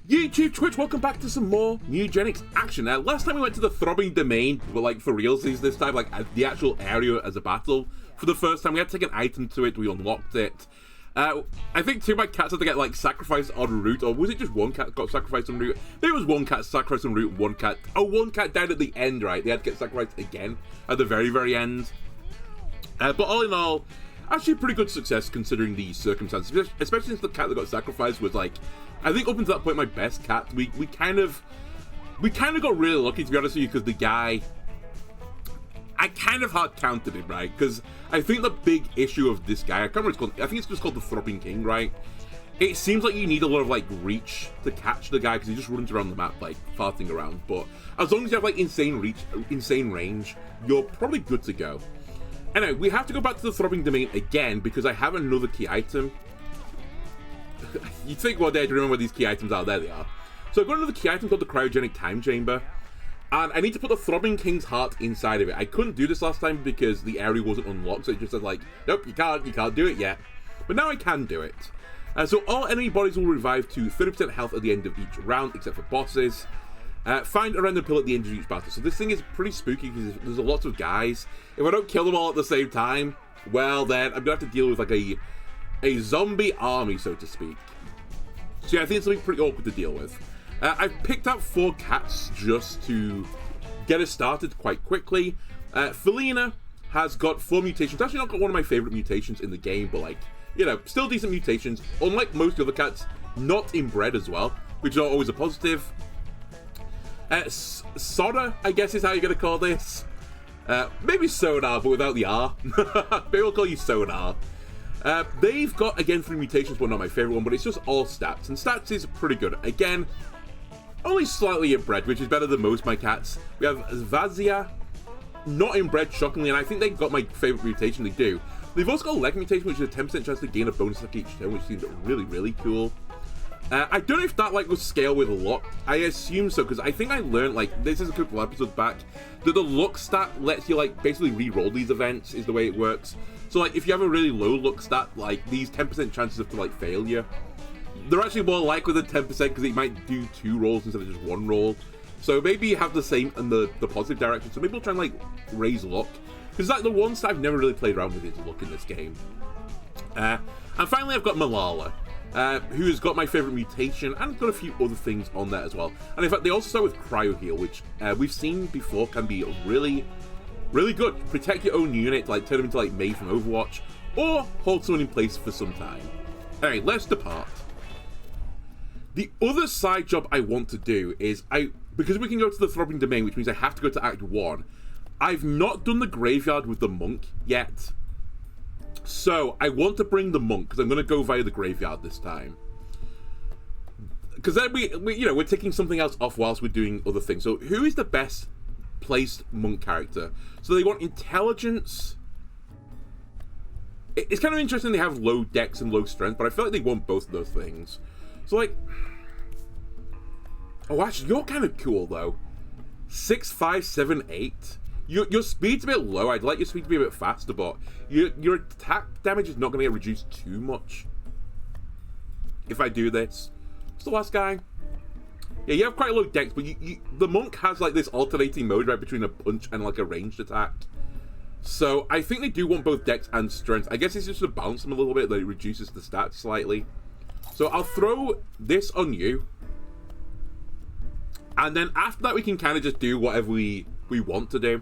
YouTube, Twitch, welcome back to some more Mewgenics action. Now, last time we went to the Throbbing Domain, but like for realsies this time, like the actual area as a battle. For the first time, we had to take an item to it, we unlocked it. I think two of my cats had to get like sacrificed en route, or was it just one cat got sacrificed en route? Maybe it was one cat sacrificed en route, one cat died at the end, right? They had to get sacrificed again at the very, very end. But all in all, actually a pretty good success considering the circumstances, especially since the cat that got sacrificed was like, I think up until that point my best cat. We kind of got really lucky, to be honest with you, because the guy, I kind of hard counted him, right? Because I think the big issue of this guy, I can't remember what it's called, I think it's just called the Throbbing King, right? It seems like you need a lot of like reach to catch the guy because he just runs around the map like farting around. But as long as you have like insane reach, insane range, you're probably good to go. Anyway, we have to go back to the Throbbing Domain again because I have another key item. You'd think one day to remember where these key items are. There they are. So I've got another key item called the Cryogenic Time Chamber. And I need to put the Throbbing King's heart inside of it. I couldn't do this last time because the area wasn't unlocked. So it just said like, nope, you can't do it yet. But now I can do it. So all enemy bodies will revive to 30% health at the end of each round, except for bosses. Find a random pill at the end of each battle. So this thing is pretty spooky because there's a lot of guys. If I don't kill them all at the same time, well then I'm going to have to deal with like a zombie army, so to speak. So yeah, I think it's going to be pretty awkward to deal with. I've picked up 4 cats just to get us started quite quickly. Felina has got 4 mutations. Actually not got one of my favorite mutations in the game, but like, you know, still decent mutations. Unlike most other cats, not inbred as well, which is always a positive. Soda, I guess is how you're going to call this. Maybe Sonar, but without the R. Maybe we'll call you Sonar. They've got, again, 3 mutations, but not my favorite one, but it's just all stats. And stats is pretty good. Again, only slightly inbred, which is better than most of my cats. We have Vazia, not inbred, shockingly, and I think they got my favorite mutation. They do. They've also got a leg mutation, which is a 10% chance to gain a bonus attack each turn, which seems really, really cool. I don't know if that like will scale with luck. I assume so, because I think I learned, like, this is a couple episodes back, that the luck stat lets you like basically re-roll these events, is the way it works. So like if you have a really low luck stat, like these 10% chances of like failure, they're actually more likely than 10% because it might do 2 rolls instead of just 1 roll. So maybe you have the same in the positive direction. So maybe we'll try and like raise luck, because like the one stat I've never really played around with is luck in this game. And finally I've got Malala. Who's got my favorite mutation and got a few other things on there as well. And in fact, they also start with Cryo Heal, which we've seen before can be really, really good. Protect your own unit, like turn them into like Mei from Overwatch, or hold someone in place for some time. Alright, let's depart. The other side job I want to do is, because we can go to the Throbbing Domain, which means I have to go to Act 1, I've not done the graveyard with the monk yet. So, I want to bring the monk, because I'm going to go via the graveyard this time. Because then we're taking something else off whilst we're doing other things. So, who is the best placed monk character? So, they want intelligence. It's kind of interesting they have low dex and low strength, but I feel like they want both of those things. So, like... Oh, actually, you're kind of cool, though. 6, 5, 7, 8... Your speed's a bit low. I'd like your speed to be a bit faster, but your attack damage is not going to get reduced too much if I do this. What's the last guy? Yeah, you have quite a low dex, but the monk has like this alternating mode right between a punch and like a ranged attack. So I think they do want both dex and strength. I guess it's just to balance them a little bit that it reduces the stats slightly. So I'll throw this on you, and then after that we can kind of just do whatever we want to do.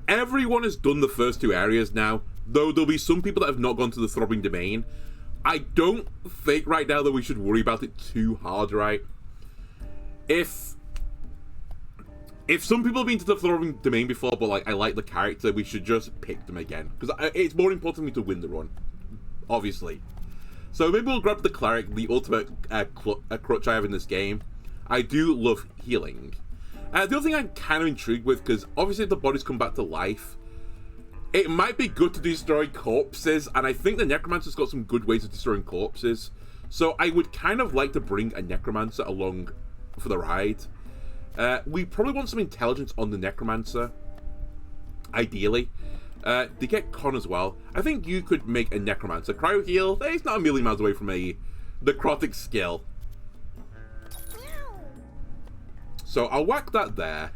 Everyone has done the first 2 areas now, though there'll be some people that have not gone to the Throbbing Domain. I don't think right now that we should worry about it too hard, right? If some people have been to the Throbbing Domain before, but like I like the character, we should just pick them again. Because it's more important for me to win the run, obviously. So maybe we'll grab the Cleric, the ultimate crutch I have in this game. I do love healing. The other thing I'm kind of intrigued with, because obviously if the bodies come back to life, it might be good to destroy corpses, and I think the Necromancer's got some good ways of destroying corpses. So I would kind of like to bring a Necromancer along for the ride. We probably want some intelligence on the Necromancer, ideally. They get Con as well. I think you could make a Necromancer. Cryo Heal, it's not a million miles away from a necrotic skill. So I'll whack that there.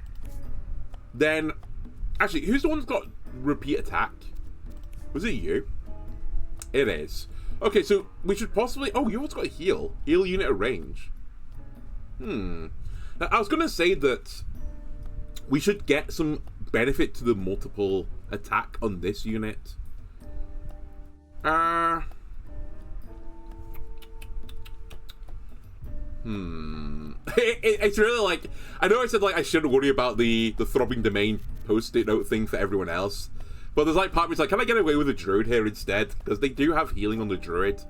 Then, actually, who's the one that's got repeat attack? Was it you? It is. Okay, so we should possibly... Oh, you also got a heal. Heal unit at range. I was going to say that we should get some benefit to the multiple attack on this unit. It's really like... I know I said like I shouldn't worry about the throbbing domain post-it note thing for everyone else. But there's like part of me's like, can I get away with a druid here instead? Because they do have healing on the druid.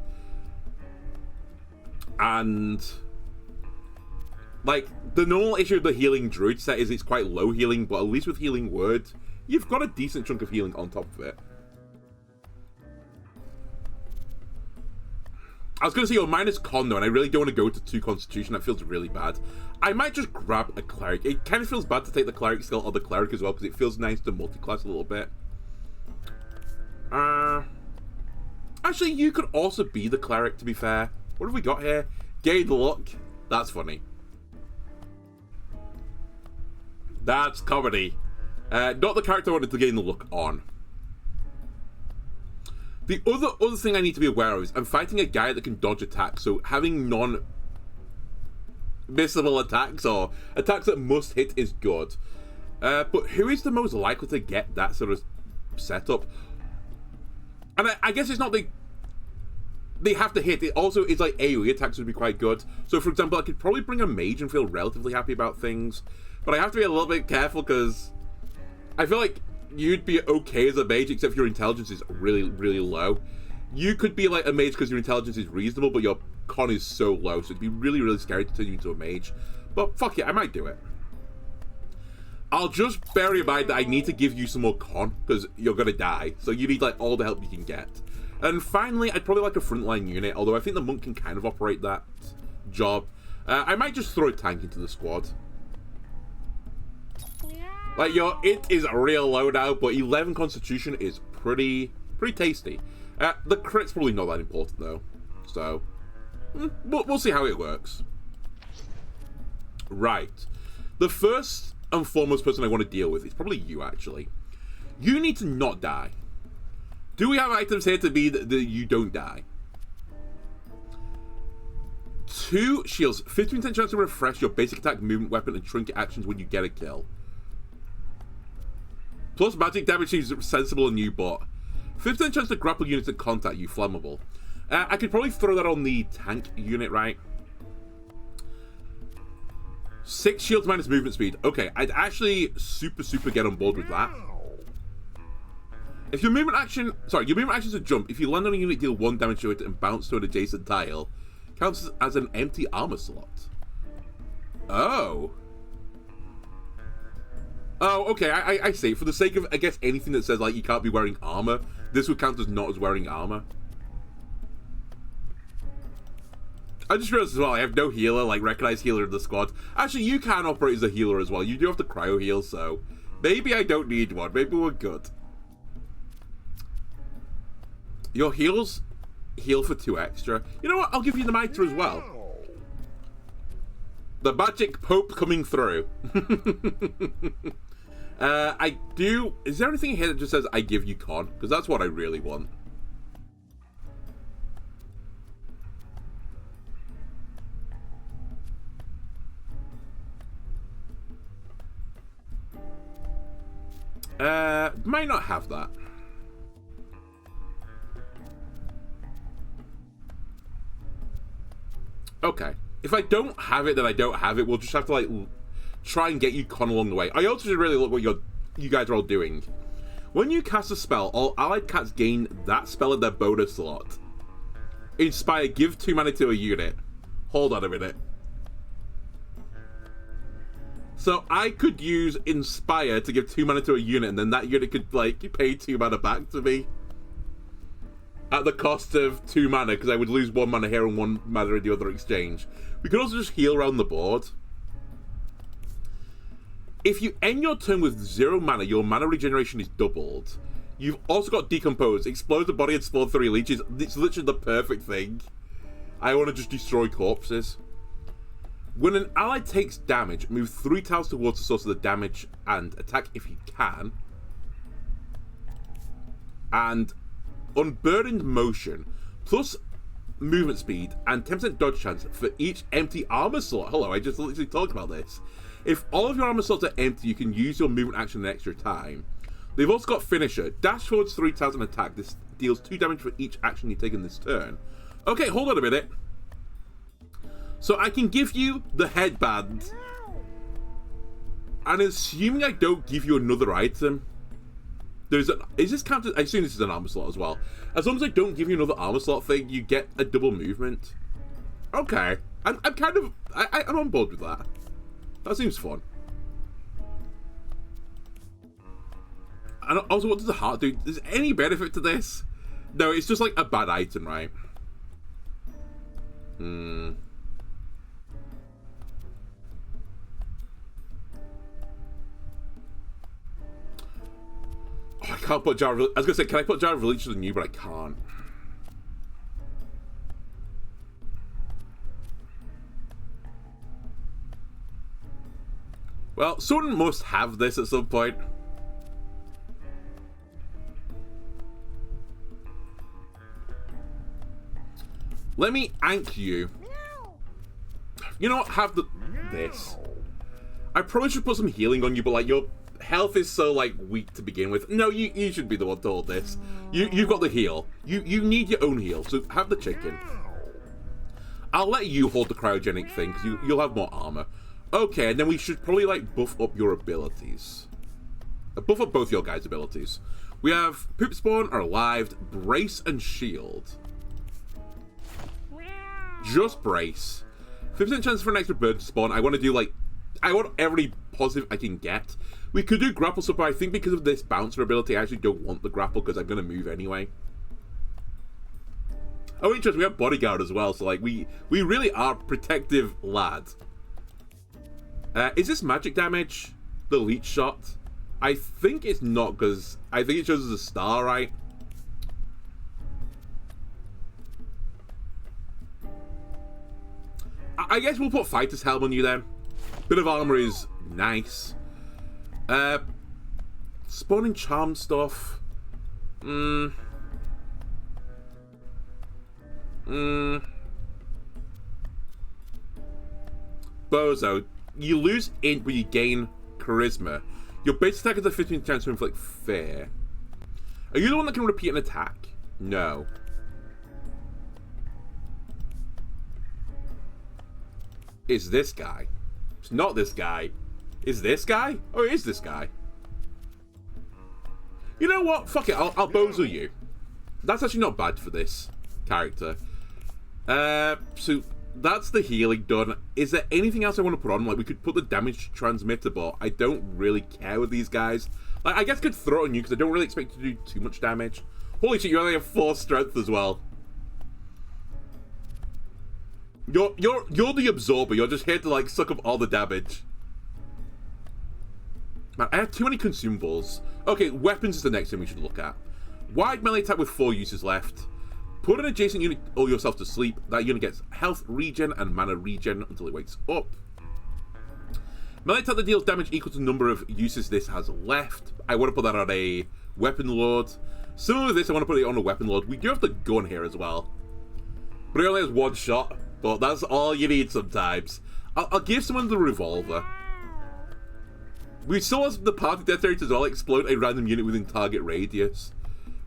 And like the normal issue with the healing druid set is it's quite low healing, but at least with healing word, you've got a decent chunk of healing on top of it. I was going to say you're minus con though, and I really don't want to go to 2 constitution. That feels really bad. I might just grab a cleric. It kind of feels bad to take the cleric skill or the cleric as well, because it feels nice to multi-class a little bit. Actually, you could also be the cleric, to be fair. What have we got here? Gain luck. That's funny. That's comedy. Not the character I wanted to gain the luck on. The other thing I need to be aware of is I'm fighting a guy that can dodge attacks, so having non-missable attacks or attacks that must hit is good. But who is the most likely to get that sort of setup? And I guess it's not they have to hit. It also is like AoE attacks would be quite good. So for example, I could probably bring a mage and feel relatively happy about things. But I have to be a little bit careful because I feel like you'd be okay as a mage except your intelligence is really, really low. You could be like a mage because your intelligence is reasonable, but your con is so low, so it'd be really, really scary to turn you into a mage. But fuck it, I might do it. I'll just bear in mind that I need to give you some more con, because you're going to die. So you need like all the help you can get. And finally, I'd probably like a frontline unit, although I think the monk can kind of operate that job. I might just throw a tank into the squad. Like, your int is real low now, but 11 constitution is pretty tasty. The crit's probably not that important, though. So, we'll see how it works. Right. The first and foremost person I want to deal with is probably you, actually. You need to not die. Do we have items here to be that you don't die? 2 shields. 15% chance to refresh your basic attack, movement, weapon, and trinket actions when you get a kill. Plus magic damage seems sensible and you bought. 15% chance to grapple units and contact you, flammable. I could probably throw that on the tank unit, right? 6 shields minus movement speed. Okay, I'd actually super get on board with that. If your movement action... Sorry, your movement action is a jump. If you land on a unit, deal 1 damage to it and bounce to an adjacent tile. Counts as an empty armor slot. Oh. Oh, okay, I see. For the sake of, I guess, anything that says, like, you can't be wearing armor, this would count as not as wearing armor. I just realized as well, I have no healer, like, recognized healer in the squad. Actually, you can operate as a healer as well. You do have to cryo heal, so maybe I don't need one. Maybe we're good. Your heals heal for 2 extra. You know what? I'll give you the mitre as well. The magic Pope coming through. I do... Is there anything here that just says, I give you con? Because that's what I really want. Might not have that. Okay. If I don't have it, then I don't have it. We'll just have to, like, try and get you con along the way. I also should really look what you guys are all doing. When you cast a spell, all allied cats gain that spell in their bonus slot. Inspire, give 2 mana to a unit. Hold on a minute. So I could use Inspire to give 2 mana to a unit, and then that unit could, like, pay 2 mana back to me. At the cost of 2 mana, because I would lose 1 mana here and 1 mana in the other exchange. We could also just heal around the board. If you end your turn with 0 mana, your mana regeneration is doubled. You've also got Decompose. Explode the body and spawn 3 leeches. It's literally the perfect thing. I want to just destroy corpses. When an ally takes damage, move 3 tiles towards the source of the damage and attack if you can. And unburdened motion, plus movement speed and 10% dodge chance for each empty armor slot. Hello, I just literally talked about this. If all of your armor slots are empty, you can use your movement action an extra time. They've also got finisher. Dash forwards 3 tiles and attack. This deals 2 damage for each action you take in this turn. Okay, hold on a minute. So I can give you the headband. And assuming I don't give you another item, is this counted? I assume this is an armor slot as well. As long as I don't give you another armor slot thing, you get a double movement. Okay, I'm kind of I'm on board with that. That seems fun. And also, what does the heart do? Is there any benefit to this? No, it's just like a bad item, right? Oh, I can't put Jar of... I was going to say, can I put Jar of Religion on you? But I can't. Well, someone must have this at some point. Let me ank you. You know what? Have this. I probably should put some healing on you, but like your health is so like weak to begin with. No, you should be the one to hold this. You've got the heal. You need your own heal, so have the chicken. I'll let you hold the cryogenic thing because you'll have more armor. Okay, and then we should probably like buff up your abilities. Buff up both your guys' abilities. We have Poop Spawn, or Alive, Brace, and Shield. Just Brace. 50% chance for an extra bird to spawn. I want to do like... I want every positive I can get. We could do Grapple, so but I think because of this bouncer ability, I actually don't want the Grapple because I'm going to move anyway. Oh, interesting. We have Bodyguard as well, so like we really are protective lads. Is this magic damage? The leech shot? I think it's not because I think it shows as a star, right? I guess we'll put Fighter's Helm on you then. Bit of armor is nice. Spawning charm stuff. Bozo. You lose int, but you gain charisma. Your base attack has a 15% chance to inflict fear. Are you the one that can repeat an attack? No. It's this guy. It's not this guy. Is this guy? Oh, it is this guy. You know what? Fuck it. I'll bozo you. That's actually not bad for this character. So that's the healing done. Is there anything else I want to put on? Like, we could put the damage transmitter, but I don't really care with these guys. Like, I guess I could throw it on you because I don't really expect you to do too much damage. Holy shit, you only have 4 strength as well. You're the absorber. You're just here to like suck up all the damage. Man, I have too many consumables. Okay, weapons is the next thing we should look at. Wide melee attack with 4 uses left. Put an adjacent unit or yourself to sleep. That unit gets health regen and mana regen until it wakes up. Melee attack that deals damage equal to the number of uses this has left. I want to put that on a weapon lord. Similar to this, I want to put it on a weapon lord. We do have the gun here as well. But it only has 1 shot. But that's all you need sometimes. I'll give someone the revolver. We still have the party detonators as well. Explode a random unit within target radius.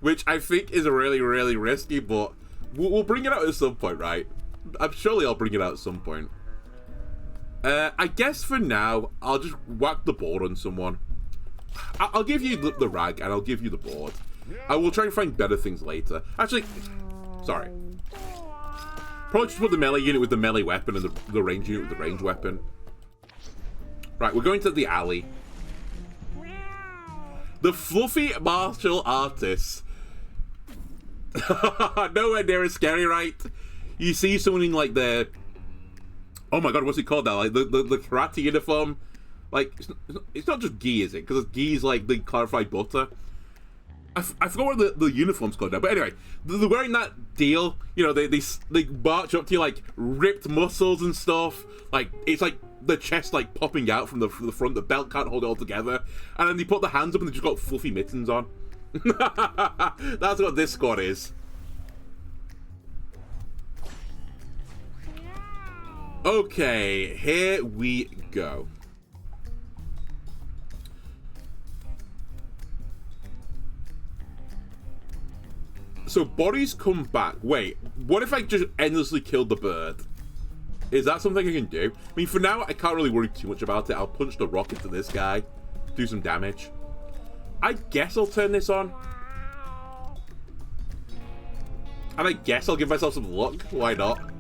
Which I think is really, really risky, but we'll bring it out at some point, right? Surely I'll bring it out at some point. I guess for now, I'll just whack the board on someone. I'll give you the rag, and I'll give you the board. I will try and find better things later. Actually, sorry. Probably just put the melee unit with the melee weapon and the range unit with the range weapon. Right, we're going to the alley. The fluffy martial artists. Nowhere near as scary, right? You see someone in like the... Oh my god, what's it called now? Like the karate uniform. Like, it's not just gi, is it? Because gi is like the clarified butter. I forgot what the uniform's called now, but anyway, they're wearing that deal. You know, they march up to you like ripped muscles and stuff. Like it's like the chest like popping out from the front. The belt can't hold it all together, and then they put the hands up and they just got fluffy mittens on. That's what this squad is. Okay, here we go. So bodies come back. Wait, what if I just endlessly killed the bird? Is that something I can do? I mean, for now, I can't really worry too much about it. I'll punch the rock into this guy, do some damage. I guess I'll turn this on. And I guess I'll give myself some luck. Why not?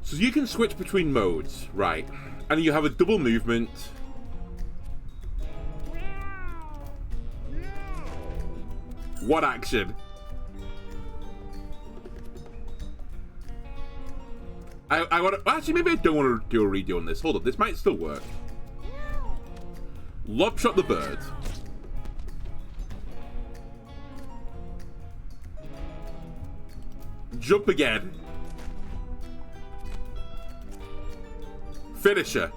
So you can switch between modes, right? And you have a double movement. What action? I want to... Actually, maybe I don't want to do a redo on this. Hold up, this might still work. Lob shot the bird. Jump again. Finisher.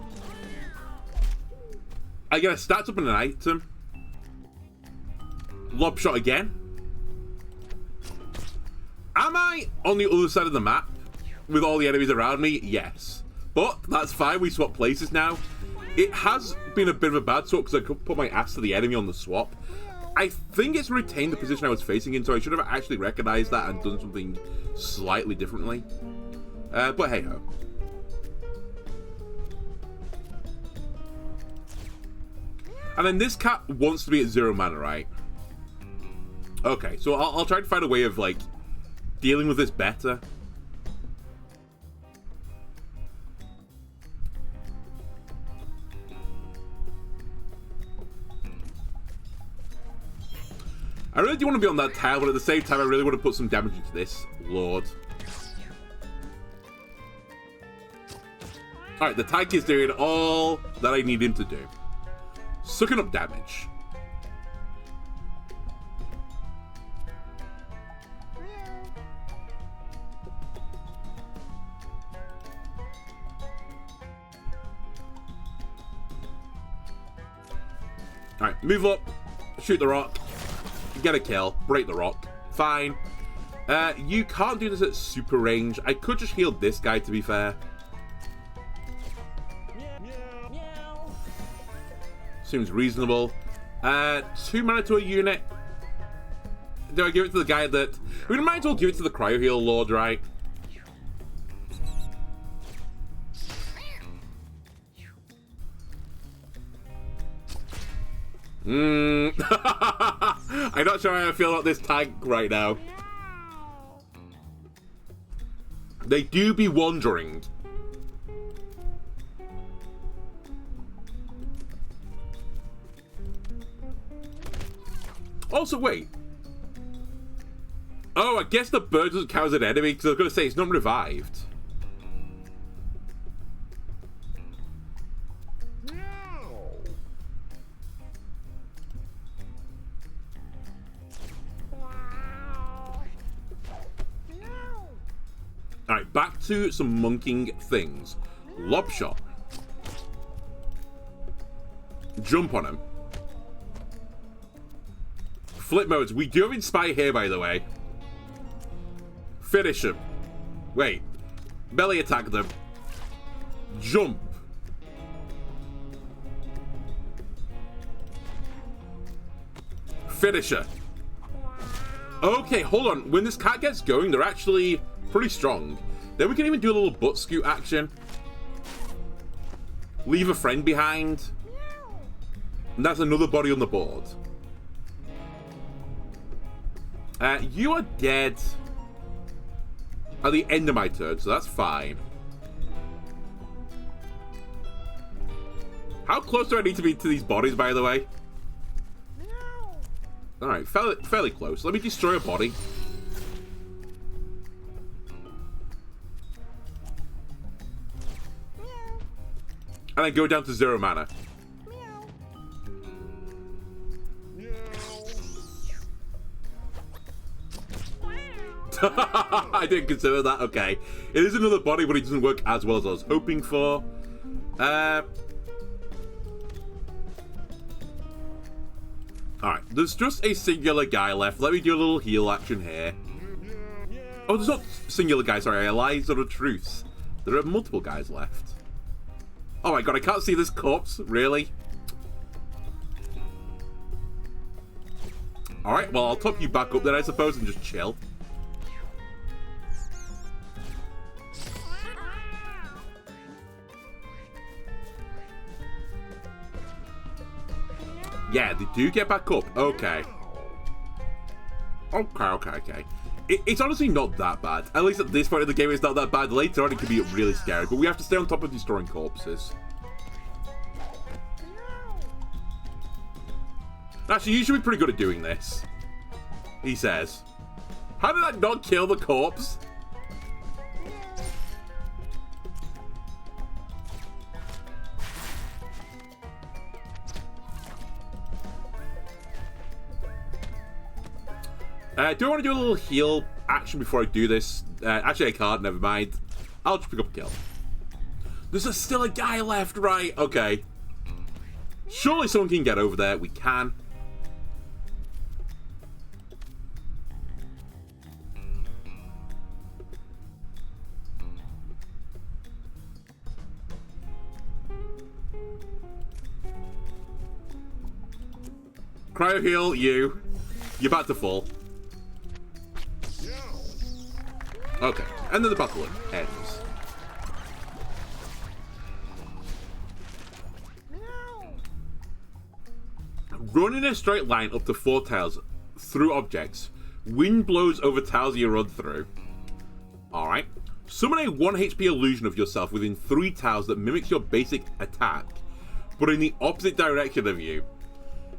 I get a stats up and an item. Lob shot again. Am I on the other side of the map with all the enemies around me? Yes. But that's fine, we swap places now. It has been a bit of a bad swap because I could put my ass to the enemy on the swap. I think it's retained the position I was facing in, so I should have actually recognized that and done something slightly differently. But hey ho. And then this cat wants to be at 0 mana, right? Okay, so I'll try to find a way of, like, dealing with this better. I really do want to be on that tile, but at the same time, I really want to put some damage into this lord. Alright, the tank is doing all that I need him to do. Sucking up damage. Alright, move up, shoot the rock, get a kill, break the rock. Fine. You can't do this at super range. I could just heal this guy, to be fair. Seems reasonable. 2 mana to a unit. Do I give it to the guy that... We might as well give it to the cryo heal lord, right? I'm not sure how I feel about this tank right now. They do be wandering. Also, wait. Oh, I guess the bird doesn't count as an enemy, because I was going to say it's not revived. Alright, back to some monking things. Lob shot. Jump on him. Flip modes. We do have Inspire here, by the way. Finish him. Wait. Melee attack them. Jump. Finisher. Okay, hold on. When this cat gets going, they're actually pretty strong. Then we can even do a little butt scoot action. Leave a friend behind. And that's another body on the board. You are dead at the end of my turn, so that's fine. How close do I need to be to these bodies, by the way? Alright, fairly close. Let me destroy a body. And then go down to 0 mana. didn't consider that. Okay. It is another body, but it doesn't work as well as I was hoping for. Alright, there's just a singular guy left. Let me do a little heal action here. Oh, there's not singular guys, sorry. I lied to the truth. There are multiple guys left. Oh my god, I can't see this corpse. Really? Alright, well, I'll top you back up then, I suppose, and just chill. Yeah, they do get back up. Okay. Okay. It's honestly not that bad. At least at this point in the game, it's not that bad. Later on, it can be really scary. But we have to stay on top of destroying corpses. Actually, you should be pretty good at doing this. He says. How did that not kill the corpse? Do I want to do a little heal action before I do this? Actually, I can't. Never mind. I'll just pick up a kill. There's still a guy left, right? Okay. Surely someone can get over there. We can. Cryo heal, you. You're about to fall. Okay, and then the battle ends. Run in a straight line up to 4 tiles through objects. Wind blows over tiles you run through. Alright. Summon a 1 HP illusion of yourself within 3 tiles that mimics your basic attack, but in the opposite direction of you.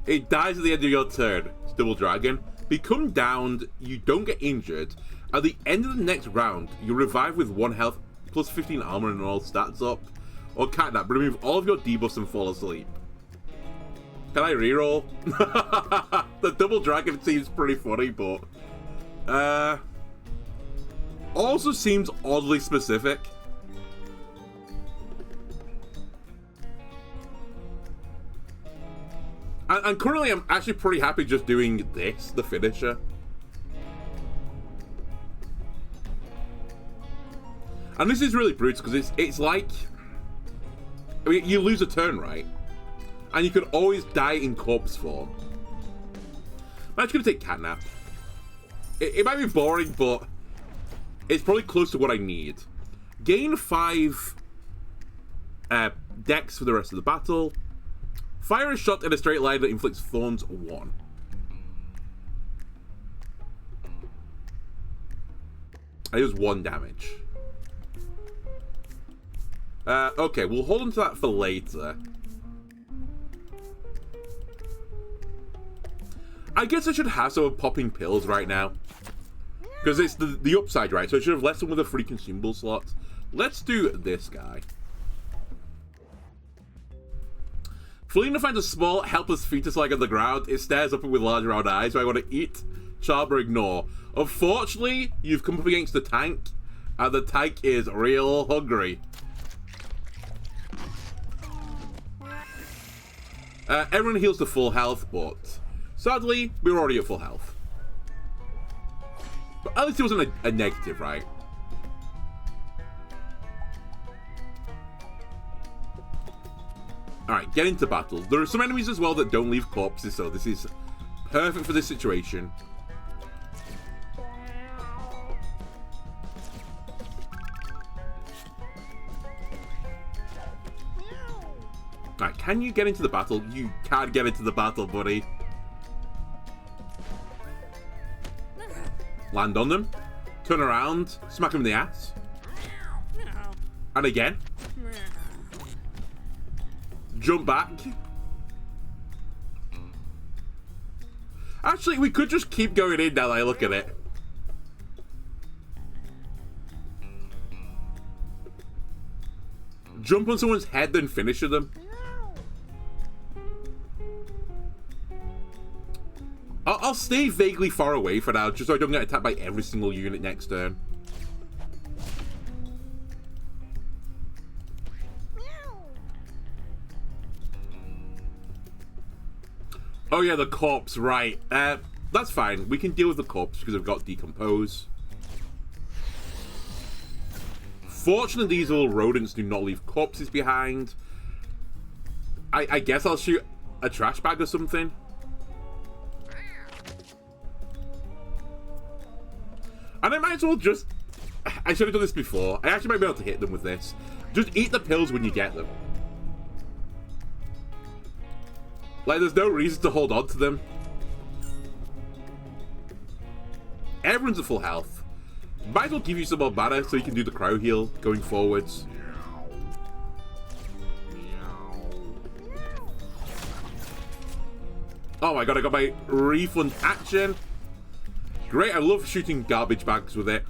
It dies at the end of your turn. It's Double Dragon. Become downed, you don't get injured. At the end of the next round, you revive with 1 health, plus 15 armor and all stats up. Or catnap, but remove all of your debuffs and fall asleep. Can I reroll? The Double Dragon seems pretty funny, but... also seems oddly specific. And currently, I'm actually pretty happy just doing this, the finisher. And this is really brutal because it's like, I mean, you lose a turn, right? And you can always die in corpse form. I'm actually gonna take catnap. It might be boring, but it's probably close to what I need. Gain 5 dex for the rest of the battle. Fire a shot in a straight line that inflicts thorns 1. I use 1 damage. Okay, we'll hold on to that for later. I guess I should have some popping pills right now. Because it's the upside, right? So I should have left them with a free consumable slot. Let's do this guy. Felina finds a small, helpless fetus-like on the ground. It stares up with large round eyes. So I want to eat, charm, or ignore. Unfortunately, you've come up against the tank. And the tank is real hungry. Everyone heals to full health, but sadly, we were already at full health. But at least it wasn't a negative, right? Alright, get into battle. There are some enemies as well that don't leave corpses, so this is perfect for this situation. Alright, can you get into the battle? You can't get into the battle, buddy. Land on them. Turn around. Smack them in the ass. And again. Jump back. Actually, we could just keep going in now that I look at it. Jump on someone's head, then finish them. I'll stay vaguely far away for now, just so I don't get attacked by every single unit next turn. Oh yeah, the corpse, right. That's fine. We can deal with the corpse because we've got decompose. Fortunately, these little rodents do not leave corpses behind. I guess I'll shoot a trash bag or something. And I might as well just... I should have done this before. I actually might be able to hit them with this. Just eat the pills when you get them. Like, there's no reason to hold on to them. Everyone's at full health. Might as well give you some more mana so you can do the cryo heal going forwards. Oh my god, I got my refund action. Great, I love shooting garbage bags with it.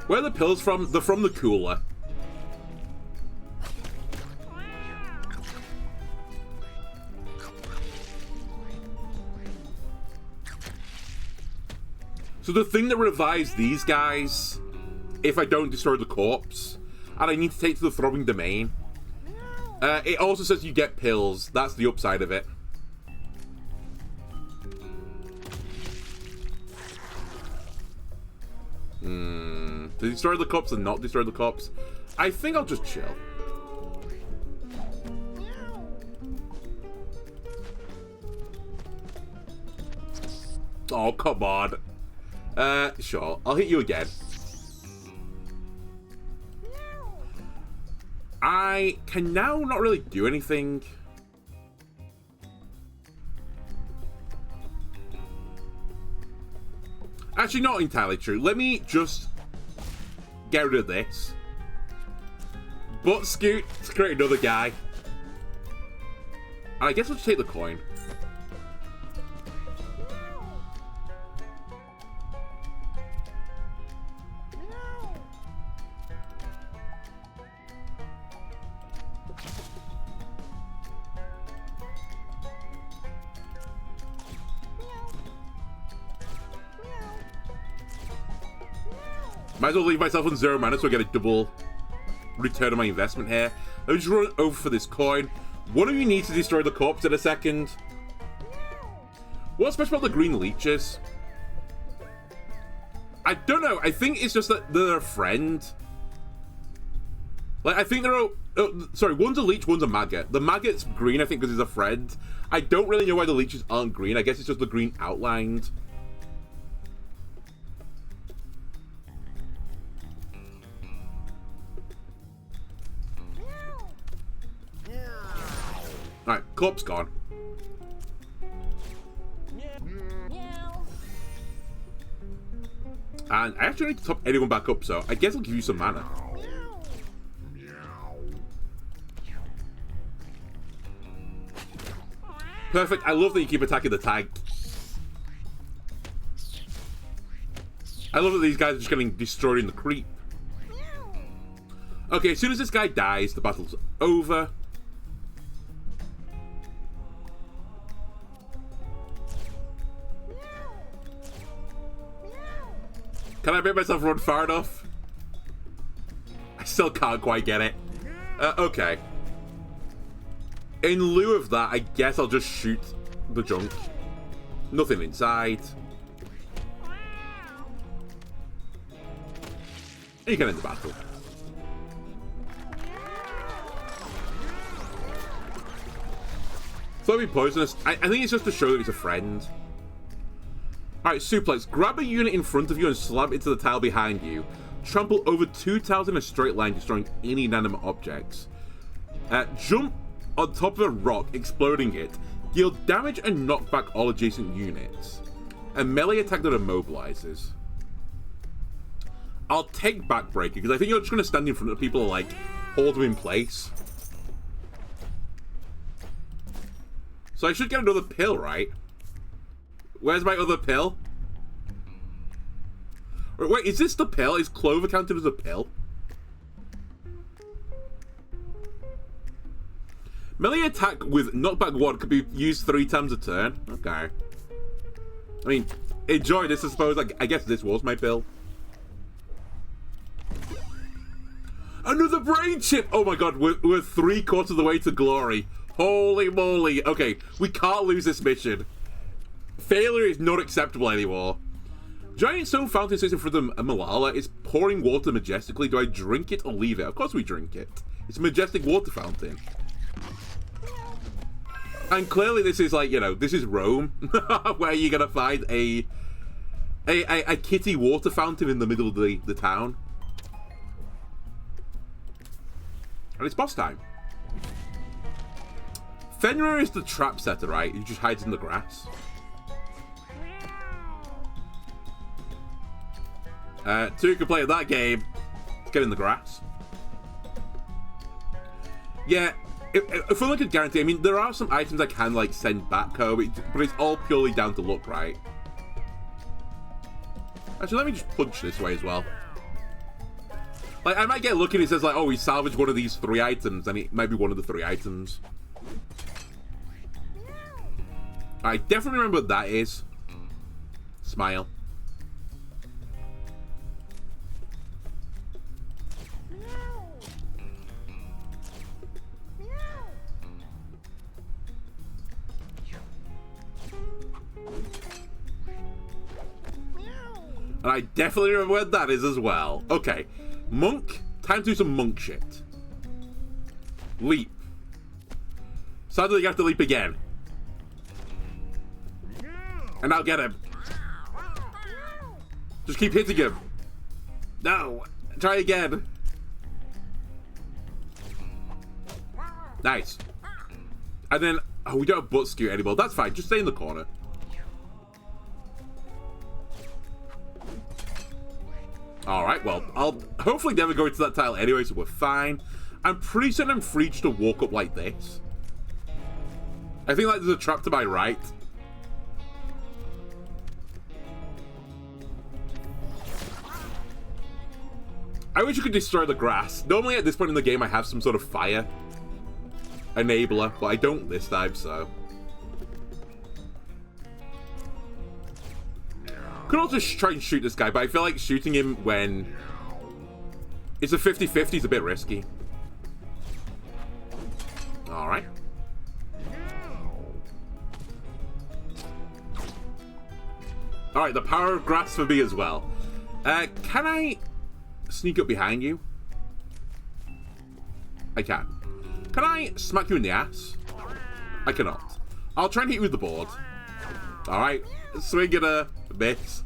Where are the pills from? They're from the cooler. So the thing that revives these guys, if I don't destroy the corpse, and I need to take to the throbbing domain, it also says you get pills. That's the upside of it. To destroy the corpse and not destroy the corpse? I think I'll just chill. Oh, come on. Sure. I'll hit you again. I can now not really do anything. Actually, not entirely true. Let me just get rid of this. Butt scoot to create another guy. And I guess I'll just take the coin. Might as well leave myself on 0 mana so I get a double return on my investment here. Let me just run over for this coin. One of you needs to destroy the corpse in a second. What's special about the green leeches? I don't know. I think it's just that they're a friend. Like, I think they're... sorry, one's a leech, one's a maggot. The maggot's green, I think, because he's a friend. I don't really know why the leeches aren't green. I guess it's just the green outlined. Alright, corpse gone. And I actually need to top anyone back up, so I guess I'll give you some mana. Perfect. I love that you keep attacking the tank. I love that these guys are just getting destroyed in the creep. Okay, as soon as this guy dies, the battle's over. Can I make myself run far enough? I still can't quite get it. Okay. In lieu of that, I guess I'll just shoot the junk. Nothing inside. And you can end the battle. So it'll be poisonous. I think it's just to show that he's a friend. Alright, suplex. Grab a unit in front of you and slam it into the tile behind you. Trample over 2 tiles in a straight line, destroying any inanimate objects. Jump on top of a rock, exploding it. Deal damage and knock back all adjacent units. A melee attack that immobilizes. I'll take Backbreaker, because I think you're just going to stand in front of people and, like, hold them in place. So I should get another pill, right? Where's my other pill? Wait, is this the pill? Is Clover counted as a pill? Melee attack with knockback 1 could be used 3 times a turn. Okay. I mean, enjoy this, I suppose. I guess this was my pill. Another brain chip! Oh my god, we're 3/4 of the way to glory. Holy moly. Okay, we can't lose this mission. Failure is not acceptable anymore. Giant stone fountain sits in front of Malala. It's pouring water majestically. Do I drink it or leave it? Of course we drink it. It's a majestic water fountain. And clearly this is like, you know, this is Rome. Where you're going to find a kitty water fountain in the middle of the town. And it's boss time. Fenrir is the trap setter, right? He just hides in the grass. Two can play that game. Let's get in the grass. Yeah, if I could guarantee, I mean, there are some items I can, like, send back home, but it's all purely down to luck, right? Actually, let me just punch this way as well. Like, I might get lucky and it says, like, oh, he salvaged one of these 3 items, and it might be one of the 3 items. I definitely remember what that is. Smile. And I definitely remember where that is as well. Okay. Monk. Time to do some monk shit. Leap. Sadly, you have to leap again. And I'll get him. Just keep hitting him. No. Try again. Nice. And then, oh, we don't have butt skew anymore. That's fine. Just stay in the corner. Alright, well, I'll hopefully never go into that tile anyway, so we're fine. I'm pretty certain I'm free just to walk up like this. I think like there's a trap to my right. I wish you could destroy the grass. Normally at this point in the game I have some sort of fire enabler, but I don't this time, so. Could also try and shoot this guy, but I feel like shooting him when it's a 50-50 is a bit risky. Alright. Alright, the power of grass for me as well. Can I sneak up behind you? I can. Can I smack you in the ass? I cannot. I'll try and hit you with the board. Alright. Swing and a miss.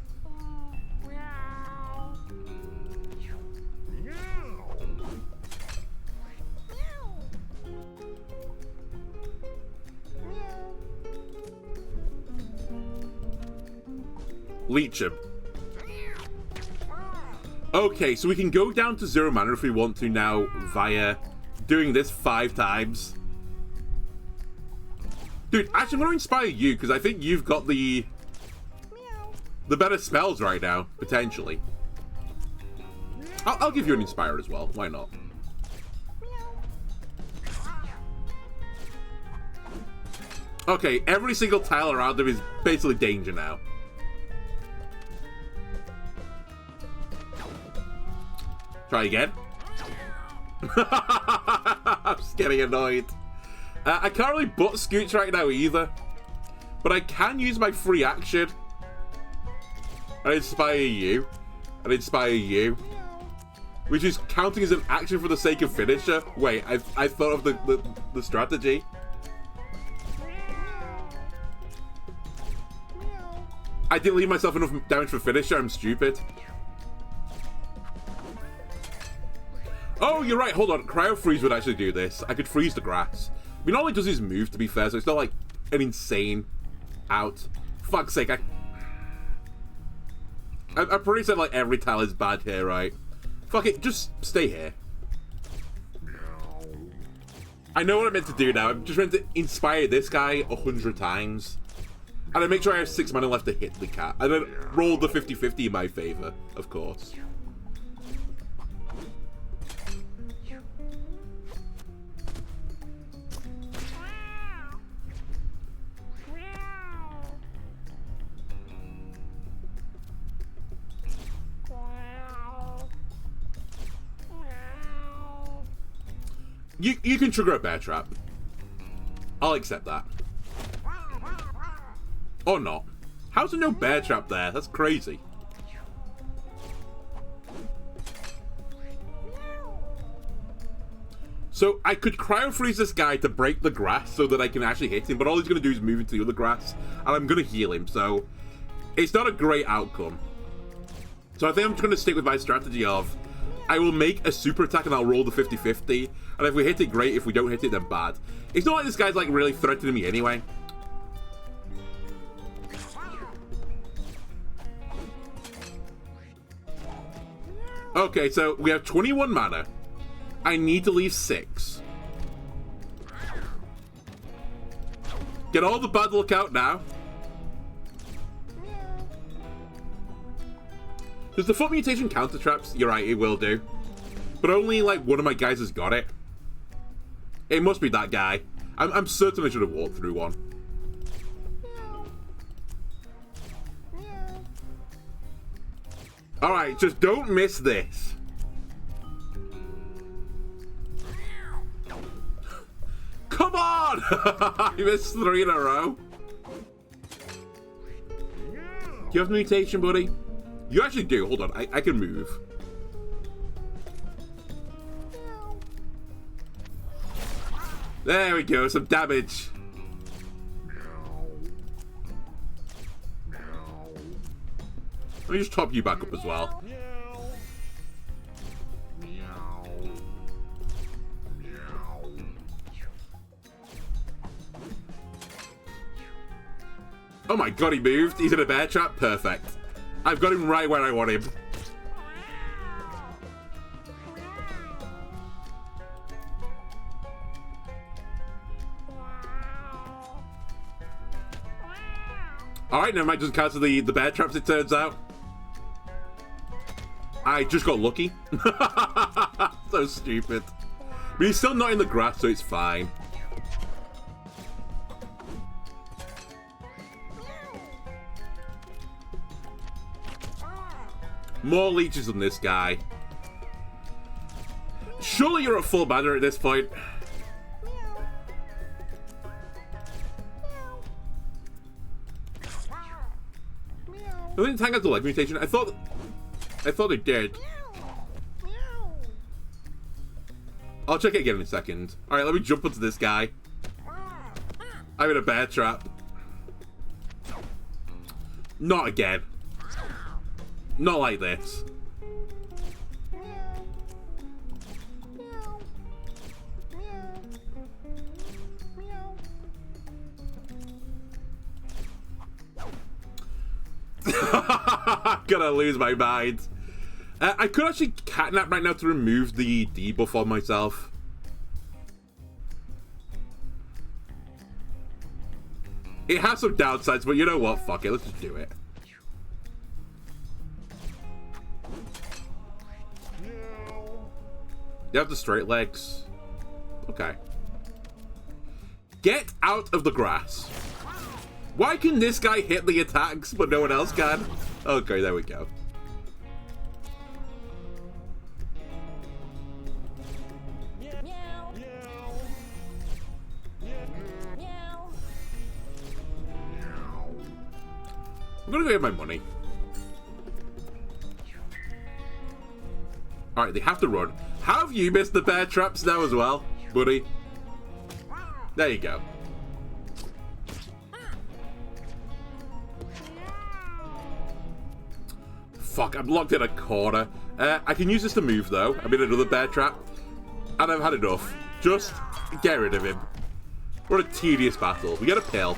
Leech him. Okay, so we can go down to 0 mana if we want to now via doing this 5 times. Dude, actually, I'm going to inspire you because I think you've got the better spells right now, potentially. I'll give you an inspire as well. Why not? Okay, every single tile around him is basically danger now. Try again. I'm just getting annoyed. I can't really butt scooch right now either. But I can use my free action. And inspire you. And inspire you. Which is counting as an action for the sake of finisher. Wait, I thought of the strategy. I didn't leave myself enough damage for finisher, I'm stupid. Oh, you're right, hold on. Cryo Freeze would actually do this. I could freeze the grass. I mean, all it does is move, to be fair, so it's not like an insane out. Fuck's sake, I'm pretty certain like every tile is bad here, right? Fuck it, just stay here. I know what I'm meant to do now. I'm just meant to inspire this guy 100 times. And I make sure I have 6 mana left to hit the cat. And then roll the 50-50 in my favor, of course. You can trigger a bear trap. I'll accept that. Or not. How's there no bear trap there? That's crazy. So I could cryo freeze this guy to break the grass so that I can actually hit him, but all he's going to do is move into the other grass, and I'm going to heal him, so it's not a great outcome. So I think I'm just going to stick with my strategy of I will make a super attack and I'll roll the 50-50, and if we hit it, great. If we don't hit it, then bad. It's not like this guy's like really threatening me anyway. Okay, so we have 21 mana. I need to leave 6. Get all the bad luck out now. Does the foot mutation counter traps? You're right, it will do. But only like one of my guys has got it. It must be that guy. I'm certain I should have walked through one. Alright, just don't miss this. Come on! You missed 3 in a row. Do you have mutation, buddy? You actually do. Hold on. I can move. There we go. Some damage. Let me just top you back up as well. Oh my god, he moved. He's in a bear trap. Perfect. I've got him right where I want him. Alright, never mind. Just cancel the bear traps, it turns out. I just got lucky. So stupid. But he's still not in the grass, so it's fine. More leeches than this guy. Surely you're at full mana at this point. I think Tang has a leg mutation. I thought it did. I'll check it again in a second. Alright, let me jump onto this guy. I'm in a bear trap. Not again. Not like this. Gonna lose my mind. I could actually catnap right now to remove the debuff on myself. It has some downsides, but you know what? Fuck it. Let's just do it. You have the straight legs. Okay. Get out of the grass. Why can this guy hit the attacks, but no one else can? Okay, there we go. I'm gonna go get my money. Alright, they have to run. How have you missed the bear traps now as well, buddy? There you go. Fuck, I'm locked in a corner. I can use this to move, though. I'm in another bear trap. And I've had enough. Just get rid of him. What a tedious battle. We get a pill.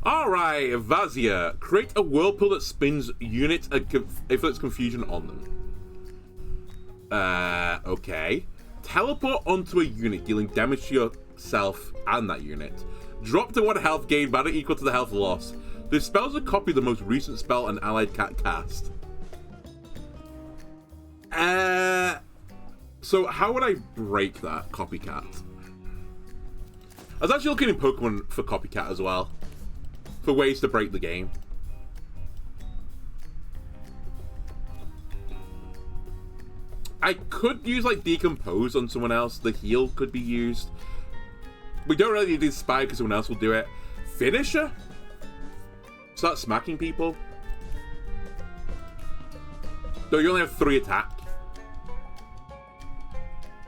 Alright, Vazia. Create a whirlpool that spins units and inflicts confusion on them. Okay. Teleport onto a unit, dealing damage to yourself and that unit. Drop to 1 health gain, mana equal to the health loss. This spell's a copy of the most recent spell an allied cat cast. So how would I break that copycat? I was actually looking in Pokemon for copycat as well. For ways to break the game. I could use, like, Decompose on someone else. The heal could be used. We don't really need Spy because someone else will do it. Finisher? Start smacking people? No, you only have 3 attack.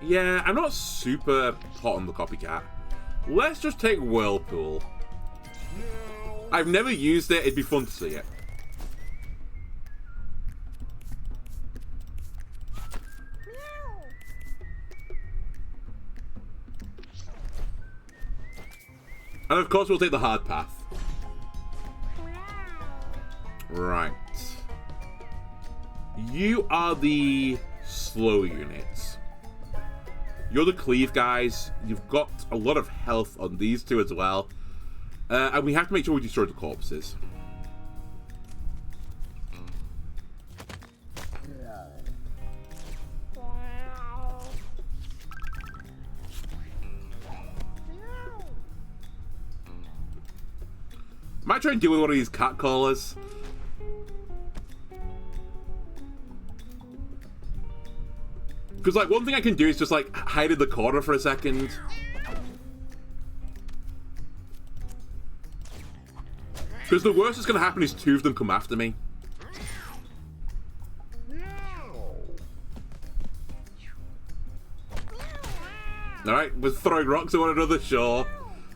Yeah, I'm not super hot on the copycat. Let's just take Whirlpool. I've never used it. It'd be fun to see it. And of course we'll take the hard path. Right. You are the slow units. You're the cleave guys. You've got a lot of health on these two as well. And we have to make sure we destroy the corpses. Might try and deal with one of these cat callers. Because, like, one thing I can do is just, like, hide in the corner for a second. Because the worst that's going to happen is 2 of them come after me. Alright, we're throwing rocks at one another, sure.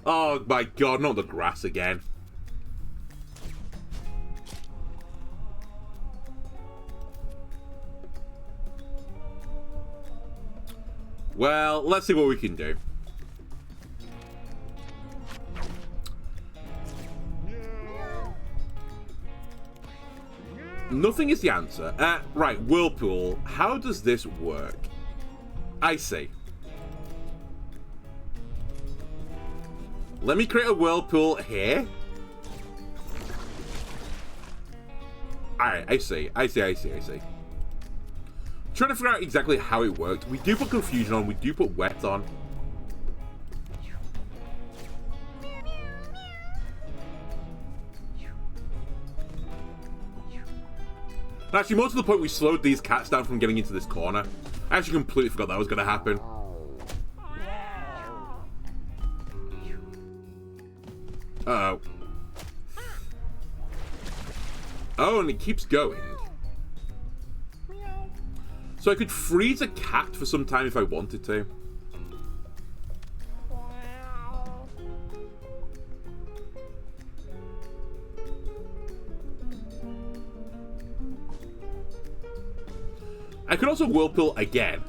Oh my god, not the grass again. Well, let's see what we can do. Nothing is the answer. Right, Whirlpool. How does this work? I see. Let me create a Whirlpool here. Alright, I see. Trying to figure out exactly how it worked. We do put Confusion on, we do put Wet on. Actually, most of the point we slowed these cats down from getting into this corner. I actually completely forgot that was going to happen. Uh-oh. Oh, and it keeps going. So I could freeze a cat for some time if I wanted to. I could also Whirlpool again.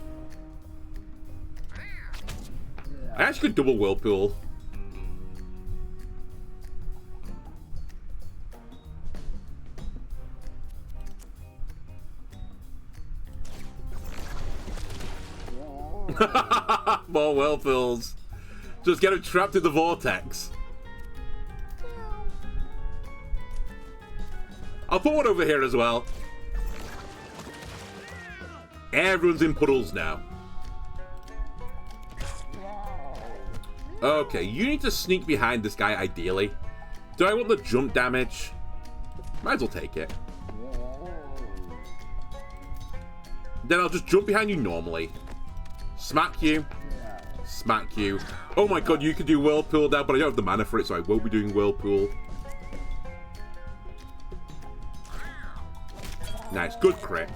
I actually could double Whirlpool. More Whirlpools. Just get him trapped in the vortex. I'll put one over here as well. Everyone's in puddles now. Okay, you need to sneak behind this guy, ideally. Do I want the jump damage? Might as well take it. Then I'll just jump behind you normally. Smack you. Smack you. Oh my god, you can do Whirlpool now, but I don't have the mana for it, so I won't be doing Whirlpool. Nice, good crit.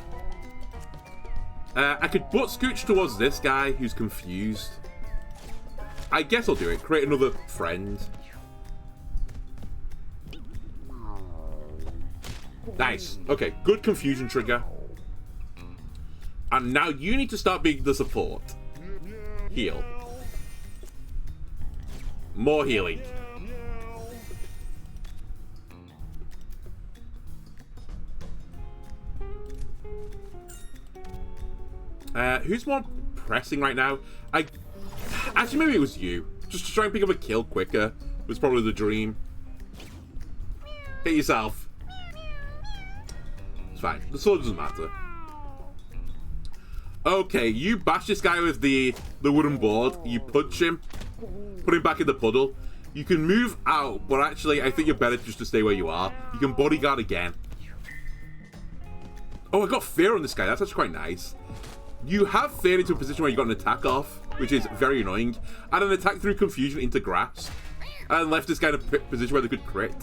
I could butt scooch towards this guy who's confused. I guess I'll do it. Create another friend. Nice. Okay, good confusion trigger. And now you need to start being the support. Heal. More healing. Who's more pressing right now? Actually, maybe it was you. Just to try and pick up a kill quicker was probably the dream. Hit yourself. It's fine. The sword doesn't matter. Okay, you bash this guy with the wooden board. You punch him. Put him back in the puddle. You can move out, but actually, I think you're better just to stay where you are. You can bodyguard again. Oh, I got fear on this guy. That's actually quite nice. You have failed into a position where you got an attack off, which is very annoying, and an attack through confusion into grass, and left this guy in a position where they could crit.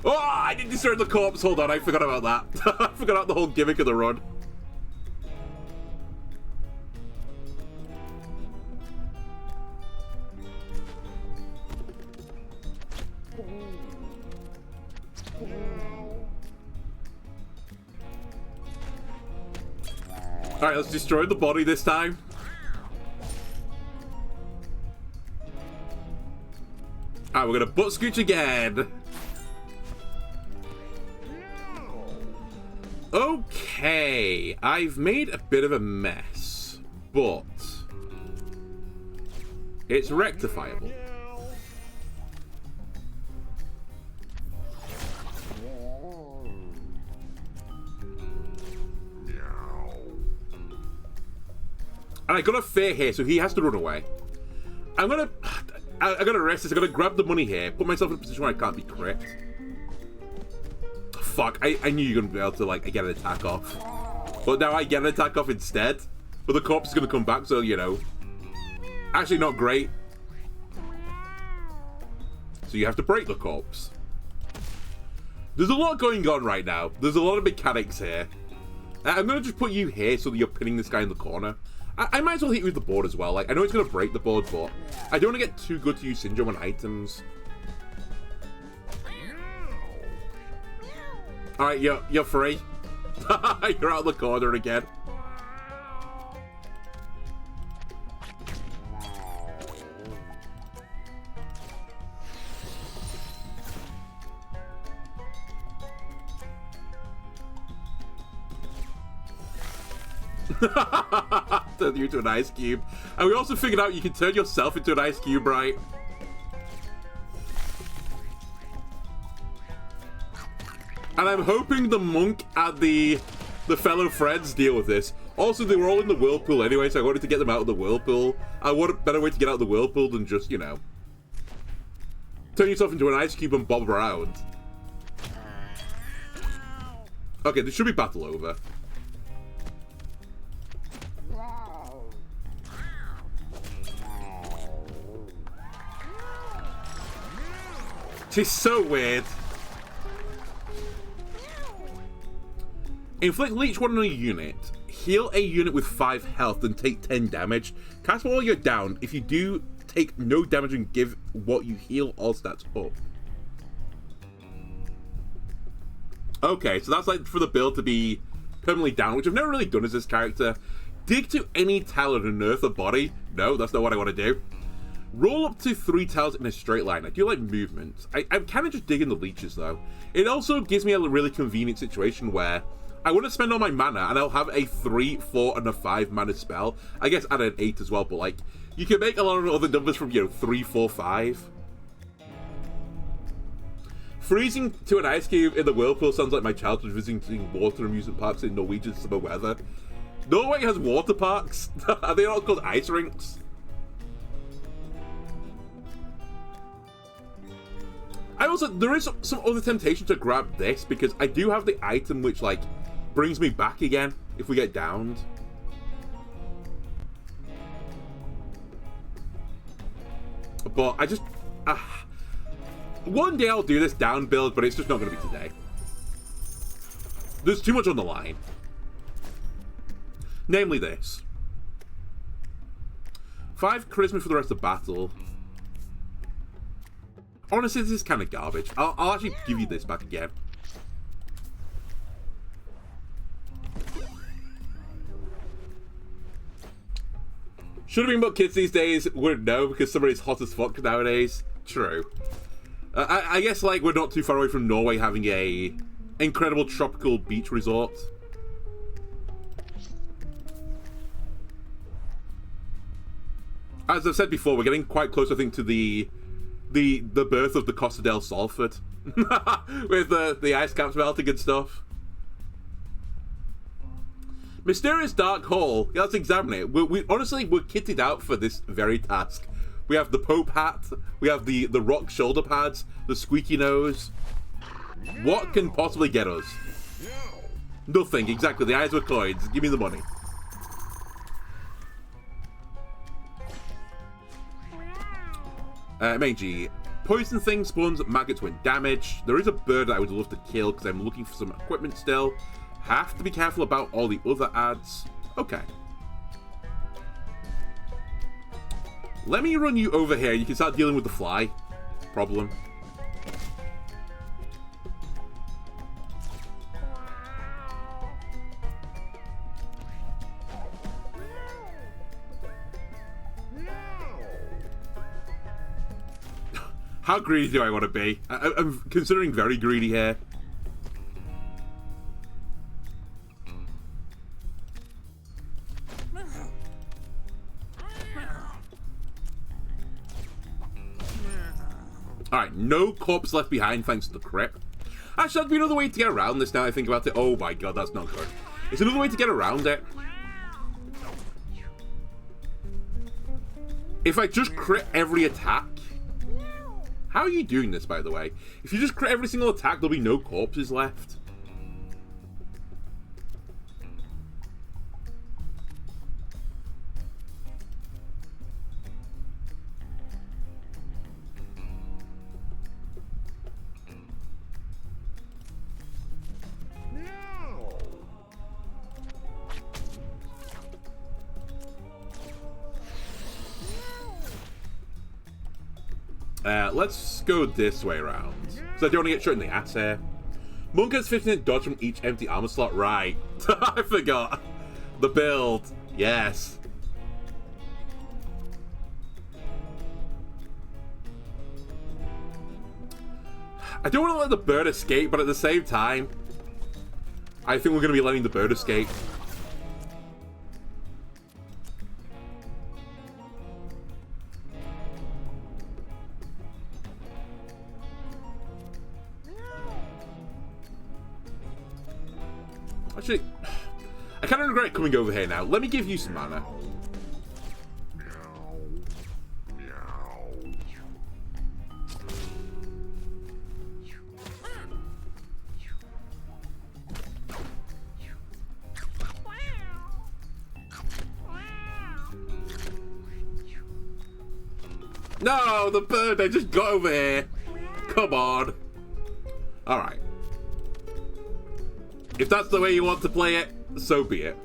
Oh, I didn't destroy the corpse. Hold on, I forgot about that. I forgot about the whole gimmick of the run. Alright, let's destroy the body this time. Alright, we're gonna butt scooch again. Okay, I've made a bit of a mess, but it's rectifiable. And I got a fear here, so he has to run away. I'm gonna rest this. I'm gonna grab the money here, put myself in a position where I can't be crit. Fuck, I knew you were gonna be able to, like, get an attack off. But now I get an attack off instead. But the corpse is gonna come back, so, you know. Actually, not great. So you have to break the corpse. There's a lot going on right now. There's a lot of mechanics here. I'm gonna just put you here so that you're pinning this guy in the corner. I might as well hit you with the board as well. Like, I know it's gonna break the board, but I don't want to get too good to use syndrome on items. Alright, you're free. You're out of the corner again. Turn you into an ice cube. And we also figured out you can turn yourself into an ice cube, right? And I'm hoping the monk and the fellow friends deal with this. Also, they were all in the whirlpool anyway, so I wanted to get them out of the whirlpool. I want a better way to get out of the whirlpool than just, you know, turn yourself into an ice cube and bob around. Okay, this should be battle over. She's so weird. Inflict leech 1 on a unit. Heal a unit with 5 health and take 10 damage. Cast while you're down. If you do, take no damage and give what you heal all stats up. Okay, so that's like for the build to be permanently down, which I've never really done as this character. Dig to any tile and unearth a body. No, that's not what I want to do. Roll up to 3 tiles in a straight line. I do like movement. I'm kind of just digging the leeches though. It also gives me a really convenient situation where I want to spend all my mana and I'll have a 3, 4, and a 5 mana spell. I guess add an 8 as well, but like, you can make a lot of other numbers from, you know, 3, 4, 5. Freezing to an ice cube in the whirlpool sounds like my childhood visiting water amusement parks in Norwegian summer weather. Norway has water parks? Are they not called ice rinks? There is some other temptation to grab this, because I do have the item which, like, brings me back again if we get downed. But I just... one day I'll do this down build, but it's just not going to be today. There's too much on the line. Namely this. 5 charisma for the rest of the battle. Honestly, this is kind of garbage. I'll actually give you this back again. Should have been more kids these days. Wouldn't know, because somebody's hot as fuck nowadays. True. I guess, like, we're not too far away from Norway having a incredible tropical beach resort. As I've said before, we're getting quite close, I think, to the birth of the Costa del Salford. With the ice caps melting and stuff. Mysterious Dark Hole. Yeah, let's examine it. We honestly, we're kitted out for this very task. We have the Pope hat. We have the rock shoulder pads. The squeaky nose. What can possibly get us? Nothing, exactly. The eyes were coins. Give me the money. Mangy. Poison thing spawns maggots when damaged. There is a bird that I would love to kill because I'm looking for some equipment still. Have to be careful about all the other ads. Okay. Let me run you over here. You can start dealing with the fly problem. How greedy do I want to be? I'm considering very greedy here. Alright, no corpse left behind thanks to the crypt. Actually, that'd be another way to get around this now I think about it. Oh my god, that's not good. It's another way to get around it. If I just crit every attack... How are you doing this, by the way? If you just crit every single attack, there'll be no corpses left. Let's go this way around. So I don't want to get shot in the ass here. Monk has 15 dodge from each empty armor slot. Right. I forgot. The build. Yes. I don't want to let the bird escape, but at the same time, I think we're going to be letting the bird escape. Actually, I kind of regret coming over here now. Let me give you some mana. No, the bird, I just got over here. Come on. Alright. If that's the way you want to play it, so be it.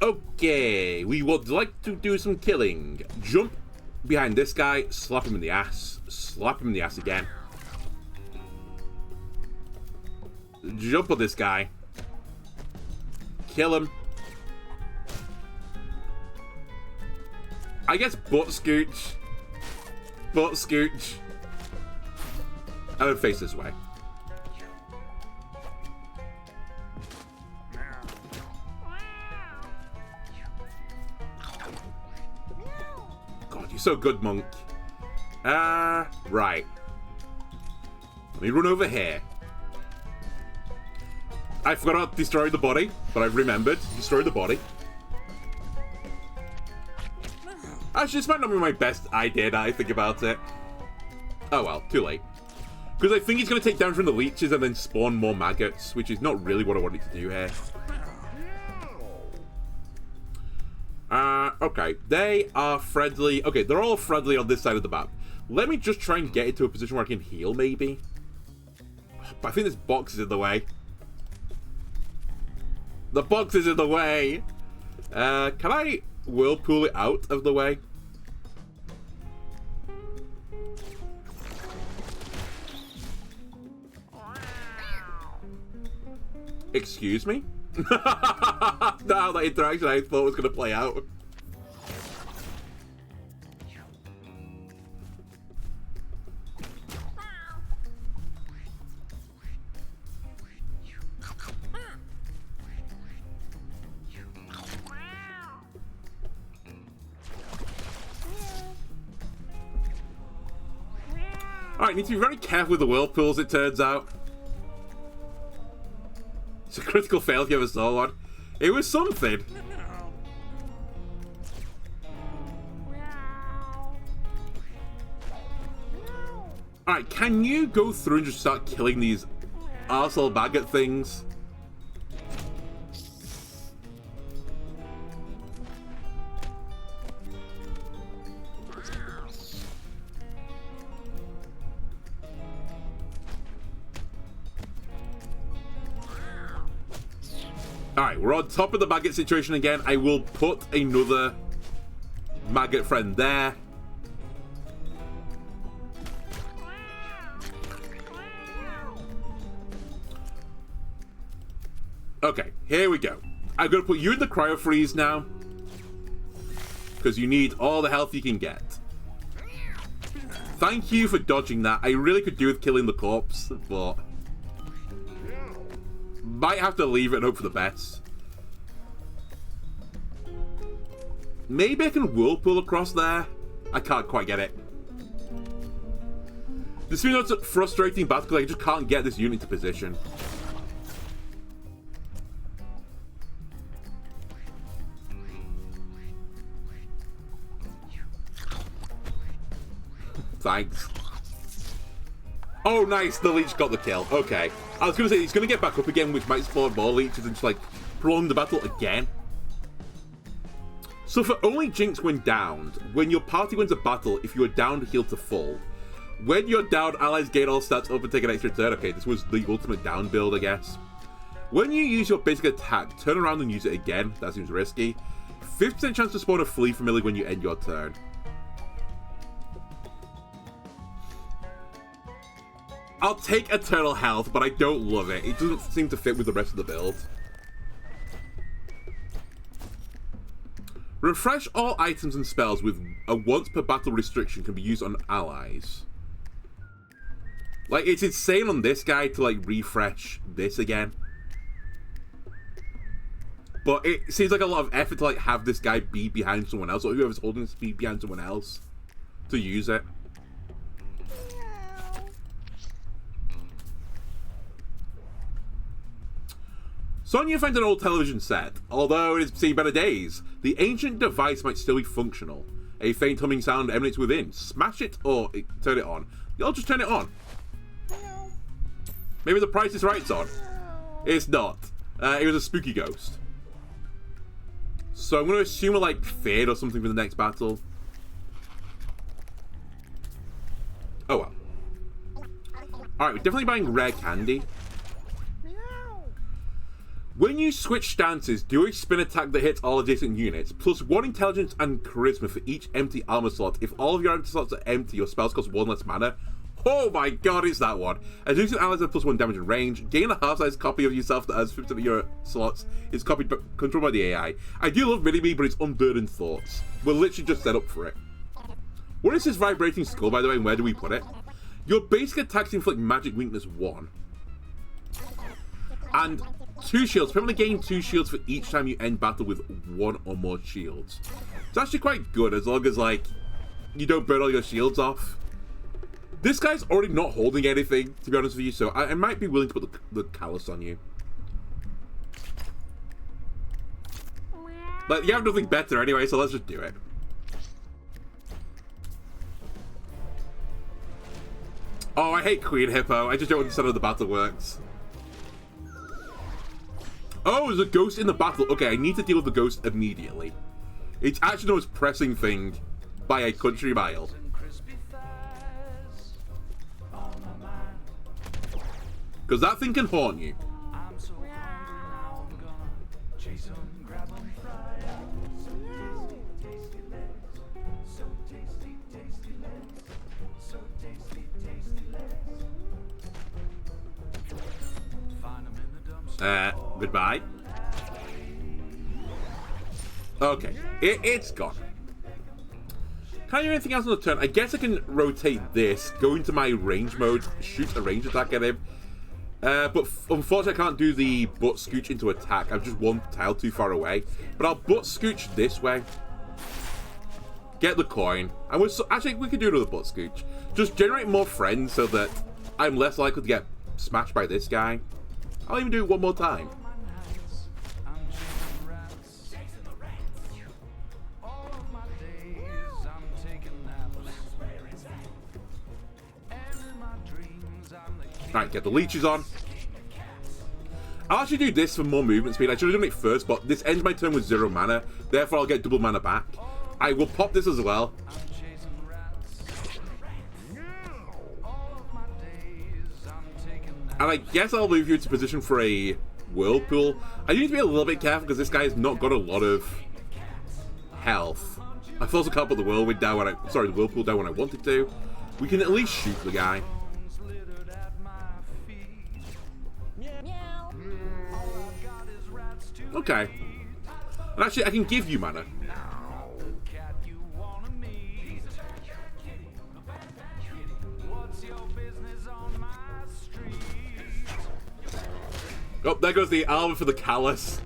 Okay. We would like to do some killing. Jump behind this guy, slap him in the ass, slap him in the ass again. Jump on this guy. Kill him. I guess butt scooch. Butt scooch. And then face this way. God, you're so good, Monk. Right. Let me run over here. I forgot about destroying the body, but I've remembered. Destroy the body. Actually, this might not be my best idea now I think about it. Oh well, too late. Because I think he's going to take down from the leeches and then spawn more maggots, which is not really what I wanted to do here. Okay. They are friendly. Okay, they're all friendly on this side of the map. Let me just try and get into a position where I can heal, maybe. But I think this box is in the way. The box is in the way. Can I whirlpool it out of the way? Excuse me? Now that interaction I thought was going to play out. Alright, need to be very careful with the whirlpools, it turns out. It's a critical fail if you ever saw one. It was something. Alright, can you go through and just start killing these arsehole maggot things? Alright, we're on top of the maggot situation again. I will put another maggot friend there. Okay, here we go. I'm going to put you in the cryo freeze now. Because you need all the health you can get. Thank you for dodging that. I really could do with killing the corpse, but might have to leave it and hope for the best. Maybe I can whirlpool across there. I can't quite get it. This feels like a frustrating battle because I just can't get this unit into position. Thanks. Oh, nice. The leech got the kill. Okay. I was going to say, he's going to get back up again, which might spawn more leeches and just, like, prolong the battle again. So for only Jinx when downed, when your party wins a battle, if you are downed, healed to full. When you're down, allies gain all stats up and take an extra turn. Okay, this was the ultimate down build, I guess. When you use your basic attack, turn around and use it again. That seems risky. 50% chance to spawn a flea familiar when you end your turn. I'll take Eternal Health, but I don't love it. It doesn't seem to fit with the rest of the build. Refresh all items and spells with a once per battle restriction can be used on allies. Like, it's insane on this guy to, like, refresh this again. But it seems like a lot of effort to, like, have this guy be behind someone else, or whoever's holding this be behind someone else to use it. Sonya finds an old television set. Although it has seen better days, the ancient device might still be functional. A faint humming sound emanates within. Smash it or turn it on. I'll just turn it on. Maybe the Price is Right's on. It's not. It was a spooky ghost. So I'm going to assume we're like feared or something for the next battle. Oh well. Alright, we're definitely buying rare candy. When you switch stances, do a spin attack that hits all adjacent units, plus 1 intelligence and charisma for each empty armor slot. If all of your empty slots are empty, your spells cost 1 less mana. Oh my god, it's that one. Adjacent allies have plus 1 damage and range. Gain a half-size copy of yourself that has 50% of your slots. Is copied but controlled by the AI. I do love Mini-Me, but it's unburdened thoughts. We're literally just set up for it. What is this vibrating skull, by the way, and where do we put it? Your basic attacks inflict magic weakness 1. And 2 shields. Permanently gain 2 shields for each time you end battle with 1 or more shields. It's actually quite good as long as, like, you don't burn all your shields off. This guy's already not holding anything, to be honest with you, so I might be willing to put the callus on you. But you have nothing better anyway, so let's just do it. Oh, I hate Queen Hippo. I just don't understand how the battle works. Oh, there's a ghost in the battle. Okay, I need to deal with the ghost immediately. It's actually the most pressing thing by a country mile. Because that thing can haunt you. Goodbye. Okay, it's gone. Can I do anything else on the turn? I guess I can rotate this, go into my range mode, shoot a range attack at him. But unfortunately I can't do the butt scooch into attack. I'm just 1 tile too far away. But I'll butt scooch this way. Get the coin. And actually, we could do another butt scooch. Just generate more friends so that I'm less likely to get smashed by this guy. I'll even do it 1 more time. Alright, get the leeches on. I'll actually do this for more movement speed. I should have done it first, but this ends my turn with 0 mana. Therefore, I'll get double mana back. I will pop this as well. And I guess I'll move you into position for a Whirlpool. I need to be a little bit careful because this guy has not got a lot of health. I also can't put the Whirlwind down when the Whirlpool down when I wanted to. We can at least shoot the guy. Okay. And actually, I can give you mana. Oh, there goes the armor for the callus.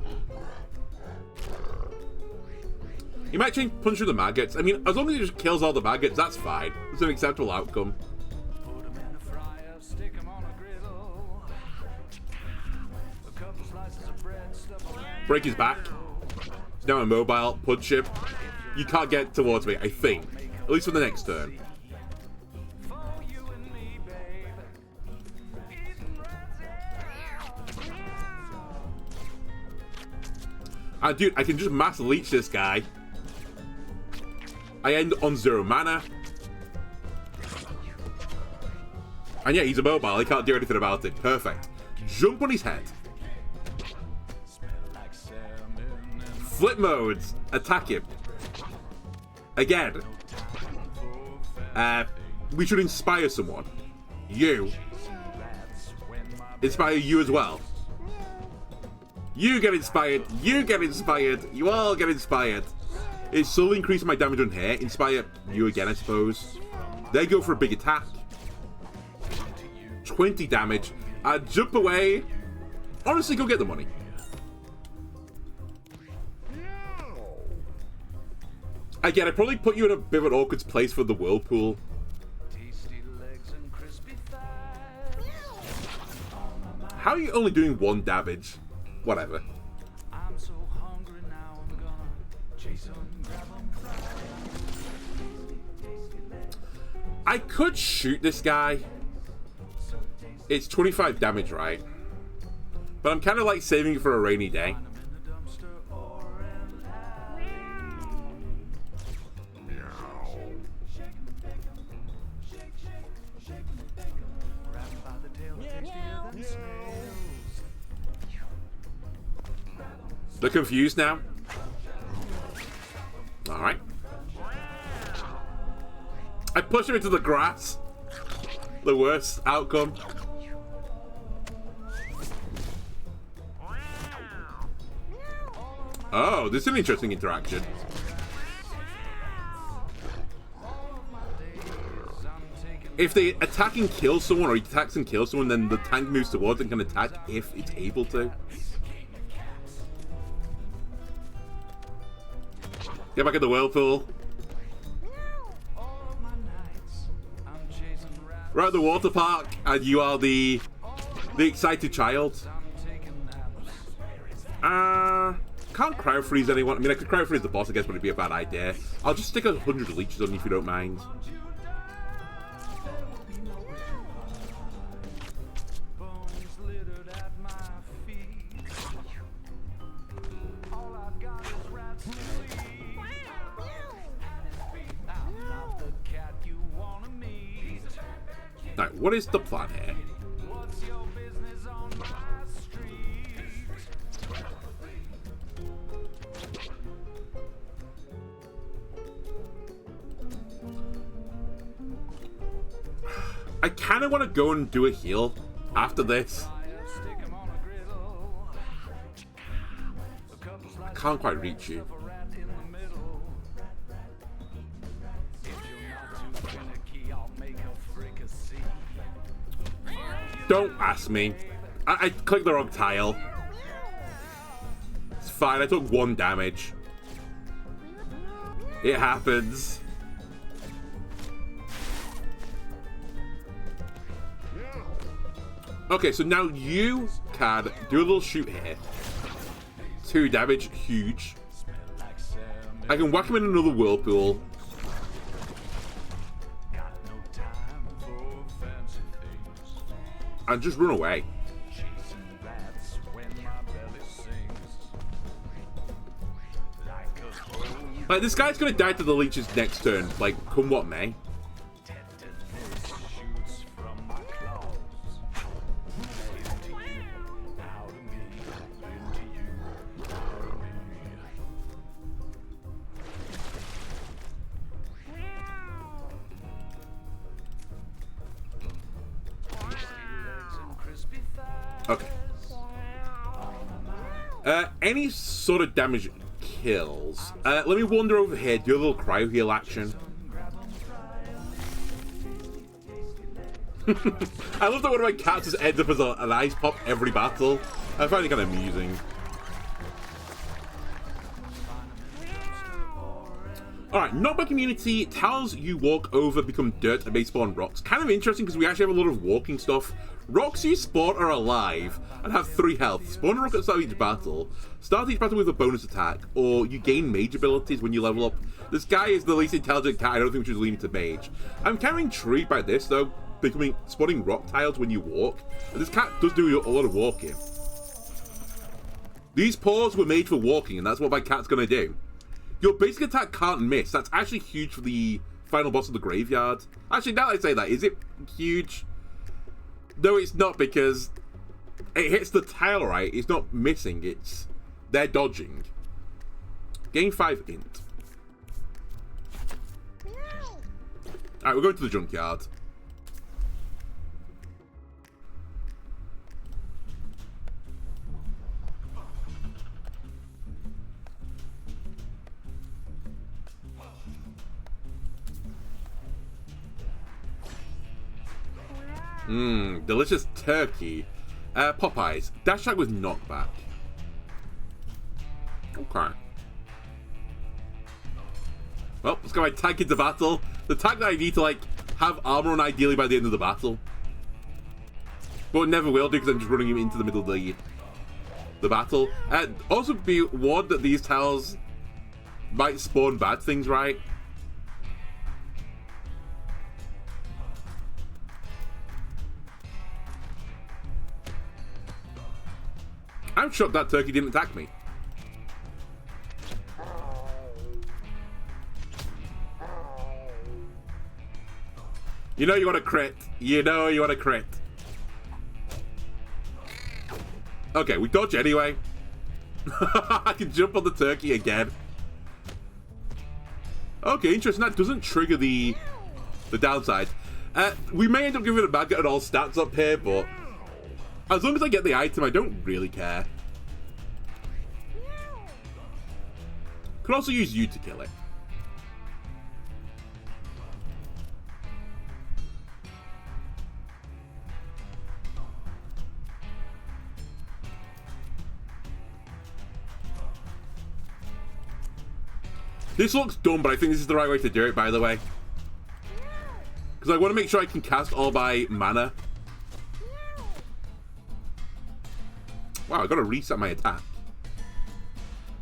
You might change punch through the maggots. I mean, as long as he just kills all the maggots, that's fine. It's an acceptable outcome. Break his back. He's now immobile. Punch him. You can't get towards me, I think. At least for the next turn. Dude, I can just mass leech this guy. I end on 0 mana. And yeah, he's immobile. He can't do anything about it. Perfect. Jump on his head. Flip modes. Attack him. Again. We should inspire someone. You. Inspire you as well. You get inspired. You get inspired. You all get inspired. It's slowly increasing my damage on here. Inspire you again, I suppose. They go for a big attack. 20 damage. Jump away. Honestly, go get the money. Again, I probably put you in a bit of an awkward place for the Whirlpool. How are you only doing 1 damage? Whatever. I could shoot this guy. It's 25 damage, right? But I'm kind of like saving it for a rainy day. They're confused now. Alright. I push him into the grass. The worst outcome. Oh, this is an interesting interaction. If they attack and kill someone, or he attacks and kills someone, then the tank moves towards and can attack if it's able to. Get back in the Whirlpool. We're at the water park, and you are the excited child. Can't crowd freeze anyone. I mean, I could crowd freeze the boss, I guess, but it'd be a bad idea. I'll just stick 100 leeches on you if you don't mind. Now, what is the plan here? I kind of want to go and do a heal after this. I can't quite reach you. Don't ask me. I clicked the wrong tile. It's fine, I took 1 damage. It happens. Okay, so now you can do a little shoot here. 2 damage, huge. I can whack him in another Whirlpool. and just run away. Like, this guy's gonna die to the leeches next turn, like, come what may. Okay. Any sort of damage kills. Let me wander over here, do a little cryo heal action. I love that one of my cats just ends up as an ice pop every battle. I find it kind of amusing. Alright, knockback immunity tells you walk over, become dirt, and may spawn rocks. Kind of interesting because we actually have a lot of walking stuff. Rocks you spawn are alive and have 3 health. Spawn a rock at the start of each battle. Start each battle with a bonus attack, or you gain mage abilities when you level up. This guy is the least intelligent cat. I don't think we should lean into mage. I'm kind of intrigued by this though, spawning rock tiles when you walk. And this cat does do a lot of walking. These paws were made for walking, and that's what my cat's gonna do. Your basic attack can't miss. That's actually huge for the final boss of the graveyard. Actually, now that I say that, is it huge? No, it's not, because it hits the tile right. It's not missing. They're dodging. Gain 5 int. Alright, we're going to the junkyard. Delicious turkey. Popeyes. Dash tag with knockback. Okay. Well, let's go my tank into battle. The tank that I need to, like, have armor on ideally by the end of the battle. But never will do because I'm just running him into the middle of the battle. Also be warned that these tiles might spawn bad things, right? I'm shocked that turkey didn't attack me. You know you want to crit. You know you want to crit. Okay, we dodge anyway. I can jump on the turkey again. Okay, interesting. That doesn't trigger the downside. We may end up giving it a bad get at all stats up here, but as long as I get the item, I don't really care. Could also use you to kill it. This looks dumb, but I think this is the right way to do it, by the way. Because I want to make sure I can cast all my mana. Wow, I gotta reset my attack.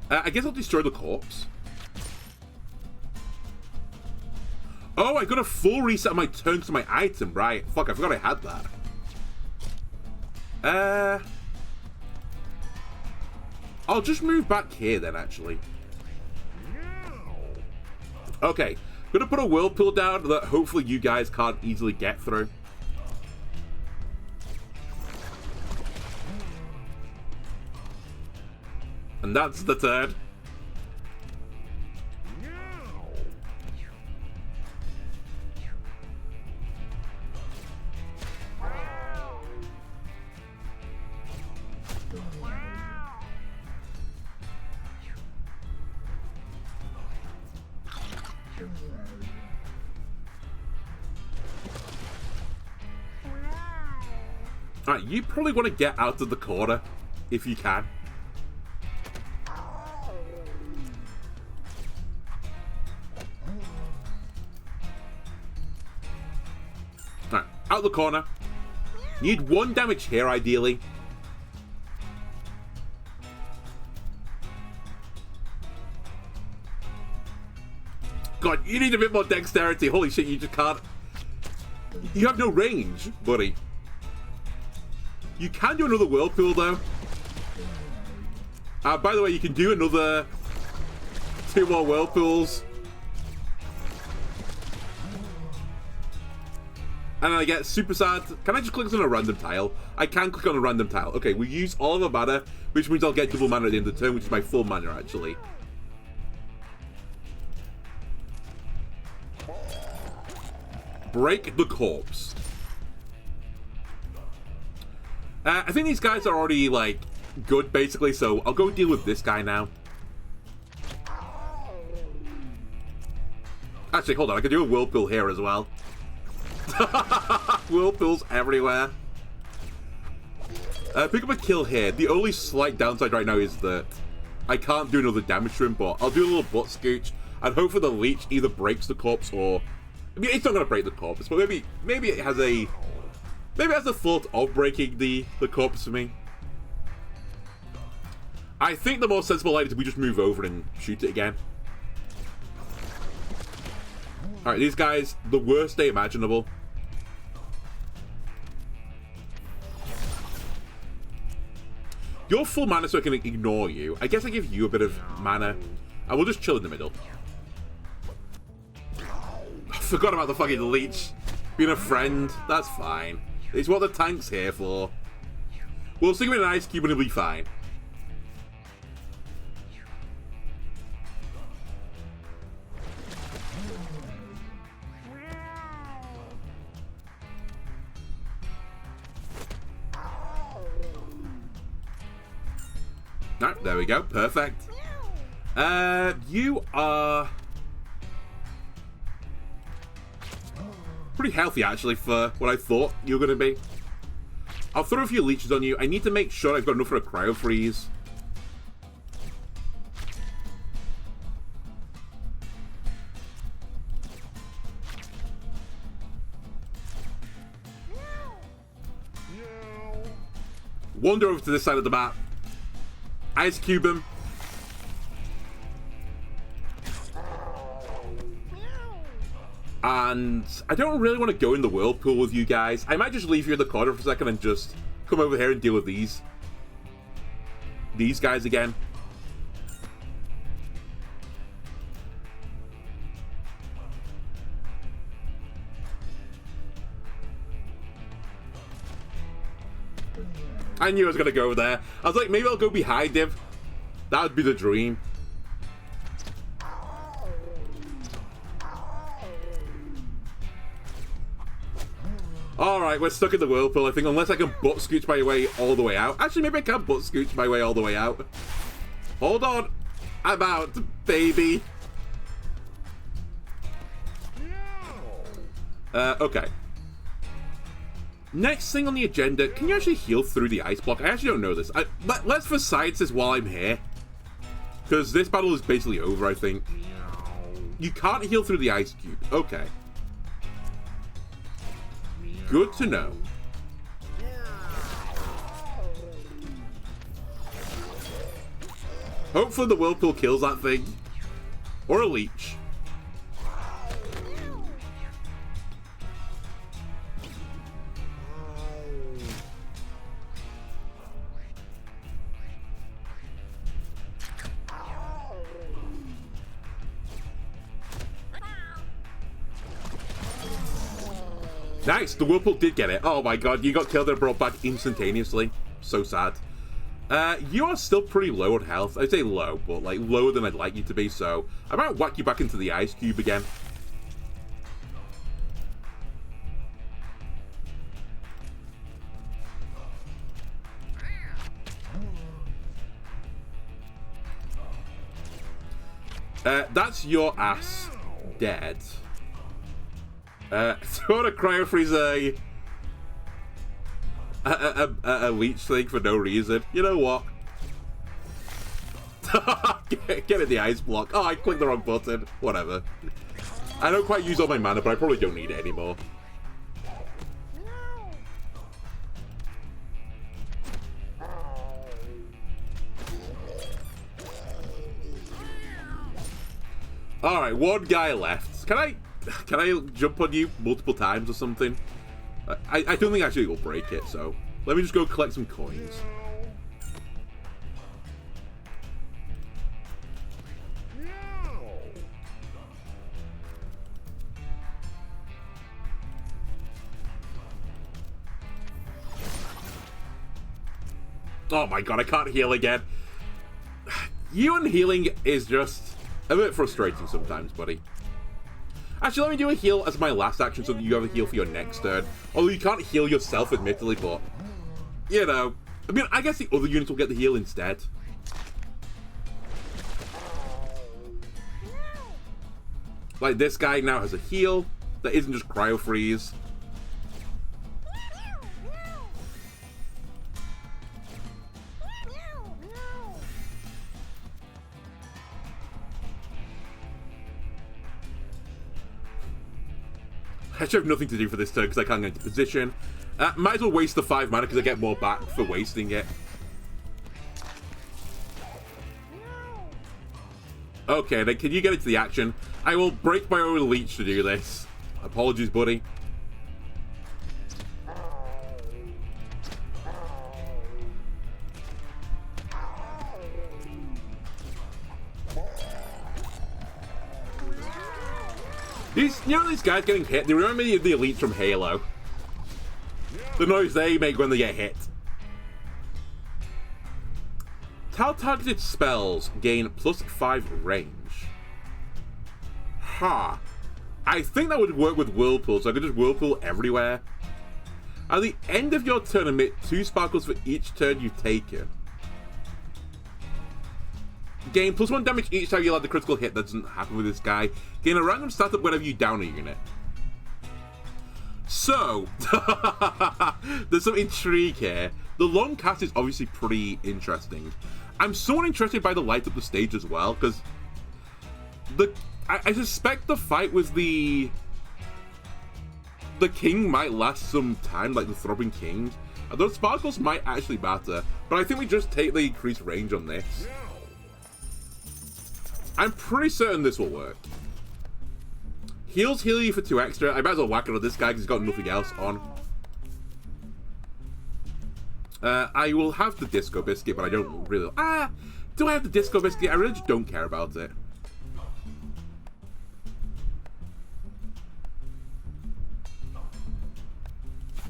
I guess I'll destroy the corpse. Oh, I got a full reset of my turn to my item, right? Fuck, I forgot I had that. I'll just move back here then, actually. Okay, I'm gonna put a whirlpool down that hopefully you guys can't easily get through. And that's the turn. Alright, you probably want to get out of the corner if you can. Alright, out of the corner. Need 1 damage here, ideally. God, you need a bit more dexterity. Holy shit, you just can't. You have no range, buddy. You can do another whirlpool, though. By the way, you can do another 2 more whirlpools. And I get super sad. Can I just click on a random tile? I can click on a random tile. Okay, we use all of our mana, which means I'll get double mana at the end of the turn, which is my full mana, actually. Break the corpse. I think these guys are already, like, good, basically, so I'll go deal with this guy now. Actually, hold on, I can do a whirlpool here as well. Whirlpools everywhere. Pick up a kill here. The only slight downside right now is that I can't do another damage to him, but I'll do a little butt scooch and hope for the leech either breaks the corpse or... I mean, it's not going to break the corpse, but maybe it has a... Maybe it has the thought of breaking the corpse for me. I think the more sensible idea is we just move over and shoot it again. Alright, these guys, the worst day imaginable. You're full mana, so I can ignore you. I guess I give you a bit of mana. I will just chill in the middle. I forgot about the fucking leech. Being a friend, that's fine. It's what the tank's here for. We'll stick him in an ice cube and he'll be fine. Alright, there we go. Perfect. You are pretty healthy, actually, for what I thought you were going to be. I'll throw a few leeches on you. I need to make sure I've got enough for a cryo freeze. Wander over to this side of the map. Ice cube him. And I don't really want to go in the whirlpool with you guys. I might just leave you in the corner for a second and just come over here and deal with these guys again. I knew I was going to go there. I was like, maybe I'll go behind him. That would be the dream. Alright, we're stuck in the whirlpool, I think, unless I can butt scooch my way all the way out. Actually, maybe I can butt scooch my way all the way out. Hold on. I'm out, baby. Okay. Next thing on the agenda, can you actually heal through the ice block? I actually don't know this. Let's for sciences while I'm here. Because this battle is basically over, I think. You can't heal through the ice cube. Okay. Good to know. Hopefully the whirlpool kills that thing. Or a leech. Nice, the whirlpool did get it. Oh my god, you got killed and brought back instantaneously. So sad. You are still pretty low on health. I'd say low, but like lower than I'd like you to be, so I might whack you back into the ice cube again. That's your ass dead. So to cryo freeze a leech thing for no reason. You know what? get in the ice block. Oh, I clicked the wrong button. Whatever. I don't quite use all my mana, but I probably don't need it anymore. Alright, one guy left. Can I jump on you multiple times or something? I don't think actually will break it, so Let me just go collect some coins. Oh my god, I can't heal again. You and healing is just a bit frustrating sometimes, buddy. Actually, let me do a heal as my last action so that you have a heal for your next turn. Although you can't heal yourself, admittedly, but... You know. I mean, I guess the other units will get the heal instead. Like, this guy now has a heal that isn't just cryo freeze. I should have nothing to do for this turn because I can't get into position. Might as well waste the 5 mana because I get more back for wasting it. Okay, then can you get into the action? I will break my own leech to do this. Apologies, buddy. These guys getting hit, they remind me of the elites from Halo. The noise they make when they get hit. Targeted spells gain +5 range. Ha. I think that would work with Whirlpool, so I could just Whirlpool everywhere. At the end of your turn, emit 2 sparkles for each turn you've taken. Gain +1 damage each time you let the critical hit. That doesn't happen with this guy. Gain a random stat up whenever you down a unit. So, there's some intrigue here. The long cast is obviously pretty interesting. I'm somewhat interested by the light up the stage as well, because I suspect the fight with the king might last some time, like the Throbbing King. Those sparkles might actually matter, but I think we just take the increased range on this. I'm pretty certain this will work. Heals heal you for 2 extra. I might as well whack it on this guy because he's got nothing else on. I will have the Disco Biscuit, but I don't really... do I have the Disco Biscuit? I really just don't care about it.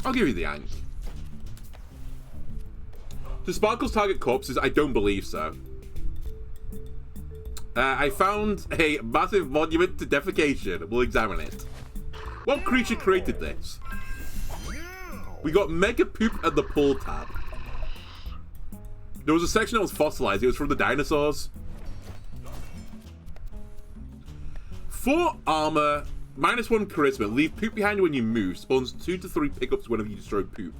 I'll give you the Ankh. Do sparkles target corpses? I don't believe so. I found a massive monument to defecation. We'll examine it. What creature created this? We got Mega Poop at the Pull tab. There was a section that was fossilized. It was from the dinosaurs. 4 armor, -1 charisma. Leave poop behind when you move. Spawns 2 to 3 pickups whenever you destroy poop.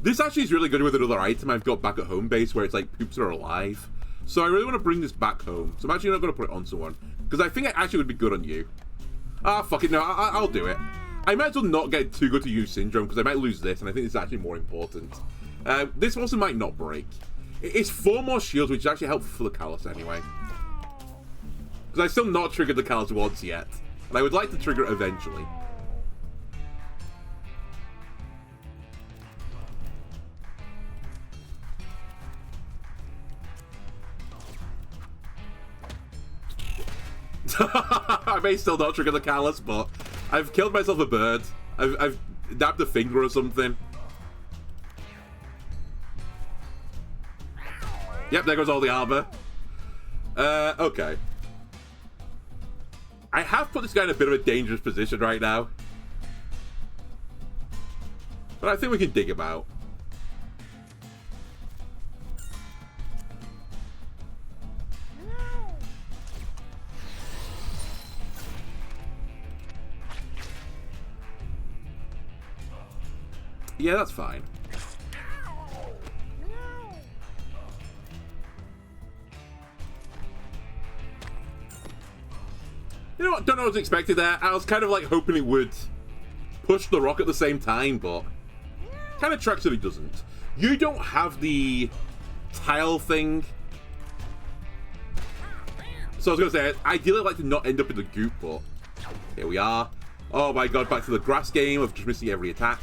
This actually is really good with another item I've got back at home base where it's like poops are alive. So I really want to bring this back home. So I'm actually not going to put it on someone. Because I think it actually would be good on you. Fuck it. No, I'll do it. I might as well not get too good to use Syndrome because I might lose this. And I think this is actually more important. This also might not break. It's 4 more shields, which is actually helpful for the Callus anyway. Because I've still not triggered the Callus once yet. And I would like to trigger it eventually. I may still not trigger the Callus, but I've killed myself a bird. I've dabbed a finger or something. Yep, there goes all the armor. Okay. I have put this guy in a bit of a dangerous position right now. But I think we can dig him out. Yeah, that's fine. You know what? Don't know what was expected there. I was kind of like hoping it would push the rock at the same time, but kind of tracks that it doesn't. You don't have the tile thing. So I was going to say, ideally I'd like to not end up in the goop, but here we are. Oh my god, back to the grass game of just missing every attack.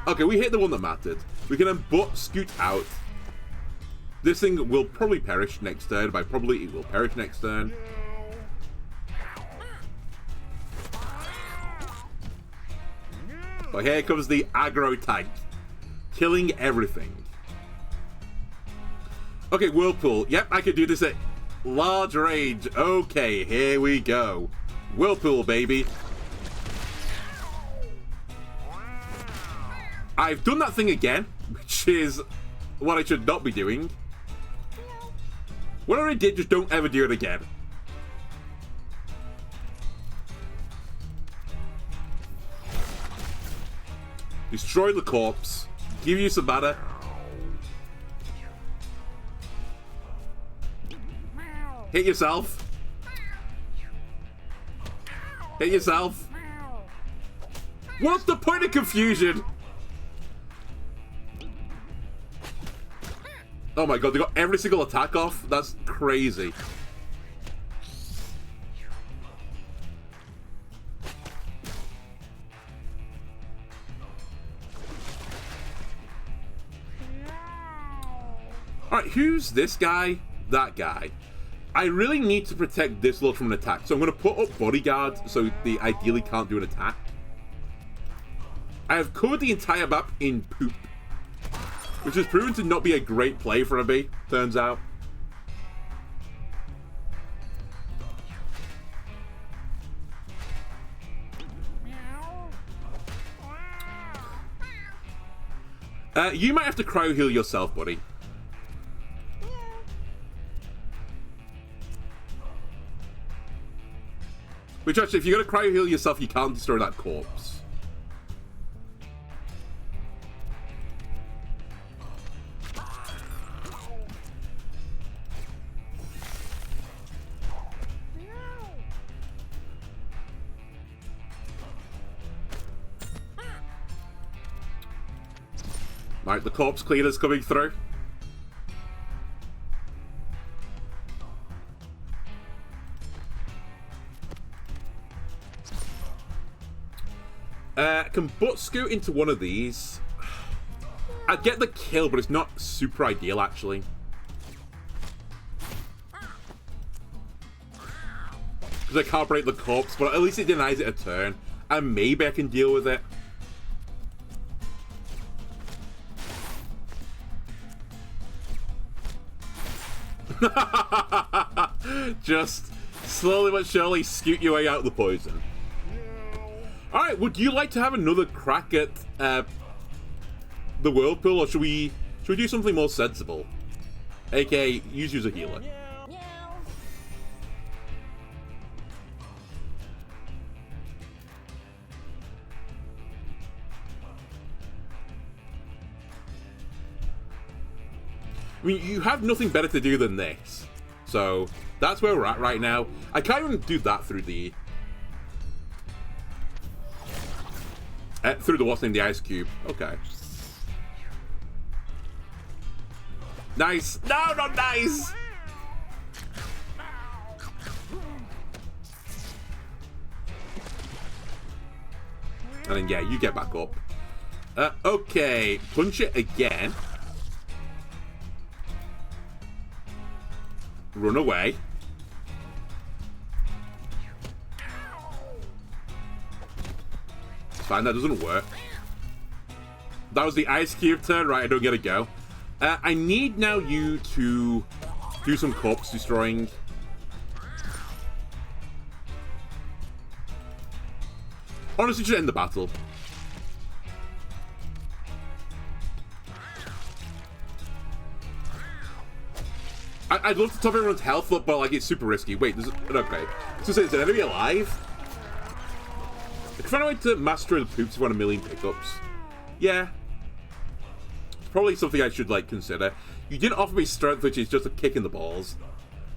Okay, we hit the one that mattered. We can then butt scoot out. This thing will probably perish next turn. By probably, it will perish next turn. But here comes the aggro tank. Killing everything. Okay, Whirlpool. Yep, I can do this at large range. Okay, here we go. Whirlpool, baby. I've done that thing again, which is what I should not be doing. Whatever I did, just don't ever do it again. Destroy the corpse. Give you some mana. Hit yourself. Hit yourself. What's the point of confusion? Oh my god, they got every single attack off? That's crazy. Alright, who's this guy? That guy. I really need to protect this lot from an attack, so I'm going to put up Bodyguard so they ideally can't do an attack. I have covered the entire map in poop, which has proven to not be a great play for a B, turns out. You might have to cryo heal yourself, buddy. Which actually, if you're going to cryo heal yourself, you can't destroy that corpse. Right, the corpse cleaner's coming through. Can butt scoot into one of these. I'd get the kill, but it's not super ideal, actually. Because I can't break the corpse, but at least it denies it a turn. And maybe I can deal with it. Just slowly but surely scoot your way out of the poison. Alright, would you like to have another crack at the Whirlpool, or should we do something more sensible? AKA, use a healer. I mean, you have nothing better to do than this. So, that's where we're at right now. I can't even do that through the... through the what's named the ice cube. Okay. Nice. No, not nice! And then, yeah, you get back up. Okay. Punch it again. Run away. It's fine, that doesn't work. That was the ice cube turn, right? I don't get to go. I need now you to do some corpse destroying. Honestly, just end the battle. I'd love to top everyone's health, but like it's super risky. Wait, there's okay. So is an enemy alive? I can find a way to master the poops if you want a million pickups. Yeah. It's probably something I should like consider. You didn't offer me strength, which is just a kick in the balls.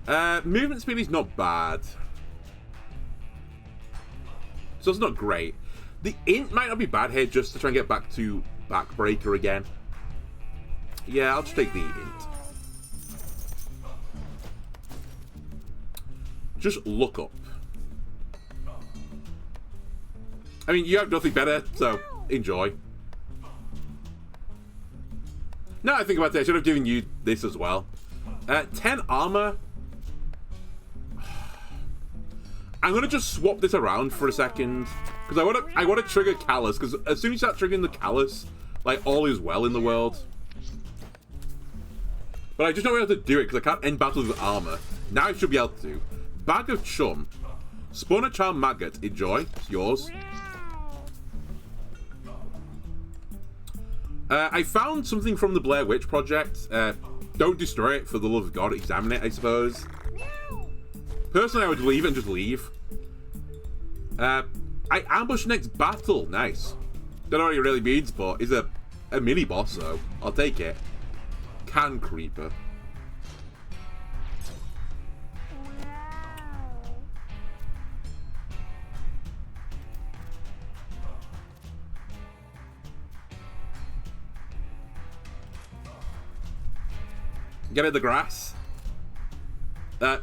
Movement speed is not bad. So it's not great. The int might not be bad here, just to try and get back to backbreaker again. Yeah, I'll just take the int. Just look up. I mean, you have nothing better, so enjoy. Now I think about it, I should have given you this as well. 10 armor. I'm gonna just swap this around for a second because I wanna trigger Callus, because as soon as you start triggering the Callus, like, all is well in the world. But I just don't know how to do it because I can't end battles with armor. Now I should be able to. Bag of Chum. Spawn a Charm Maggot. Enjoy. It's yours. I found something from the Blair Witch Project. Don't destroy it, for the love of God. Examine it, I suppose. Personally, I would leave it and just leave. I ambush next battle. Nice. Don't know what it really means, but it's a mini-boss, so I'll take it. Can Creeper. Get in the grass.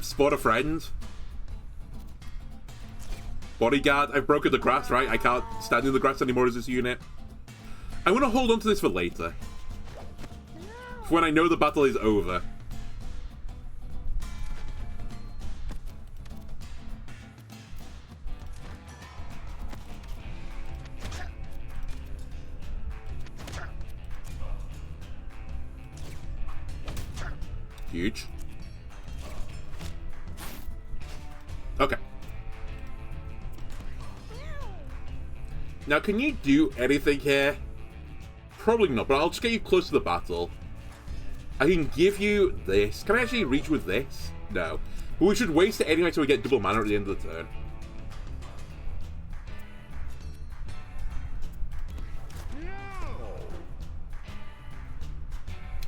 Spot a friend. Bodyguard. I've broken the grass, right? I can't stand in the grass anymore as this unit. I'm gonna hold on to this for later. For when I know the battle is over. Huge. Okay. Now, can you do anything here? Probably not, but I'll just get you close to the battle. I can give you this. Can I actually reach with this? No. But we should waste it anyway so we get double mana at the end of the turn.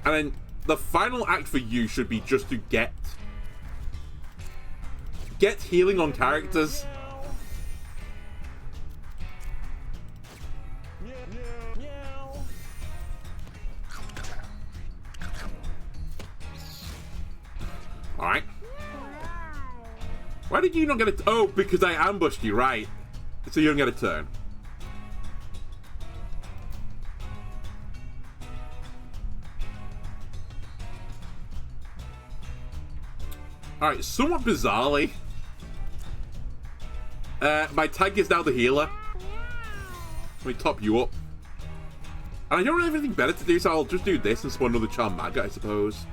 And then the final act for you should be just to get healing on characters. Alright. Why did you not get a... Oh, because I ambushed you, right. So you don't get a turn. Alright, somewhat bizarrely, my tag is now the healer. Let me top you up. And I don't really have anything better to do, so I'll just do this and spawn another Charm Maggot, I suppose.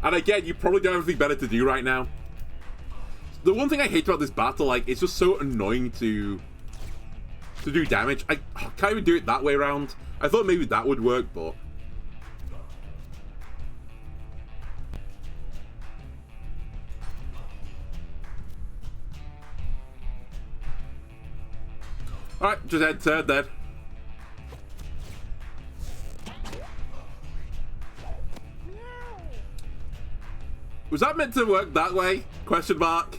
And again, you probably don't have anything better to do right now. The one thing I hate about this battle, like, it's just so annoying to do damage. I can't even do it that way around. I thought maybe that would work, but... Alright, just end turn then. Was that meant to work that way? Question mark.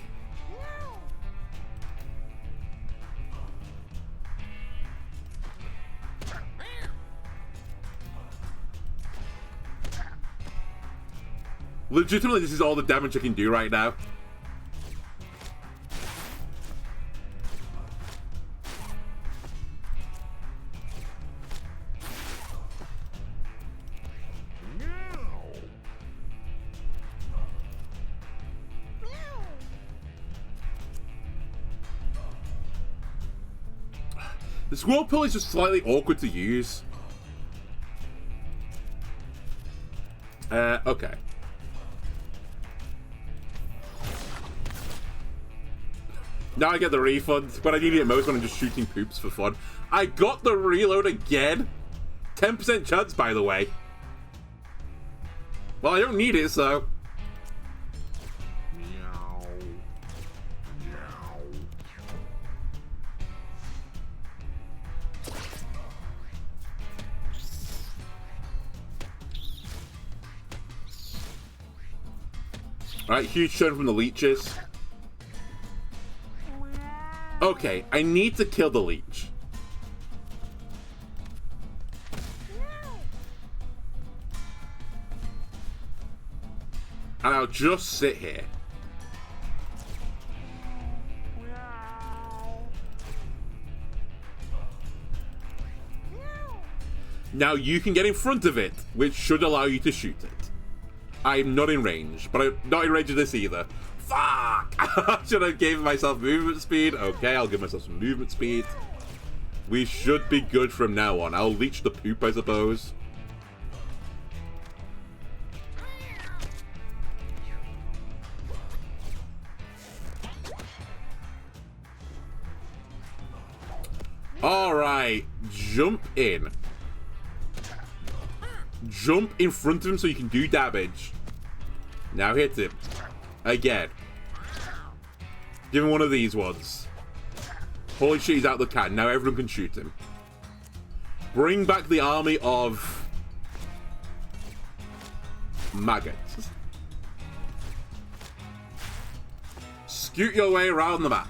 Legitimately, this is all the damage I can do right now. This whirlpool is just slightly awkward to use. Okay. Now I get the refund, but I need it most when I'm just shooting poops for fun. I got the reload again! 10% chance, by the way. Well, I don't need it, so... Alright, huge turn from the leeches. Okay, I need to kill the leech. And I'll just sit here. Now you can get in front of it, which should allow you to shoot it. I'm not in range, but I'm not in range of this either. Fuck! I should have given myself movement speed. Okay, I'll give myself some movement speed. We should be good from now on. I'll leech the poop, I suppose. Alright, jump in. Jump in front of him so you can do damage. Now hit him. Again. Give him one of these ones. Holy shit, he's out the can. Now everyone can shoot him. Bring back the army of maggots. Scoot your way around the map.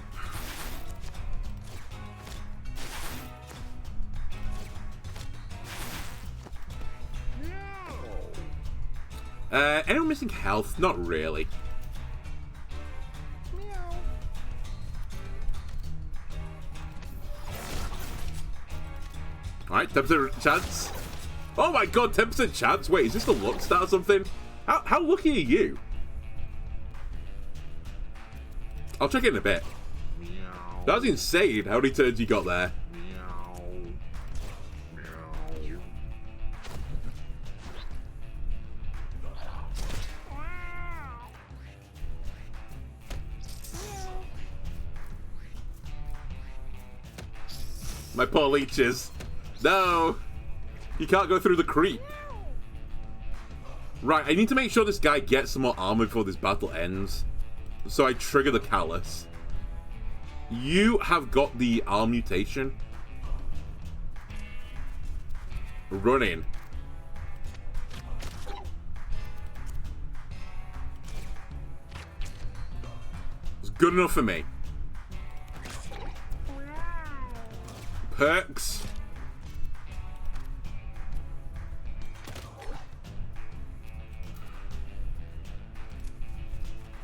Anyone missing health? Not really. Alright, 10% chance. Oh my god, 10% chance? Wait, is this the luck stat or something? How lucky are you? I'll check it in a bit. That was insane how many turns you got there. My poor leeches. No! You can't go through the creep. Right, I need to make sure this guy gets some more armor before this battle ends. So I trigger the callus. You have got the arm mutation. Run in. It's good enough for me. Perks.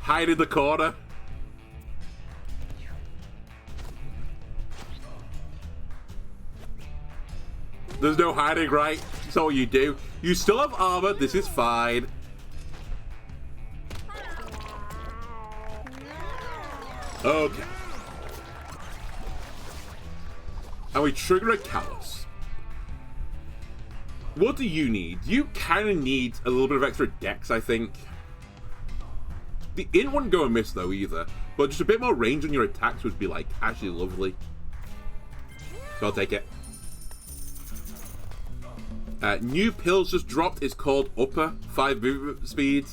Hide in the corner. There's no hiding, right? That's all you do. You still have armor. This is fine. Okay. And we trigger a callus. What do you need? You kind of need a little bit of extra dex, I think. The int wouldn't go amiss though either, but just a bit more range on your attacks would be like actually lovely. So I'll take it. New pills just dropped. It's called Upper 5 movement speed.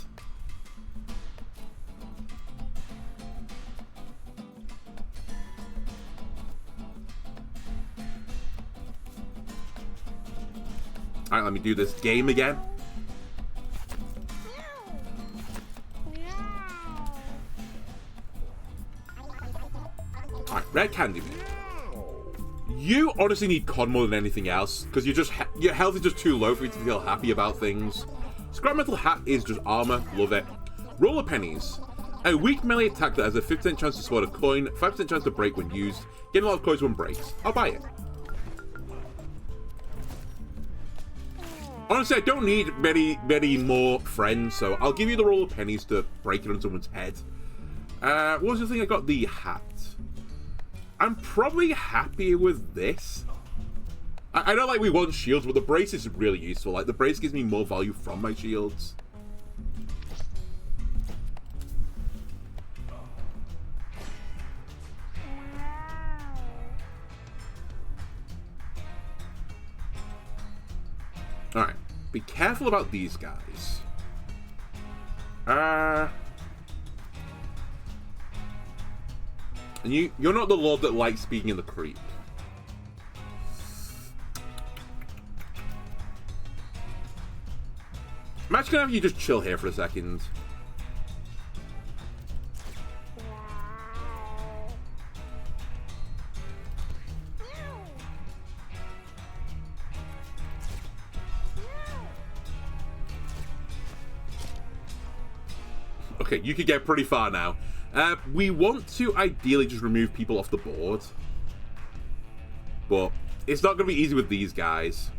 Alright, let me do this game again. Alright, red candy. You honestly need con more than anything else, because your health is just too low for you to feel happy about things. Scrap metal hat is just armor, love it. Roller pennies. A weak melee attack that has a 50% chance to swat a coin, 5% chance to break when used, getting a lot of coins when breaks. I'll buy it. Honestly, I don't need many more friends, so I'll give you the roll of pennies to break it on someone's head. What was the thing I got? The hat. I'm probably happier with this. I know, like, we want shields, but the brace is really useful. Like, the brace gives me more value from my shields. Alright. Be careful about these guys. And you're not the lord that likes speaking in the creep. I'm actually gonna have you just chill here for a second. Okay, you could get pretty far now. We want to ideally just remove people off the board. But it's not going to be easy with these guys.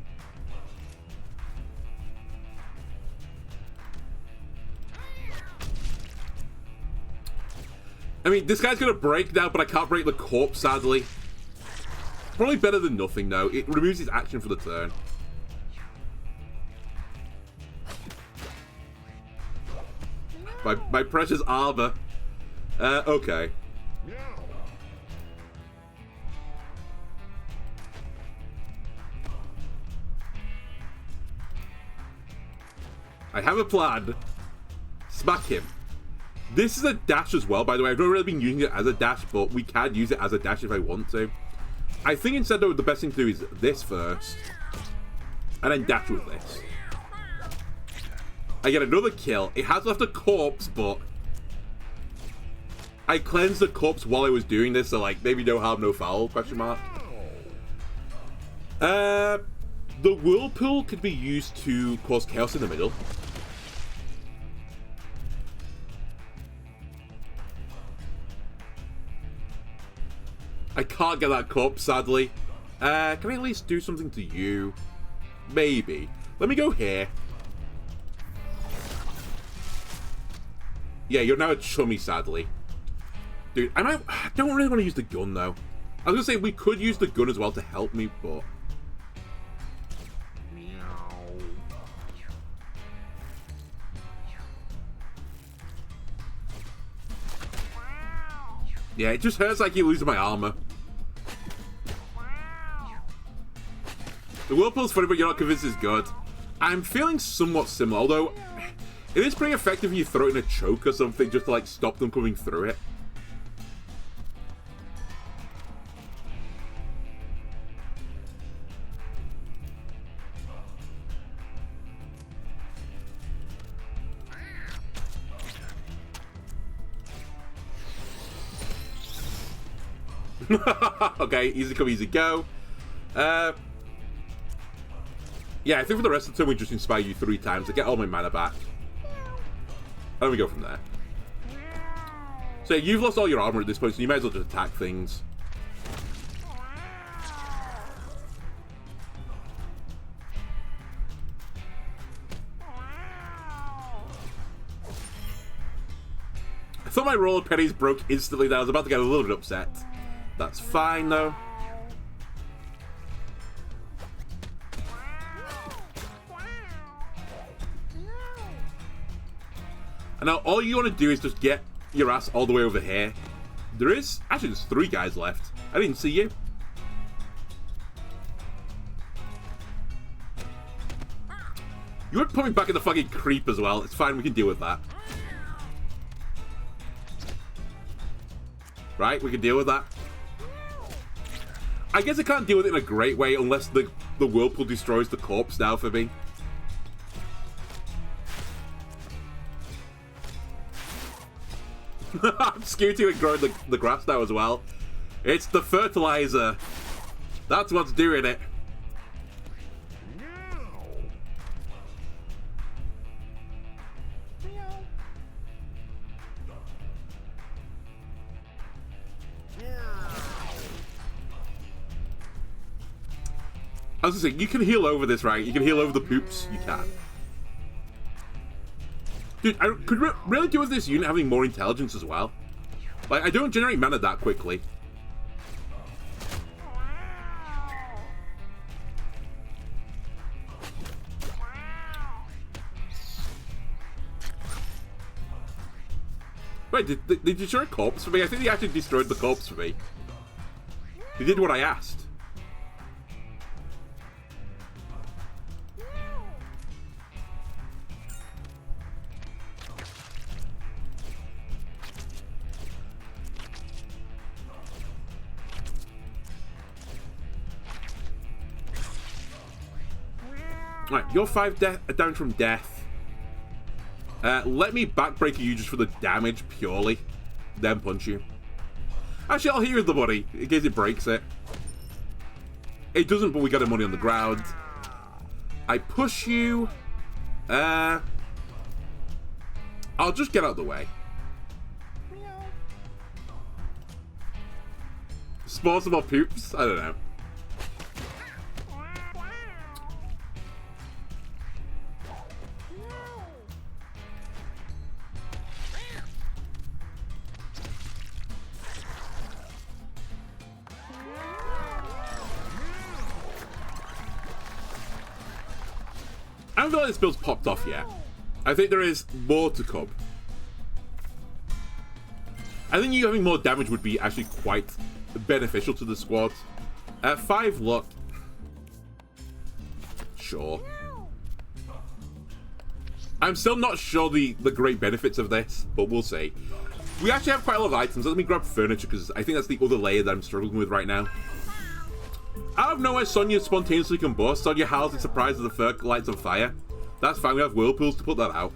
I mean, this guy's gonna break now, but I can't break the corpse, sadly. Probably better than nothing, though. It removes his action for the turn. My precious armor. Okay. I have a plan. Smack him. This is a dash as well, by the way. I've not really been using it as a dash, but we can use it as a dash if I want to. I think instead, though, the best thing to do is this first. And then dash with this. I get another kill. It has left a corpse, but I cleansed the corpse while I was doing this, so, like, maybe no harm, no foul, question mark. The whirlpool could be used to cause chaos in the middle. I can't get that corpse, sadly. Can I at least do something to you? Maybe. Let me go here. Yeah, you're now a chummy, sadly. Dude, I don't really want to use the gun, though. I was gonna say, we could use the gun as well to help me, but... Yeah, it just hurts like you're losing my armor. The whirlpool's funny, but you're not convinced it's good. I'm feeling somewhat similar, although it is pretty effective if you throw it in a choke or something just to, like, stop them coming through it. Okay, easy come, easy go. Yeah, I think for the rest of the turn we just inspire you 3 times to get all my mana back. And then we go from there. So yeah, you've lost all your armor at this point, so you might as well just attack things. I thought my roll of pennies broke instantly there. I was about to get a little bit upset. That's fine, though. And now all you want to do is just get your ass all the way over here. Actually, there's 3 guys left. I didn't see you. You would put me back in the fucking creep as well. It's fine, we can deal with that. Right, we can deal with that. I guess I can't deal with it in a great way unless the whirlpool destroys the corpse now for me. I'm scooting and growing the grass now as well. It's the fertilizer. That's what's doing it. I was gonna say, you can heal over this, right? You can heal over the poops. You can. Dude, I could really do with this unit having more intelligence as well. Like, I don't generate mana that quickly. Wait, did they destroy a corpse for me? I think they actually destroyed the corpse for me. They did what I asked. Right, you're 5 down from death. Let me backbreaker you just for the damage purely. Then punch you. Actually, I'll heal the body in case it breaks it. It doesn't, but we got the money on the ground. I push you. I'll just get out of the way. Spawn some more poops? I don't know. I don't feel like this build's popped off yet. I think there is more to come. I think you having more damage would be actually quite beneficial to the squad. At 5 luck. Sure. I'm still not sure the great benefits of this, but we'll see. We actually have quite a lot of items. Let me grab furniture, because I think that's the other layer that I'm struggling with right now. Out of nowhere, Sonya spontaneously combusts. Sonya howls in surprise as the fur lights on fire. That's fine, we have whirlpools to put that out.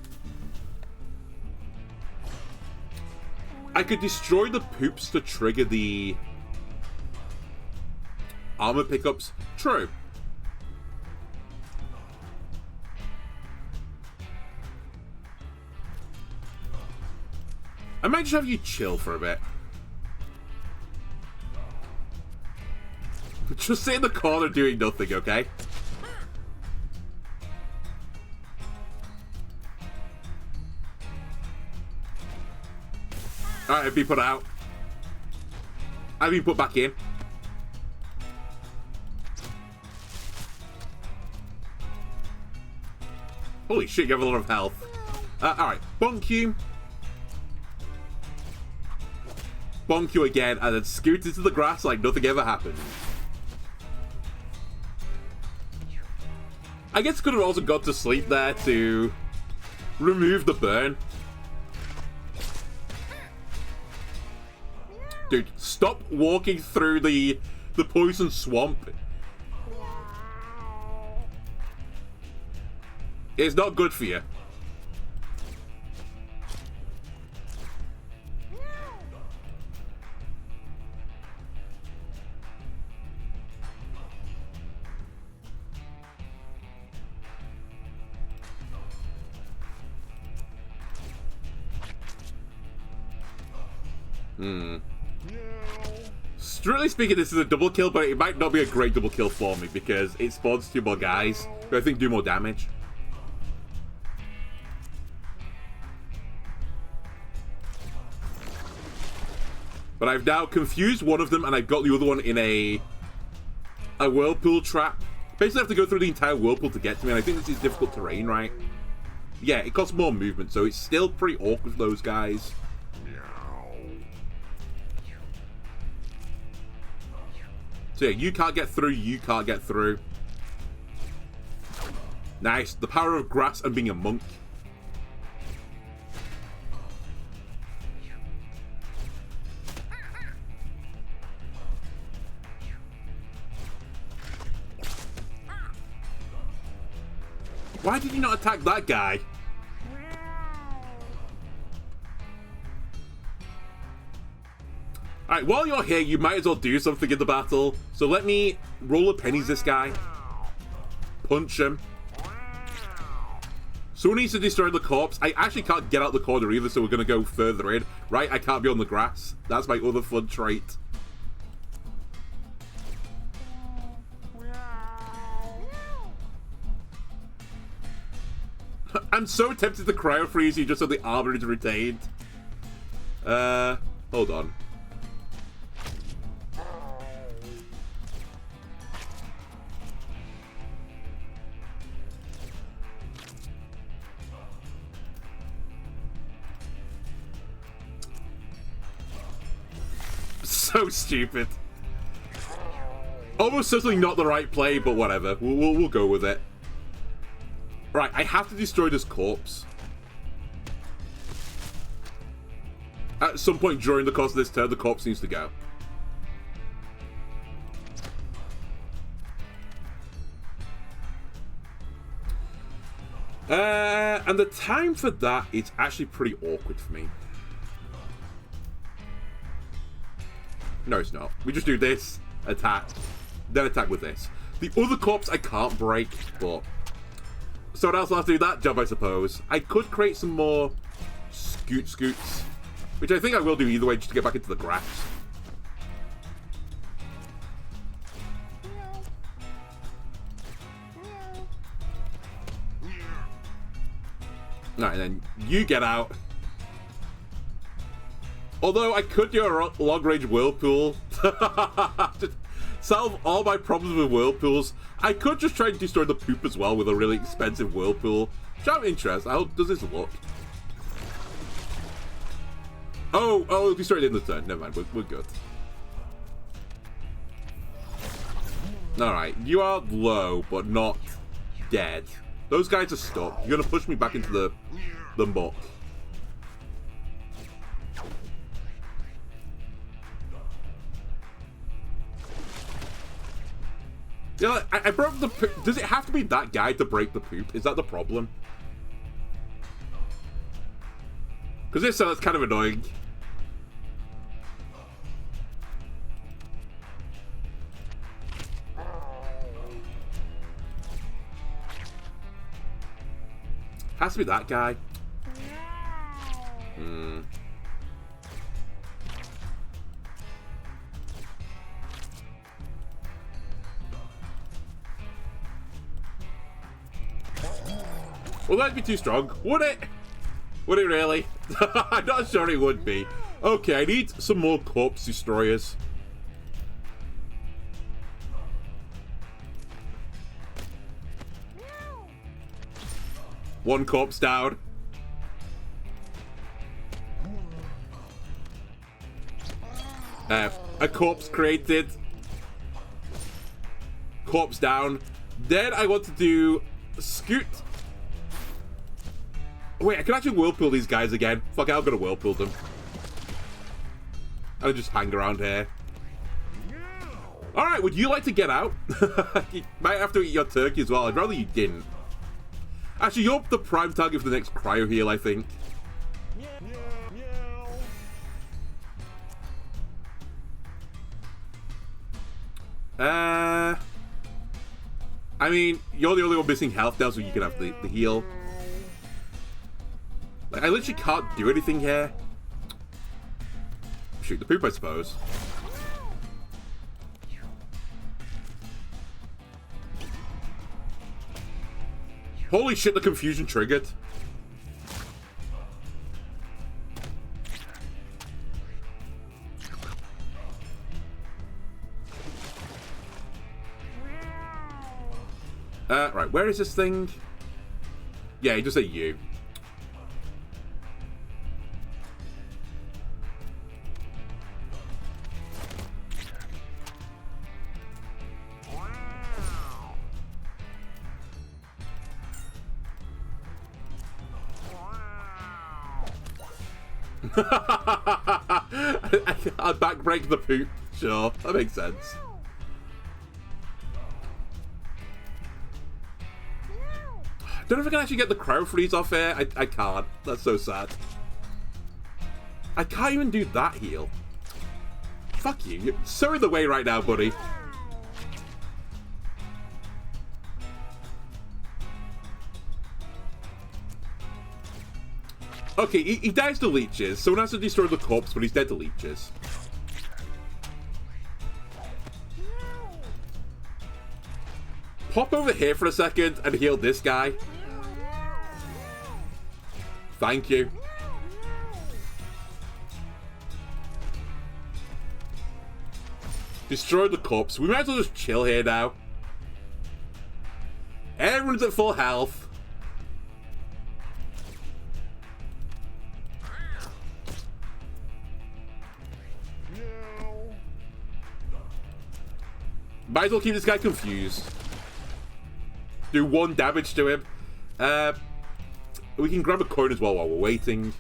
I could destroy the poops to trigger the armor pickups. True. I might just have you chill for a bit. Just sit in the corner doing nothing, okay? Alright, I've been put out. I've been put back in. Holy shit, you have a lot of health. Alright, bonk you. Bonk you again, and then scoot into the grass like nothing ever happened. I guess could have also got to sleep there to remove the burn. Dude, stop walking through the poison swamp. It's not good for you. Strictly speaking, this is a double kill, but it might not be a great double kill for me because it spawns 2 more guys who I think do more damage. But I've now confused one of them and I've got the other one in a whirlpool trap. Basically I have to go through the entire whirlpool to get to me, and I think this is difficult terrain, right? Yeah, it costs more movement, so it's still pretty awkward for those guys. So yeah, you can't get through, you can't get through. Nice. The power of grass and being a monk. Why did you not attack that guy? Alright, while you're here, you might as well do something in the battle. So let me roll a pennies this guy. Punch him. Someone needs to destroy the corpse. I actually can't get out the corner either, so we're going to go further in. Right, I can't be on the grass. That's my other fun trait. I'm so tempted to cryo freeze you just so the armor is retained. Hold on. So stupid. Almost certainly not the right play, but whatever. We'll go with it. Right, I have to destroy this corpse. At some point during the course of this turn, the corpse needs to go. And the time for that is actually pretty awkward for me. No, it's not. We just do this, attack, then attack with this. The other corpse I can't break, but someone else will have to do that job, I suppose. I could create some more scoots, which I think I will do either way just to get back into the grass. Alright, then you get out. Although I could do a long-range whirlpool to solve all my problems with whirlpools. I could just try and destroy the poop as well with a really expensive whirlpool. Which I'm interested. How does this look? Oh, destroy it in the turn. Never mind, we're good. Alright, you are low, but not dead. Those guys are stuck. You're gonna push me back into the muck. Yeah, I broke the poop. Does it have to be that guy to break the poop? Is that the problem? Because if so, that's kind of annoying. Has to be that guy. Well, that'd be too strong, would it? Would it really? I'm not sure it would be. Okay, I need some more corpse destroyers. One corpse down. A corpse created. Corpse down. Then I want to do scoot. Wait, I can actually whirlpool these guys again. Fuck it, I'm gonna whirlpool them. I'll just hang around here. Alright, would you like to get out? You might have to eat your turkey as well. I'd rather you didn't. Actually, you're the prime target for the next cryo heal, I think. I mean, you're the only one missing health now, so you can have the heal. Like, I literally can't do anything here. Shoot the poop, I suppose. Holy shit, the confusion triggered. Right, where is this thing? Yeah, just say you. I'll backbreak the poop. Sure, that makes sense. I don't know if I can actually get the crowd freeze off here. I can't. That's so sad. I can't even do that heal. Fuck you. You're so in the way right now, buddy. Okay, he dies to leeches. Someone has to destroy the corpse, but he's dead to leeches. Pop over here for a second and heal this guy. Thank you. Destroy the corpse. We might as well just chill here now. Everyone's at full health. Might as well keep this guy confused. Do 1 damage to him. We can grab a coin as well while we're waiting.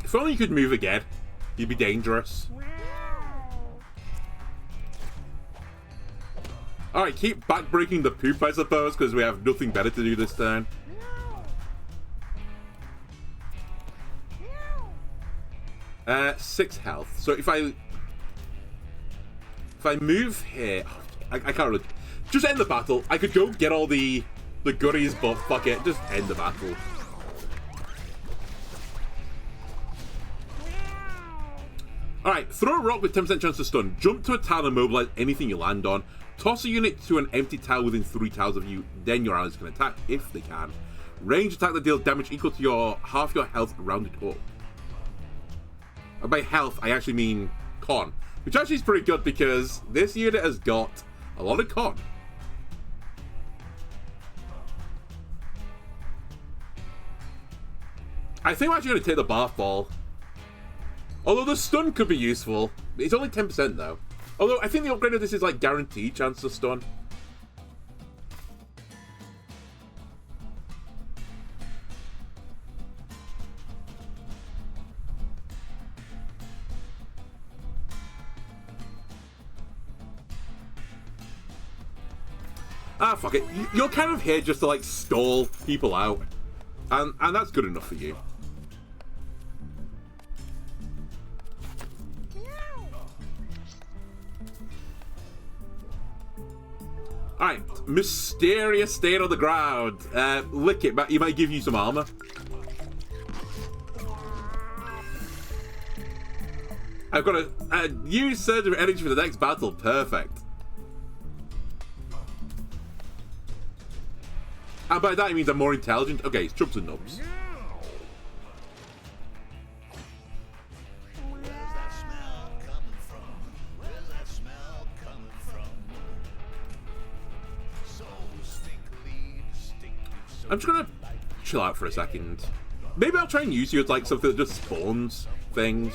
If only you could move again. You'd be dangerous. Alright, keep backbreaking the poop, I suppose, because we have nothing better to do this turn. No. 6 health. So if I move here, I can't really. Just end the battle. I could go get all the goodies, but fuck it, just end the battle. Alright, throw a rock with 10% chance to stun. Jump to a tile and mobilize anything you land on. Toss a unit to an empty tile within 3 tiles of you, then your allies can attack if they can. Range attack that deals damage equal to your half your health rounded up. And by health, I actually mean con. Which actually is pretty good because this unit has got a lot of con. I think I'm actually going to take the bath ball. Although the stun could be useful. It's only 10% though. Although I think the upgrade of this is like guaranteed chance to stun. Ah, fuck it. You're kind of here just to like stall people out. And that's good enough for you. Alright, mysterious stain on the ground. Lick it, but he might give you some armor. I've got a use surge of energy for the next battle. Perfect. And by that, it means I'm more intelligent. Okay, it's chubs and nubs. I'm just gonna chill out for a second. Maybe I'll try and use you as like something that just spawns things.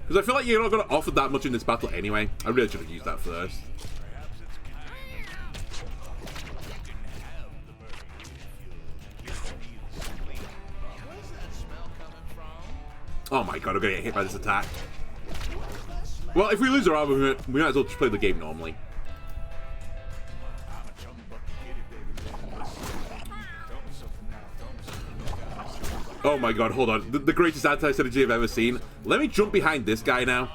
Because I feel like you're not going to offer that much in this battle anyway. I really should have used that first. Oh my god, I'm going to get hit by this attack. Well, if we lose our armor, we might as well just play the game normally. Oh my god, hold on. The greatest anti-synergy I've ever seen. Let me jump behind this guy now.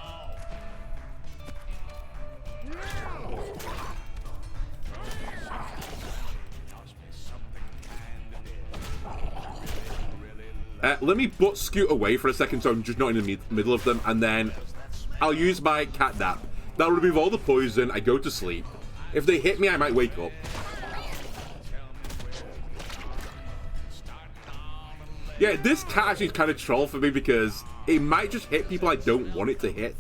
Let me butt scoot away for a second so I'm just not in the middle of them, and then I'll use my cat nap. That'll remove all the poison, I go to sleep. If they hit me, I might wake up. Yeah, this cat actually is kind of troll for me because it might just hit people I don't want it to hit.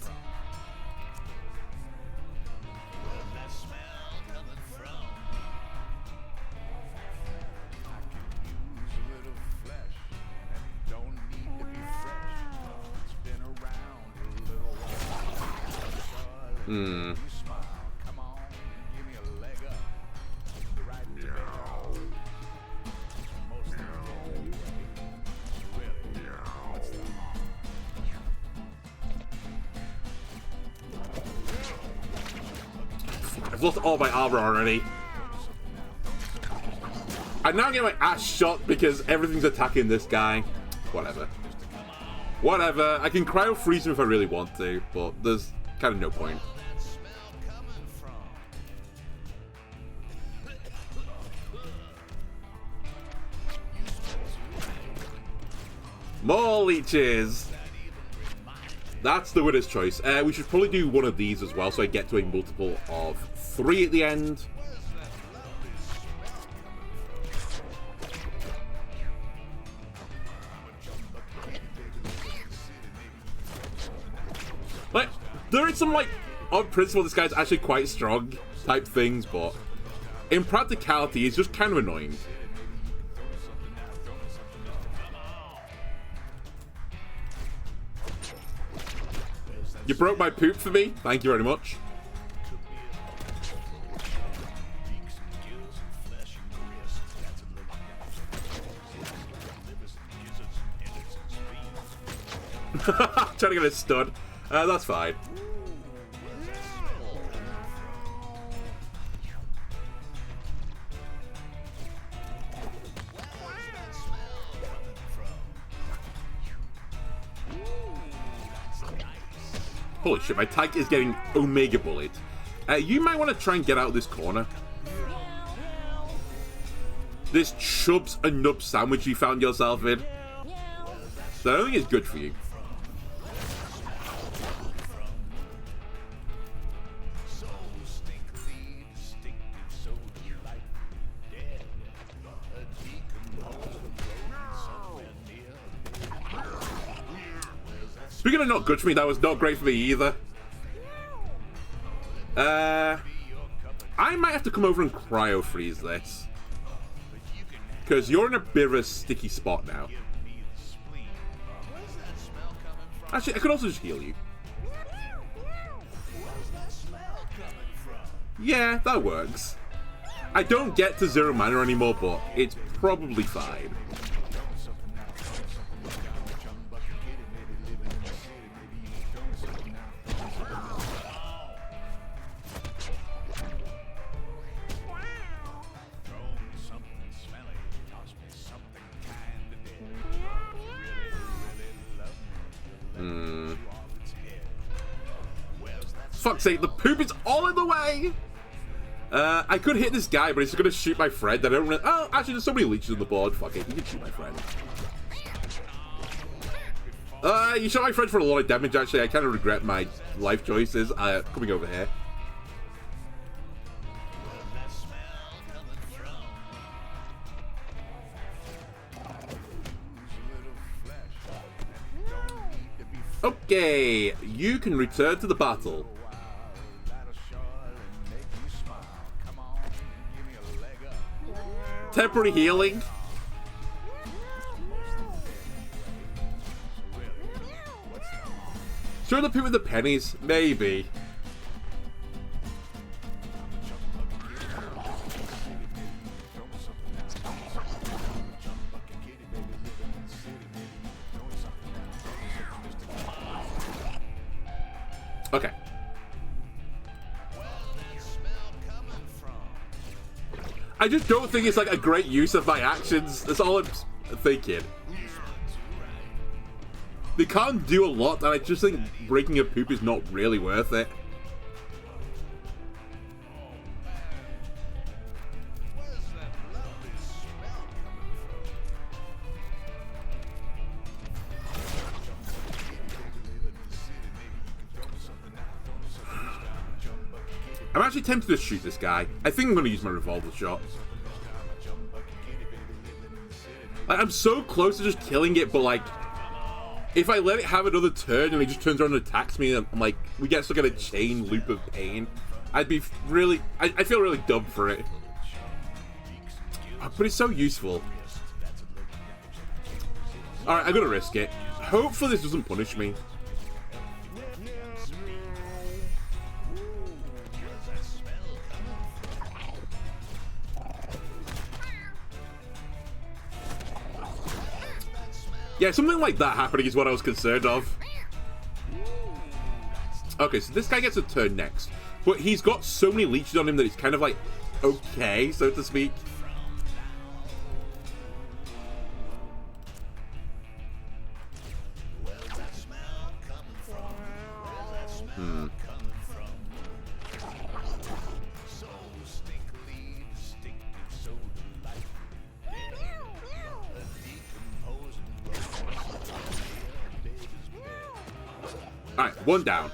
I've lost all my armor already. I'm now getting my ass shot because everything's attacking this guy. Whatever. Whatever. I can cryo freeze him if I really want to, but there's kind of no point. More leeches! That's the winner's choice. We should probably do one of these as well so I get to a multiple of 3 at the end. Like, there is some, like, on principle this guy's actually quite strong type things, but in practicality, it's just kind of annoying. You broke my poop for me. Thank you very much. Trying to get a stud. That's fine. Holy shit, my tank is getting Omega Bullied. You might want to try and get out of this corner. This chubs and nubs sandwich you found yourself in. So I don't think it's good for you. Speaking of not good for me, that was not great for me either. I might have to come over and cryo freeze this. Because you're in a bit of a sticky spot now. Actually, I could also just heal you. Yeah, that works. I don't get to 0 mana anymore, but it's probably fine. Fuck's sake, the poop is all in the way! I could hit this guy, but he's gonna shoot my friend. I don't really... Oh, actually, there's so many leeches on the board. Fuck it, you can shoot my friend. You shot my friend for a lot of damage, actually. I kind of regret my life choices. Coming over here. Okay, you can return to the battle. Temporary healing. Show the people with the pennies, maybe. Okay. I just don't think it's like a great use of my actions. That's all I'm thinking. They can't do a lot, and I just think breaking a poop is not really worth it. I'm actually tempted to shoot this guy. I think I'm going to use my revolver shot. Like, I'm so close to just killing it, but like, if I let it have another turn and he just turns around and attacks me, I'm like, we get stuck in a chain loop of pain. I'd be really... I feel really dumb for it. But it's so useful. Alright, I'm going to risk it. Hopefully this doesn't punish me. Yeah, something like that happening is what I was concerned of. Okay, so this guy gets a turn next. But he's got so many leeches on him that it's kind of like, okay, so to speak. Alright, one down.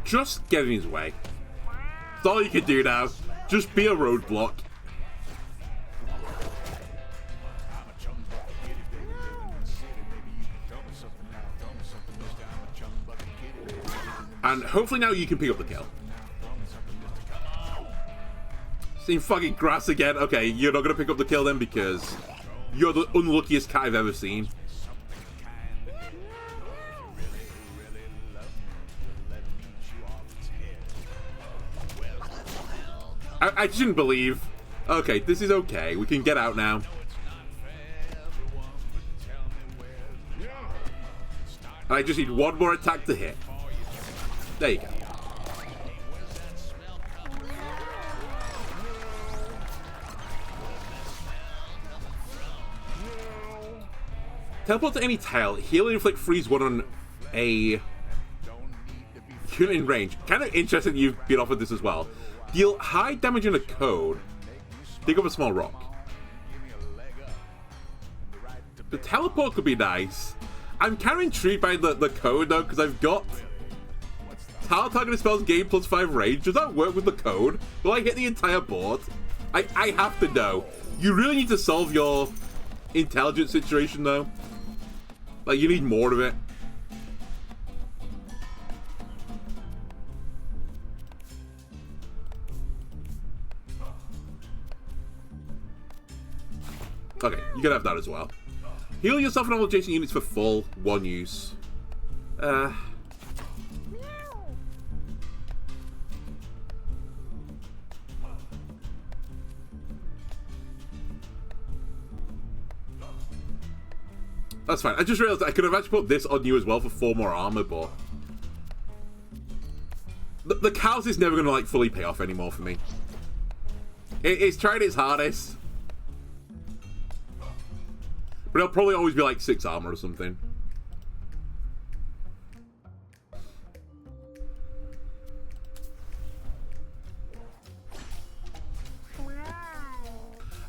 Just get in his way. That's all you can do now. Just be a roadblock. And hopefully now you can pick up the kill. Same fucking grass again. Okay, you're not going to pick up the kill then because you're the unluckiest cat I've ever seen. I shouldn't believe. Okay, this is okay. We can get out now. And I just need one more attack to hit. There you go. Teleport to any tile. Heal and inflict freeze 1 on a unit in range. Kind of interesting you've been offered this as well. Deal high damage in a cone. Dig up a small rock. The teleport could be nice. I'm kind of intrigued by the code though, because I've got tile targeted spells gain +5 range. Does that work with the code? Will I hit the entire board? I have to know. You really need to solve your intelligence situation though. Like, you need more of it. Okay, you can have that as well. Heal yourself and all adjacent units for full 1 use. That's fine. I just realized I could have actually put this on you as well for 4 more armor, but the cows is never gonna like fully pay off anymore for me. It's tried its hardest, but it'll probably always be like 6 armor or something.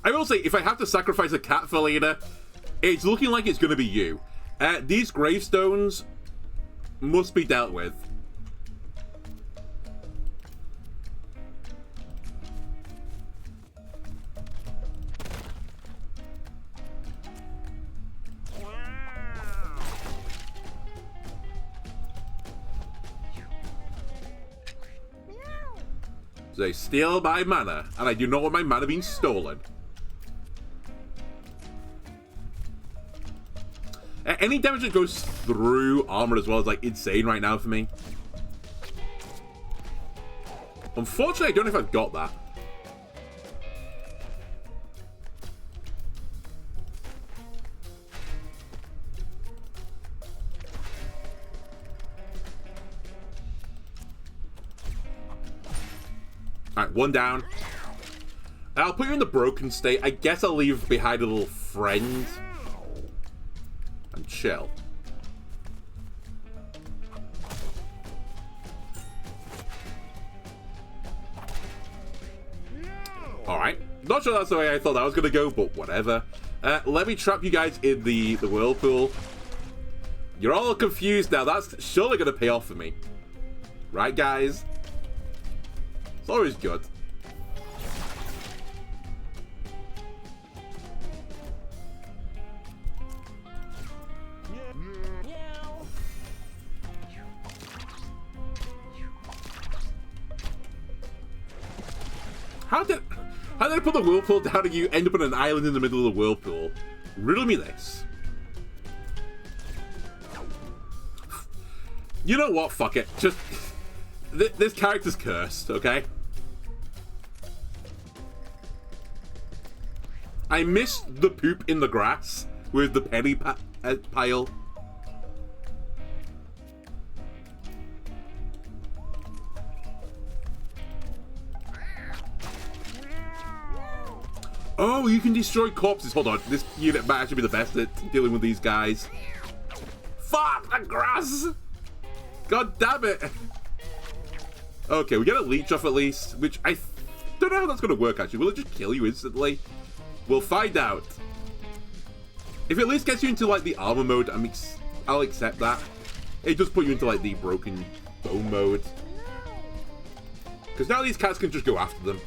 I will say, if I have to sacrifice a cat for later, it's looking like it's going to be you. These gravestones must be dealt with. They steal my mana, and I do not want my mana being stolen. Any damage that goes through armor as well is like insane right now for me. Unfortunately, I don't know if I've got that. Alright, 1 down. I'll put you in the broken state. I guess I'll leave behind a little friend. And chill. Alright. Not sure that's the way I thought that was going to go, but whatever. Let me trap you guys in the whirlpool. You're all confused now. That's surely going to pay off for me. Right, guys? It's always good. How did I put the whirlpool down and you end up on an island in the middle of the whirlpool? Riddle me this. You know what? Fuck it. Just this character's cursed, okay? I missed the poop in the grass with the penny pile. Oh, you can destroy corpses. Hold on. This unit might actually be the best at dealing with these guys. Fuck the grass! God damn it! Okay, we get a leech off at least, which I don't know how that's going to work actually. Will it just kill you instantly? We'll find out. If it at least gets you into like the armor mode, I'll accept that. It does put you into like the broken bone mode. Because now these cats can just go after them.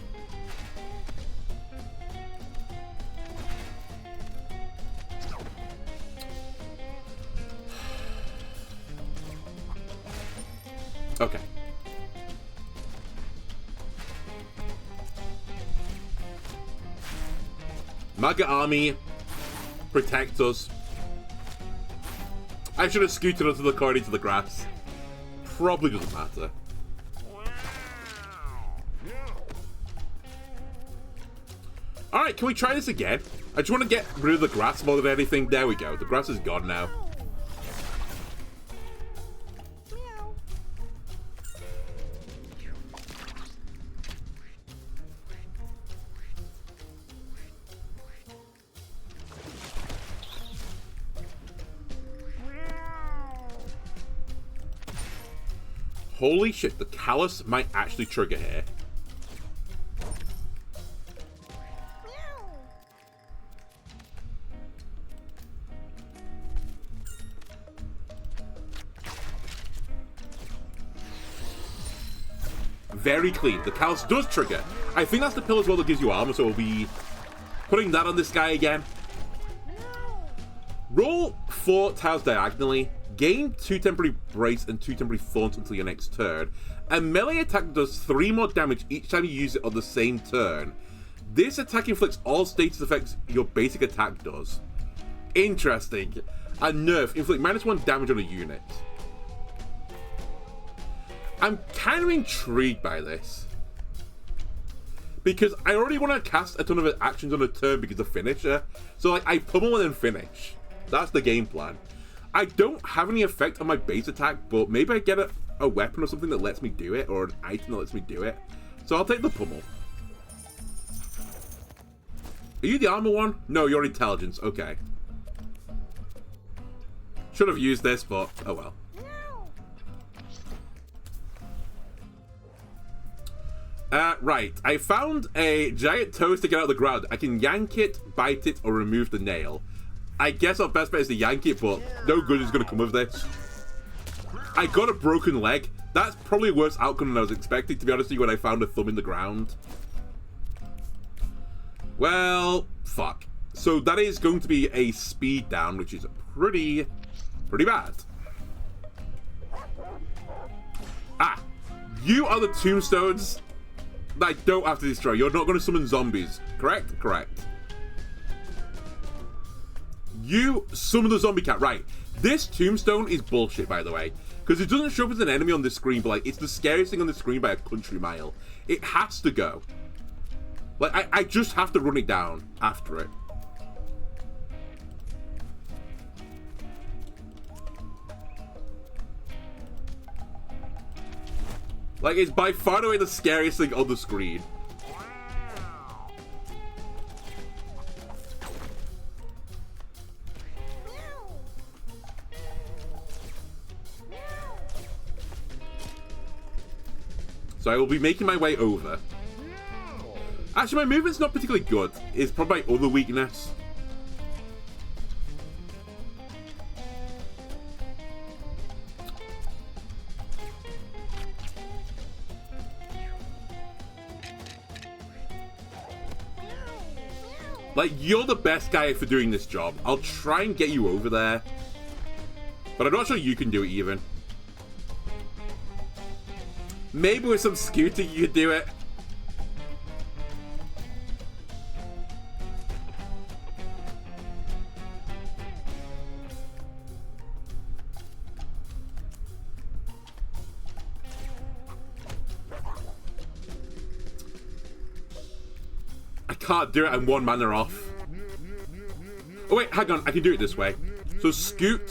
Okay. Maga army, protect us. I should have scooted onto the corner into the grass. Probably doesn't matter. Alright, can we try this again? I just want to get rid of the grass more than anything. There we go. The grass is gone now. Holy shit, the Callus might actually trigger here. Very clean. The Callus does trigger. I think that's the pill as well that gives you armor, so we'll be putting that on this guy again. Roll 4 tiles diagonally, gain 2 temporary brace and 2 temporary thorns until your next turn. A melee attack does 3 more damage each time you use it on the same turn. This attack inflicts all status effects your basic attack does. Interesting. A nerf, inflict -1 damage on a unit. I'm kind of intrigued by this. Because I already want to cast a ton of actions on a turn because of finisher. So like, I pummel and then finish. That's the game plan. I don't have any effect on my base attack, but maybe I get a weapon or something that lets me do it, or an item that lets me do it. So I'll take the pummel. Are you the armor one? No, you're intelligence. Okay. Should have used this, but oh well. Right, I found a giant toe sticking out of the ground. I can yank it, bite it, or remove the nail. I guess our best bet is to yank it, but no good is going to come of this. I got a broken leg. That's probably a worse outcome than I was expecting, to be honest with you, when I found a thumb in the ground. Well, fuck. So that is going to be a speed down, which is pretty bad. Ah, you are the tombstones that I don't have to destroy. You're not going to summon zombies, correct? Correct. You summon the zombie cat, right. This tombstone is bullshit, by the way, because it doesn't show up as an enemy on this screen, but like, it's the scariest thing on the screen by a country mile. It has to go. Like, I just have to run it down after it. Like, it's by far and away the scariest thing on the screen. So I will be making my way over. Actually, my movement's not particularly good. It's probably my other weakness. Like, you're the best guy for doing this job. I'll try and get you over there. But I'm not sure you can do it even. Maybe with some scooting you could do it. I can't do it, I'm 1 mana off. Oh wait, hang on, I can do it this way. So scoot,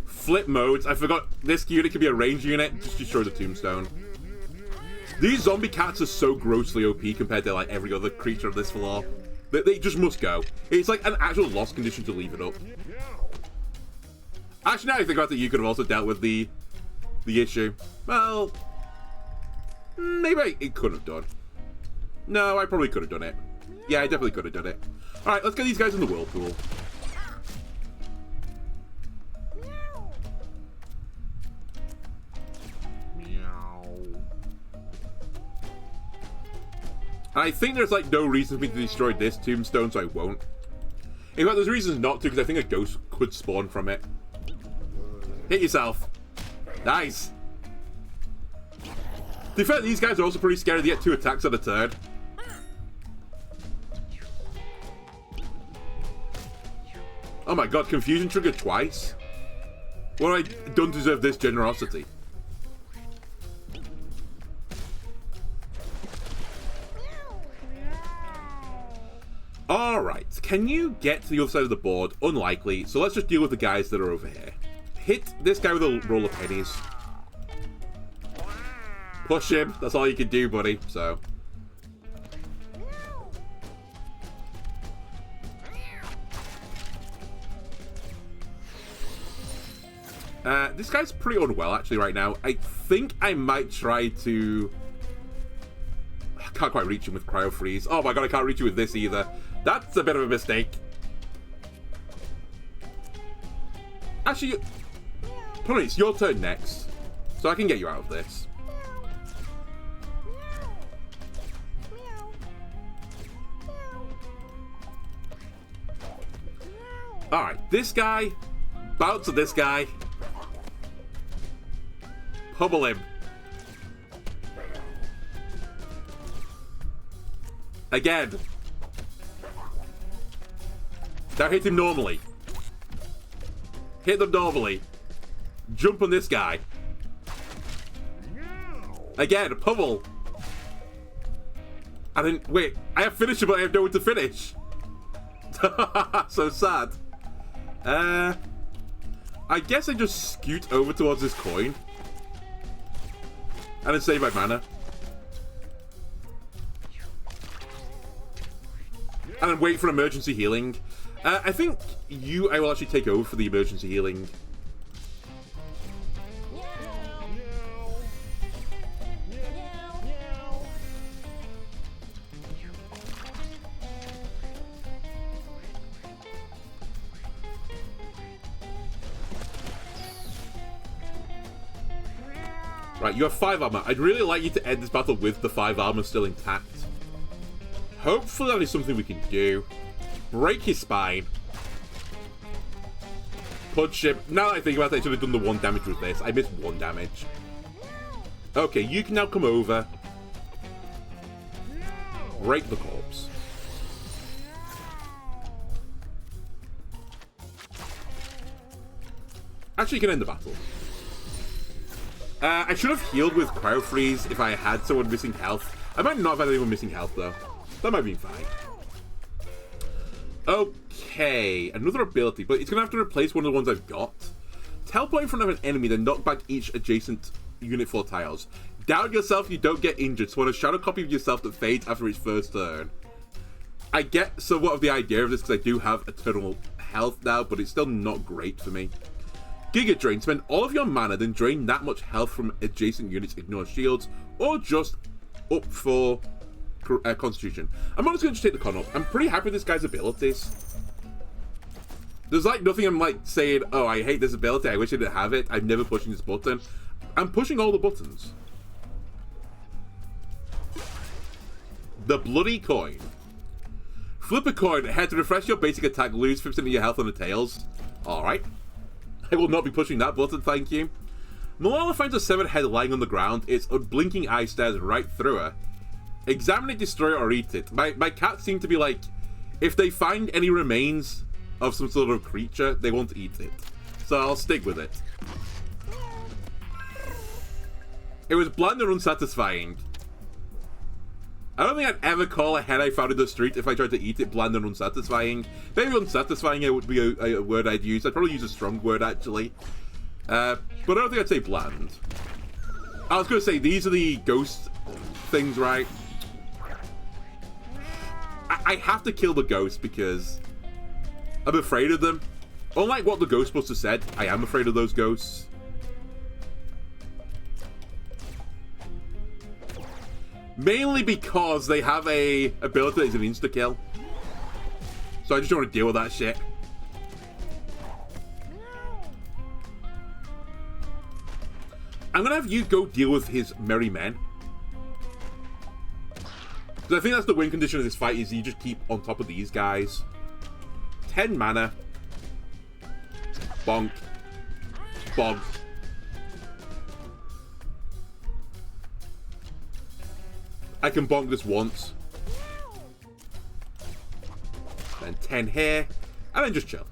flip modes. I forgot this unit can be a range unit, just destroy the tombstone. These zombie cats are so grossly OP compared to like every other creature of this floor. They just must go. It's like an actual loss condition to leave it up. Actually, now I think about that, you could have also dealt with the issue. Well, maybe it could have done. No, I probably could have done it. Yeah, I definitely could have done it. Alright, let's get these guys in the whirlpool. And I think there's like no reason for me to destroy this tombstone, so I won't. In fact, there's reasons not to, because I think a ghost could spawn from it. Hit yourself. Nice. To be fair, these guys are also pretty scary. They get 2 attacks at a turn. Oh my god, confusion trigger twice? Well, I don't deserve this generosity. Alright, can you get to the other side of the board? Unlikely, so let's just deal with the guys that are over here. Hit this guy with a roll of pennies. Push him, that's all you can do, buddy, so. This guy's pretty unwell, actually, right now. I think I might try to... I can't quite reach him with Cryo Freeze. Oh my god, I can't reach you with this either. That's a bit of a mistake. Actually, Tony, it's your turn next. So I can get you out of this. Alright, this guy. Bounce at this guy. Pummel him. Again. Now hit him normally. Hit them normally. Jump on this guy. Again, pummel. I didn't... Wait, I have finisher, but I have no one to finish. So sad. I guess I just scoot over towards this coin. And then save my mana. And then wait for emergency healing. I think I will actually take over for the emergency healing. Right, you have 5 armor. I'd really like you to end this battle with the 5 armor still intact. Hopefully that is something we can do. Break his spine. Punch him. Now that I think about it, I should have done the 1 damage with this. I missed 1 damage. Okay, you can now come over. Break the corpse. Actually, you can end the battle. I should have healed with Cryo Freeze if I had someone missing health. I might not have had anyone missing health, though. That might be fine. Okay, another ability, but it's going to have to replace one of the ones I've got. Teleport in front of an enemy, then knock back each adjacent unit 4 tiles. Doubt yourself, you don't get injured. Spawn a shadow copy of yourself that fades after its first turn. I get somewhat of the idea of this because I do have eternal health now, but it's still not great for me. Giga Drain. Spend all of your mana, then drain that much health from adjacent units, ignore shields, or just up for Constitution. I'm not just going to take the con up. I'm pretty happy with this guy's abilities. There's like nothing I'm like saying, oh, I hate this ability, I wish I didn't have it. I'm never pushing this button. I'm pushing all the buttons. The Bloody Coin. Flip a coin, head to refresh your basic attack, lose 50% of your health on the tails. Alright. I will not be pushing that button, thank you. Malala finds a severed head lying on the ground. Its unblinking eye stares right through her. Examine it, destroy it, or eat it. My cats seem to be like, if they find any remains of some sort of creature, they won't eat it. So I'll stick with it. It was bland and unsatisfying. I don't think I'd ever call a head I found in the street if I tried to eat it bland and unsatisfying. Maybe unsatisfying would be a word I'd use. I'd probably use a strong word, actually. But I don't think I'd say bland. I was going to say, these are the ghost things, right? I have to kill the ghost because I'm afraid of them. Unlike what the Ghostbuster said, I am afraid of those ghosts. Mainly because they have a ability that is an insta-kill. So I just don't want to deal with that shit. I'm going to have you go deal with his merry men. Because I think that's the win condition of this fight, is you just keep on top of these guys. 10 mana. Bonk. Bonk. I can bonk this once. Then 10 here. And then just chill.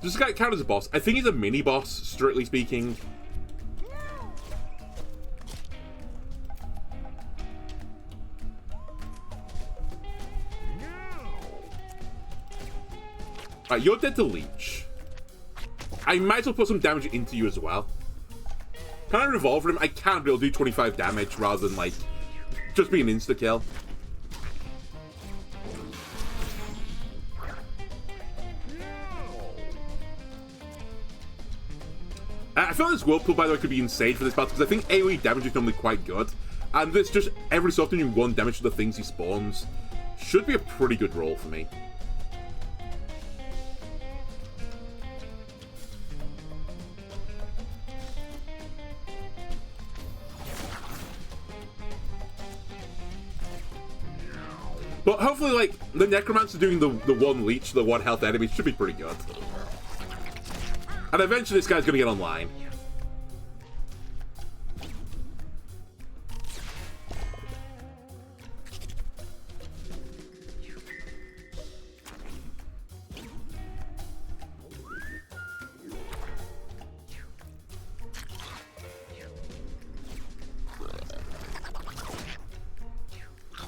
Does this guy count as a boss? I think he's a mini-boss, strictly speaking. Alright, you're dead to Leech. I might as well put some damage into you as well. Can I revolve him? I can, but it'll do 25 damage rather than, like, just be an insta-kill. I feel like this Whirlpool, by the way, could be insane for this battle, because I think AoE damage is normally quite good. And this just every so often doing 1 damage to the things he spawns should be a pretty good roll for me. But hopefully, like, the Necromancer doing the 1 leech, the 1 health enemy should be pretty good. And eventually this guy's gonna get online.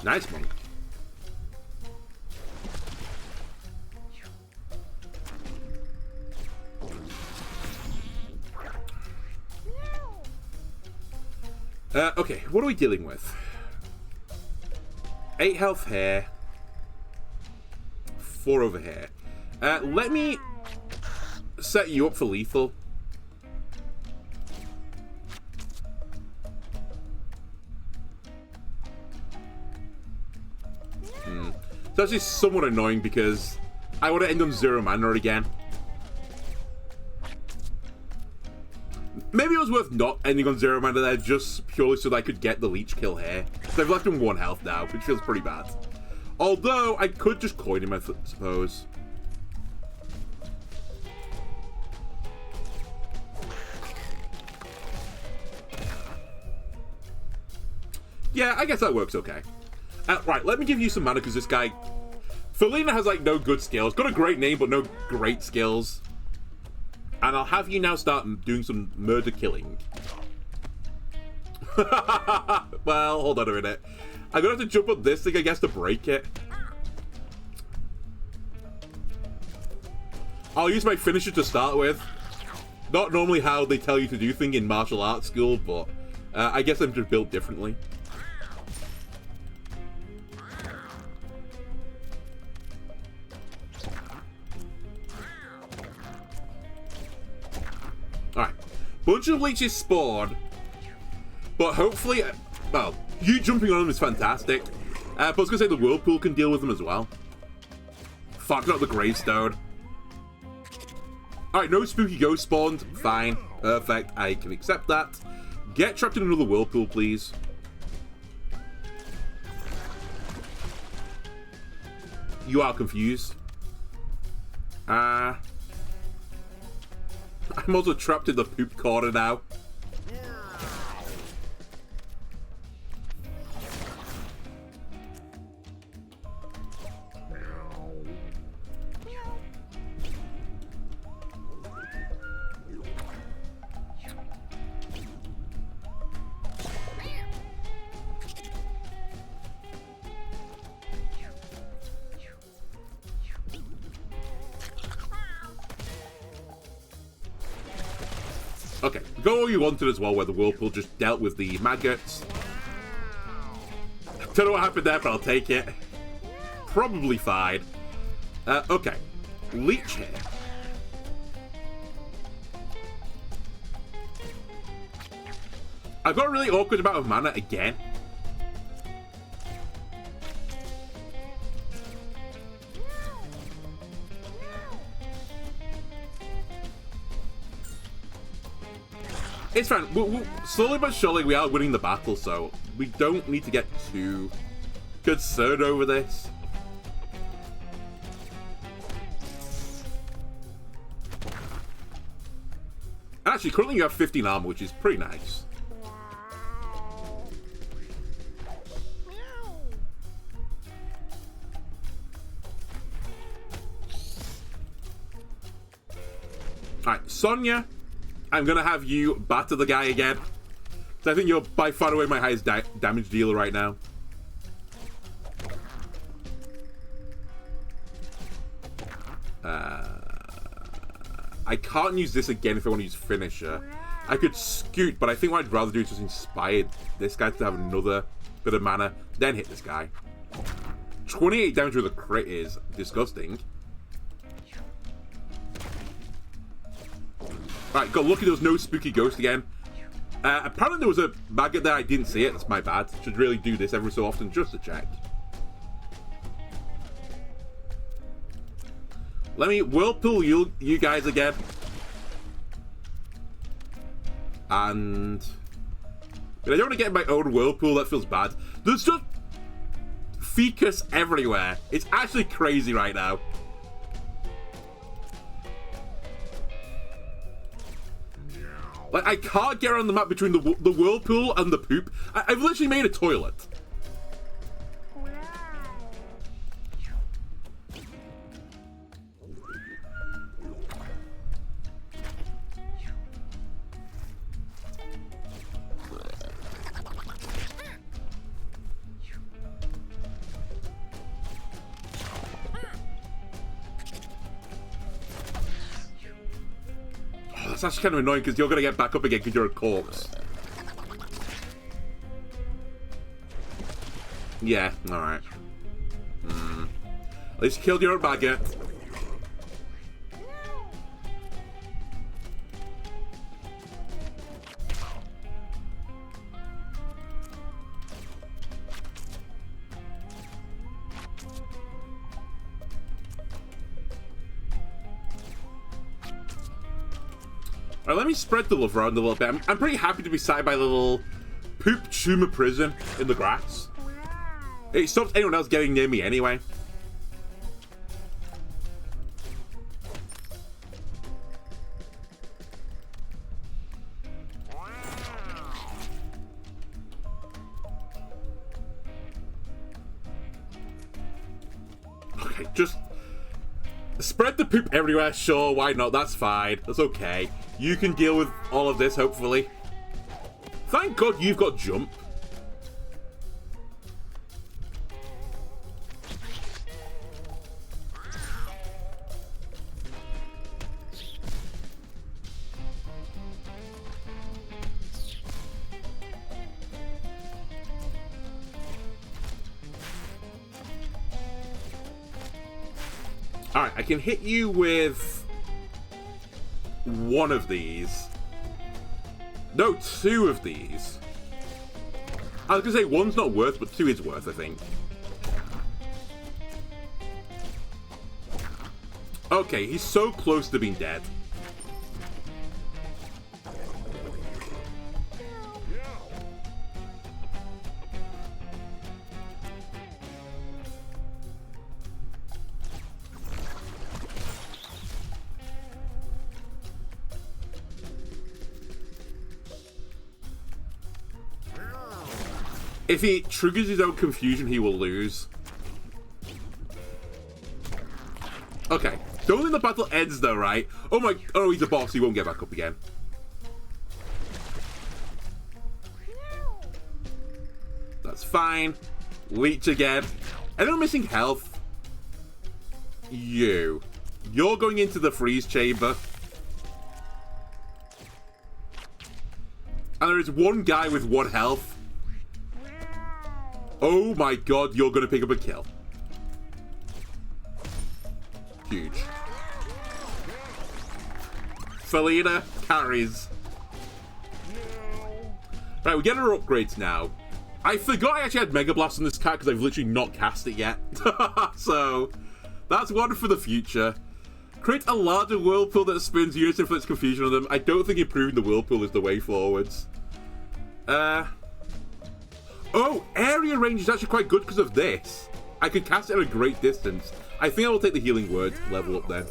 Nice, monk. Okay, what are we dealing with? 8 health here. 4 over here. Let me set you up for lethal. It's actually somewhat annoying because I want to end on 0 mana again. Maybe it was worth not ending on 0 mana there just purely so that I could get the leech kill here. So I've left him 1 health now, which feels pretty bad. Although, I could just coin him, I suppose. Yeah, I guess that works okay. Right, let me give you some mana because this guy... Felina has, like, no good skills. Got a great name, but no great skills. And I'll have you now start doing some murder killing. Well, hold on a minute. I'm gonna have to jump on this thing, I guess, to break it. I'll use my finisher to start with. Not normally how they tell you to do things in martial arts school, but I guess I'm just built differently. Alright. Bunch of leeches spawn. But hopefully... well, you jumping on them is fantastic. But I was going to say the Whirlpool can deal with them as well. Fuck, not the Gravestone. Alright, no spooky ghost spawned. Fine. Perfect. I can accept that. Get trapped in another Whirlpool, please. You are confused. I'm also trapped in the poop corner now. Okay, go all you wanted as well, where the Whirlpool just dealt with the maggots. Don't know what happened there, but I'll take it. Probably fine. Okay. Leech here. I've got a really awkward amount of mana again. It's fine. Slowly but surely, we are winning the battle, so we don't need to get too concerned over this. And actually, currently you have 15 armor, which is pretty nice. Alright, Sonya. I'm gonna have you batter the guy again. So I think you're by far away my highest damage dealer right now. I can't use this again if I want to use finisher. I could scoot, but I think what I'd rather do is just inspire this guy to have another bit of mana, then hit this guy. 28 damage with a crit is disgusting. Right, got lucky there was no spooky ghost again. Apparently there was a maggot there, I didn't see it, that's my bad. Should really do this every so often just to check. Let me whirlpool you guys again. And... I don't want to get my own whirlpool, that feels bad. There's just fecus everywhere. It's actually crazy right now. Like, I can't get around the map between the whirlpool and the poop. I've literally made a toilet. That's actually kind of annoying because you're going to get back up again because you're a corpse. Yeah, alright. At least you killed your own maggot. Alright, let me spread the love around a little bit. I'm pretty happy to be sat by the little poop tumor prison in the grass. It stops anyone else getting near me anyway. Okay, just spread the poop everywhere, sure, why not? That's fine. That's okay. You can deal with all of this, hopefully. Thank God you've got jump. Alright, I can hit you with one of these. No, two of these. I was going to say one's not worth, but two is worth, I think. Okay, he's so close to being dead. If he triggers his own confusion, he will lose. Okay. Don't think the battle ends though, right? Oh my... Oh, he's a boss. He won't get back up again. That's fine. Leech again. Anyone missing health? You. You're going into the freeze chamber. And there is one guy with one health. Oh my God, you're going to pick up a kill. Huge. Felina carries. Right, we get our upgrades now. I forgot I actually had Mega Blast on this cat because I've literally not cast it yet. So, that's one for the future. Create a larger whirlpool that spins units and inflicts confusion on them. I don't think improving the whirlpool is the way forwards. Oh, area range is actually quite good because of this. I can cast it at a great distance. I think I will take the healing word level up then.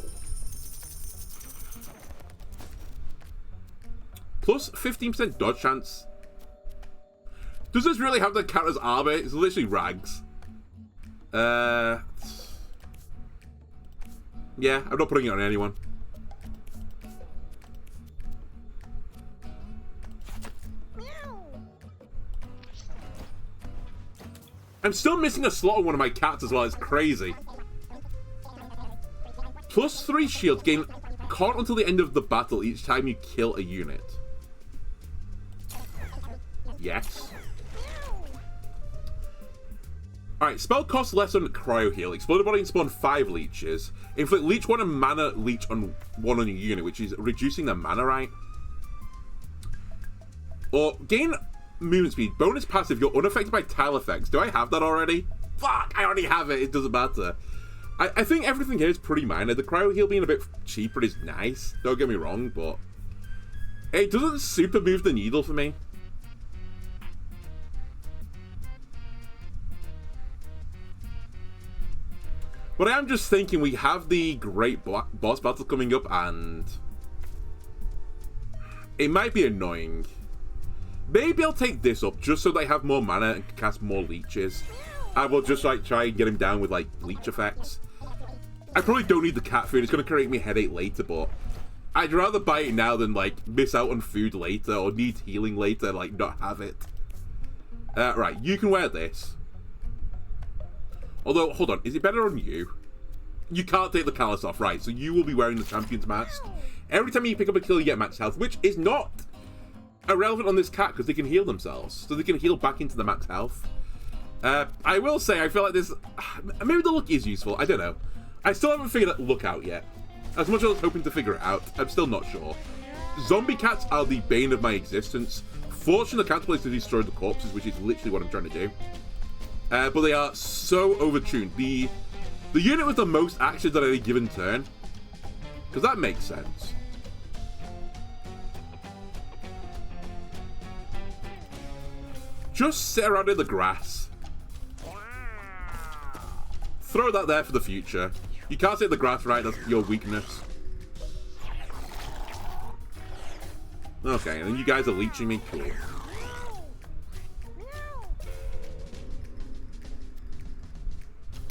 Plus 15% dodge chance. Does this really have the count as armor? It's literally rags. Yeah, I'm not putting it on anyone. I'm still missing a slot on one of my cats as well. It's crazy. Plus 3 shields gain caught until the end of the battle each time you kill a unit. Yes. Alright, spell costs less on Cryo Heal. Explode body and spawn 5 leeches. Inflict leech 1 and mana leech on 1 on your unit, which is reducing their mana, right? Or gain movement speed. Bonus passive, you're unaffected by tile effects. Do I have that already? Fuck, I already have it. It doesn't matter. I think everything here is pretty minor. The Cryo Heal being a bit cheaper is nice. Don't get me wrong, but it doesn't super move the needle for me. But I am just thinking we have the great boss battle coming up, and it might be annoying. Maybe I'll take this up just so they have more mana and can cast more leeches. I will just like try and get him down with like leech effects. I probably don't need the cat food. It's going to create me a headache later, but I'd rather buy it now than like miss out on food later or need healing later, like not have it. Right, you can wear this. Although, hold on, is it better on you? You can't take the callus off, right, so you will be wearing the champion's mask. Every time you pick up a kill, you get max health, which is not irrelevant on this cat, because they can heal themselves. So they can heal back into the max health. I will say, I feel like this... Maybe the look is useful, I don't know. I still haven't figured that look out yet. As much as I was hoping to figure it out, I'm still not sure. Zombie cats are the bane of my existence. Fortune the counterplays to destroy the corpses, which is literally what I'm trying to do. But they are so overtuned. The unit with the most actions at any given turn. Because that makes sense. Just sit around in the grass. Throw that there for the future. You can't sit in the grass, right? That's your weakness. Okay, and you guys are leeching me. Cool.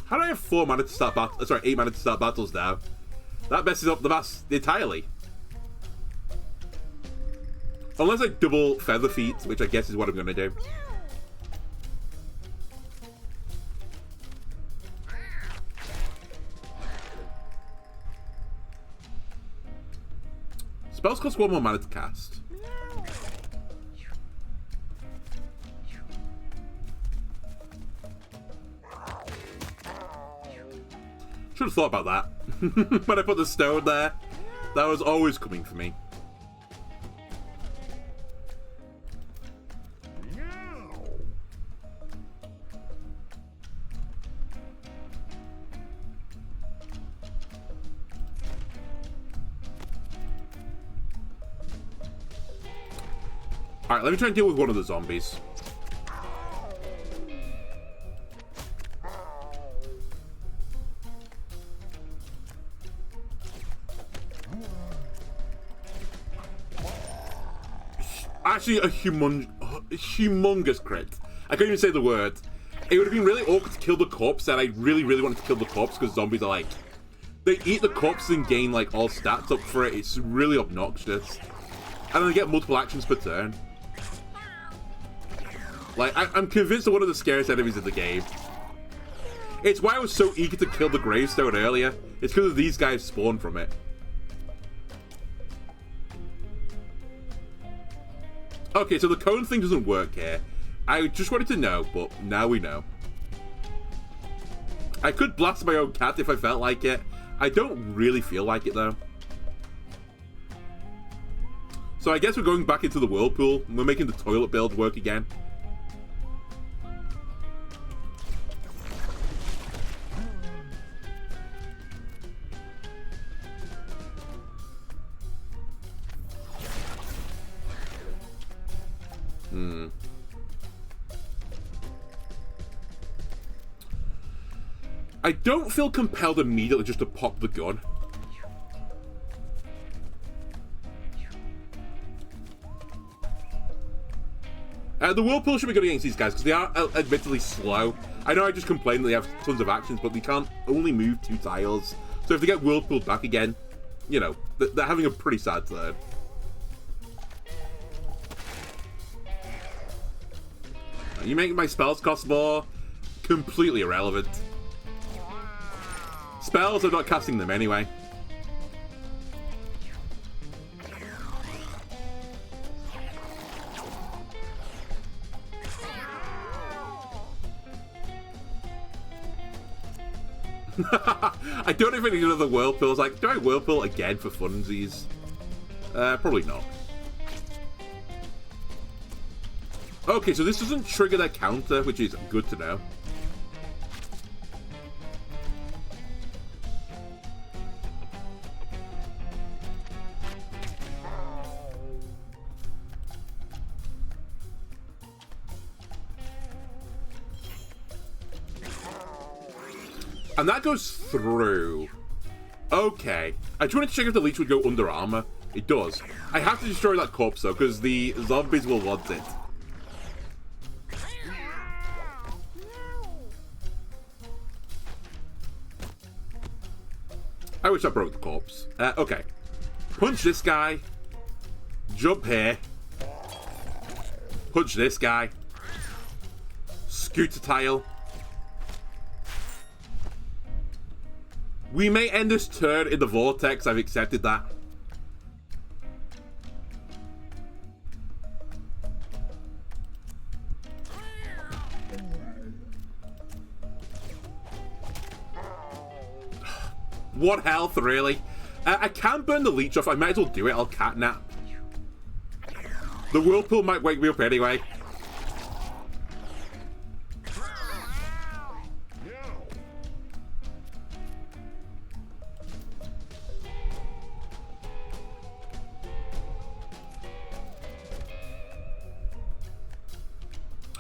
How do I have 4 mana to start battles? Sorry, 8 mana to start battles now. That messes up the mass entirely. Unless I double feather feet, which I guess is what I'm going to do. Spells cost 1 more mana to cast. Should have thought about that. When I put the stone there, that was always coming for me. Alright, let me try and deal with one of the zombies. Actually, a humongous crit. I can't even say the word. It would have been really awkward to kill the corpse, and I really, really wanted to kill the corpse because zombies are like... They eat the corpse and gain like all stats up for it. It's really obnoxious. And then they get multiple actions per turn. Like, I'm convinced they're one of the scariest enemies in the game. It's why I was so eager to kill the gravestone earlier. It's because of these guys spawn from it. Okay, so the cone thing doesn't work here. I just wanted to know, but now we know. I could blast my own cat if I felt like it. I don't really feel like it, though. So I guess we're going back into the whirlpool. We're making the toilet build work again. I don't feel compelled immediately just to pop the gun. The whirlpool should be good against these guys because they are admittedly slow. I know I just complained that they have tons of actions, but they can't only move 2 tiles. So if they get whirlpooled back again, you know, they're having a pretty sad turn. You make my spells cost more? Completely irrelevant. Spells, I'm not casting them anyway. I don't even need another whirlpool. I was like, do I whirlpool again for funsies? Probably not. Okay, so this doesn't trigger that counter, which is good to know. And that goes through. Okay. I just wanted to check if the leech would go under armor. It does. I have to destroy that corpse, though, because the zombies will want it. I wish I broke the corpse. Okay. Punch this guy. Jump here. Punch this guy. Scooter tile. We may end this turn in the vortex. I've accepted that. What health, really? I can burn the leech off. I might as well do it. I'll catnap. The whirlpool might wake me up anyway.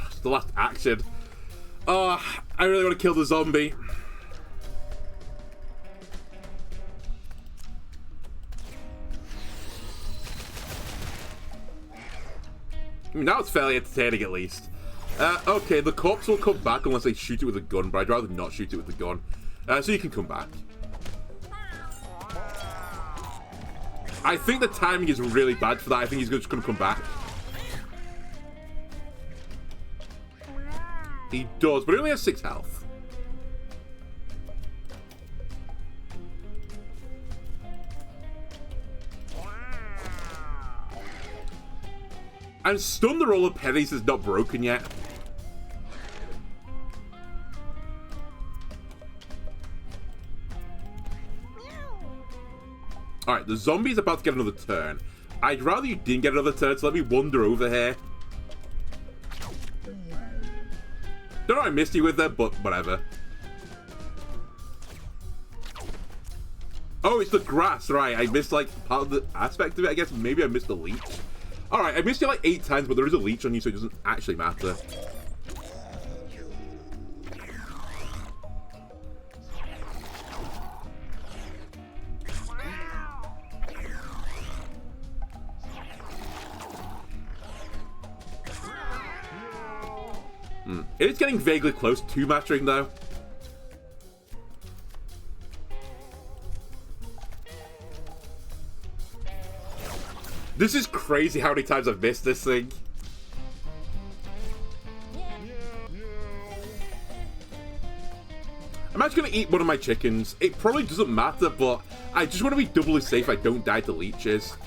It's the last action. Oh, I really want to kill the zombie. I mean, now it's fairly entertaining, at least. Okay, the corpse will come back unless they shoot it with a gun, but I'd rather not shoot it with the gun. So you can come back. I think the timing is really bad for that. I think he's just going to come back. He does, but he only has 6 health. And stun the roll of pennies is not broken yet. Alright, the zombie's about to get another turn. I'd rather you didn't get another turn, so let me wander over here. Don't know I missed you with that, but whatever. Oh, it's the grass, right. I missed, like, part of the aspect of it, I guess. Maybe I missed the leech. Alright, I missed you like 8 times, but there is a leech on you, so it doesn't actually matter. It is getting vaguely close to mastering, though. This is crazy how many times I've missed this thing. I'm actually going to eat one of my chickens. It probably doesn't matter, but I just want to be doubly safe I don't die to leeches.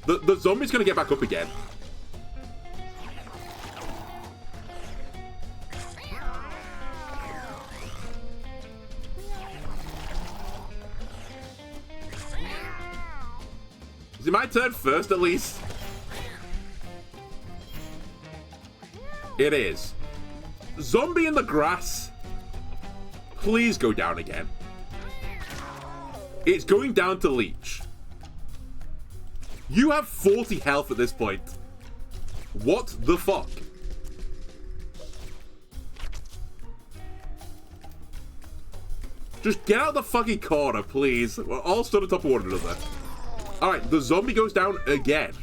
The zombie's going to get back up again. Is it my turn first, at least? It is. Zombie in the grass. Please go down again. It's going down to leech. You have 40 health at this point. What the fuck? Just get out the fucking corner, please. We're all stood on top of one another. Alright, the zombie goes down again.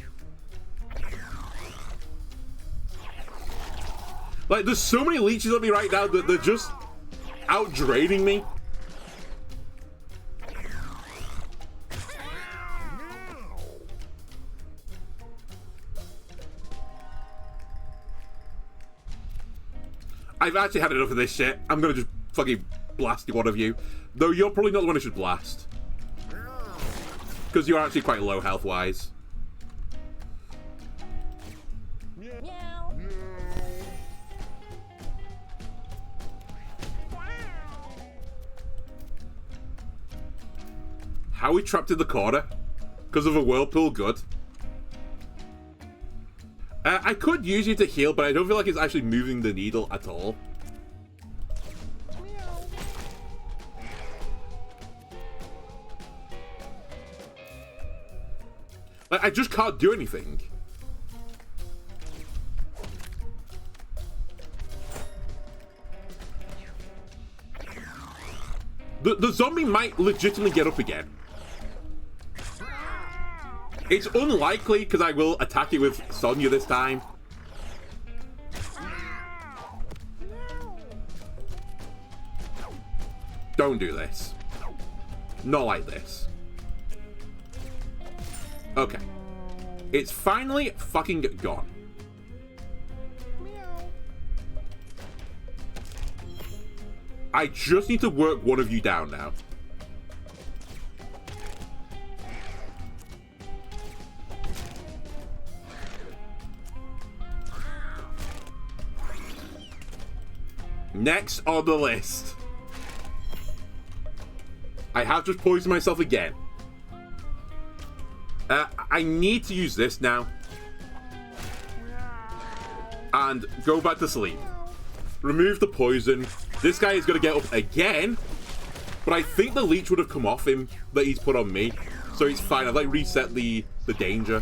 Like, there's so many leeches on me right now that they're just out-draining me. I've actually had enough of this shit. I'm gonna just fucking blast one of you. Though you're probably not the one who should blast. Because you're actually quite low health-wise. How are we trapped in the corner? Because of a whirlpool? Good. I could use you to heal, but I don't feel like it's actually moving the needle at all. Like, I just can't do anything. The zombie might legitimately get up again. It's unlikely, because I will attack it with Sonya this time. Don't do this. Not like this. Okay. It's finally fucking gone. I just need to work one of you down now. Next on the list. I have just poisoned myself again. I need to use this now. And go back to sleep. Remove the poison. This guy is going to get up again. But I think the leech would have come off him that he's put on me. So it's fine. I've like reset the danger.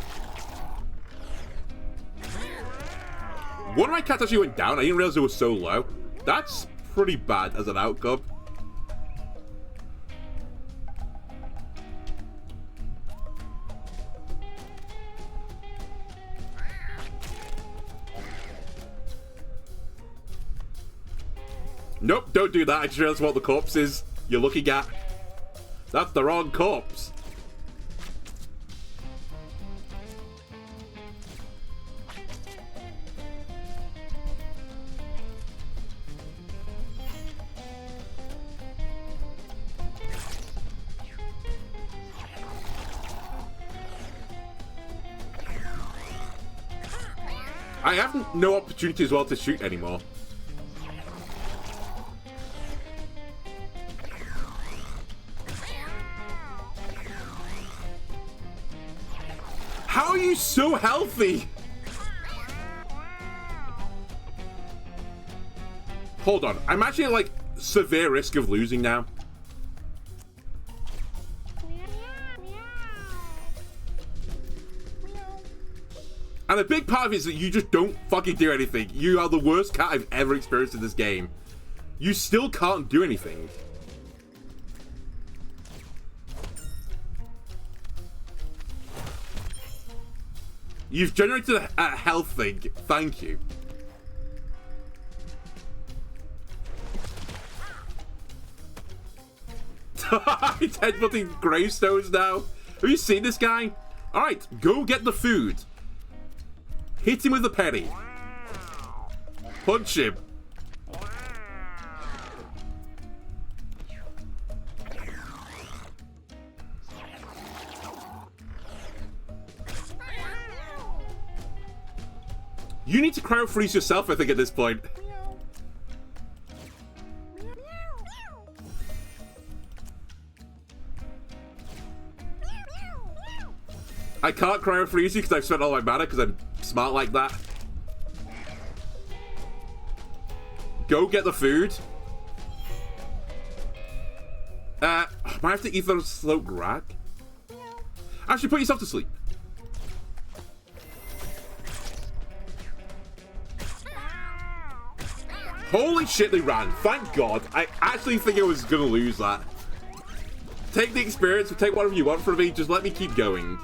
One of my cats actually went down. I didn't realize it was so low. That's pretty bad as an outcome. Nope, don't do that. I just realized what the corpse is you're looking at. That's the wrong corpse. I have no opportunity as well to shoot anymore. How are you so healthy? Hold on. I'm actually at, like, severe risk of losing now. And a big part of it is that you just don't fucking do anything. You are the worst cat I've ever experienced in this game. You still can't do anything. You've generated a health thing. Thank you. He's headbutting gravestones now. Have you seen this guy? Alright, go get the food. Hit him with the penny. Punch him. You need to cryo freeze yourself, I think, at this point. I can't cryo freeze you because I've spent all my mana because I'm smart like that. Go get the food. Might have to ether slope rag. Actually, put yourself to sleep. Holy shit, they ran. Thank God. I actually think I was going to lose that. Take the experience, or take whatever you want from me. Just let me keep going.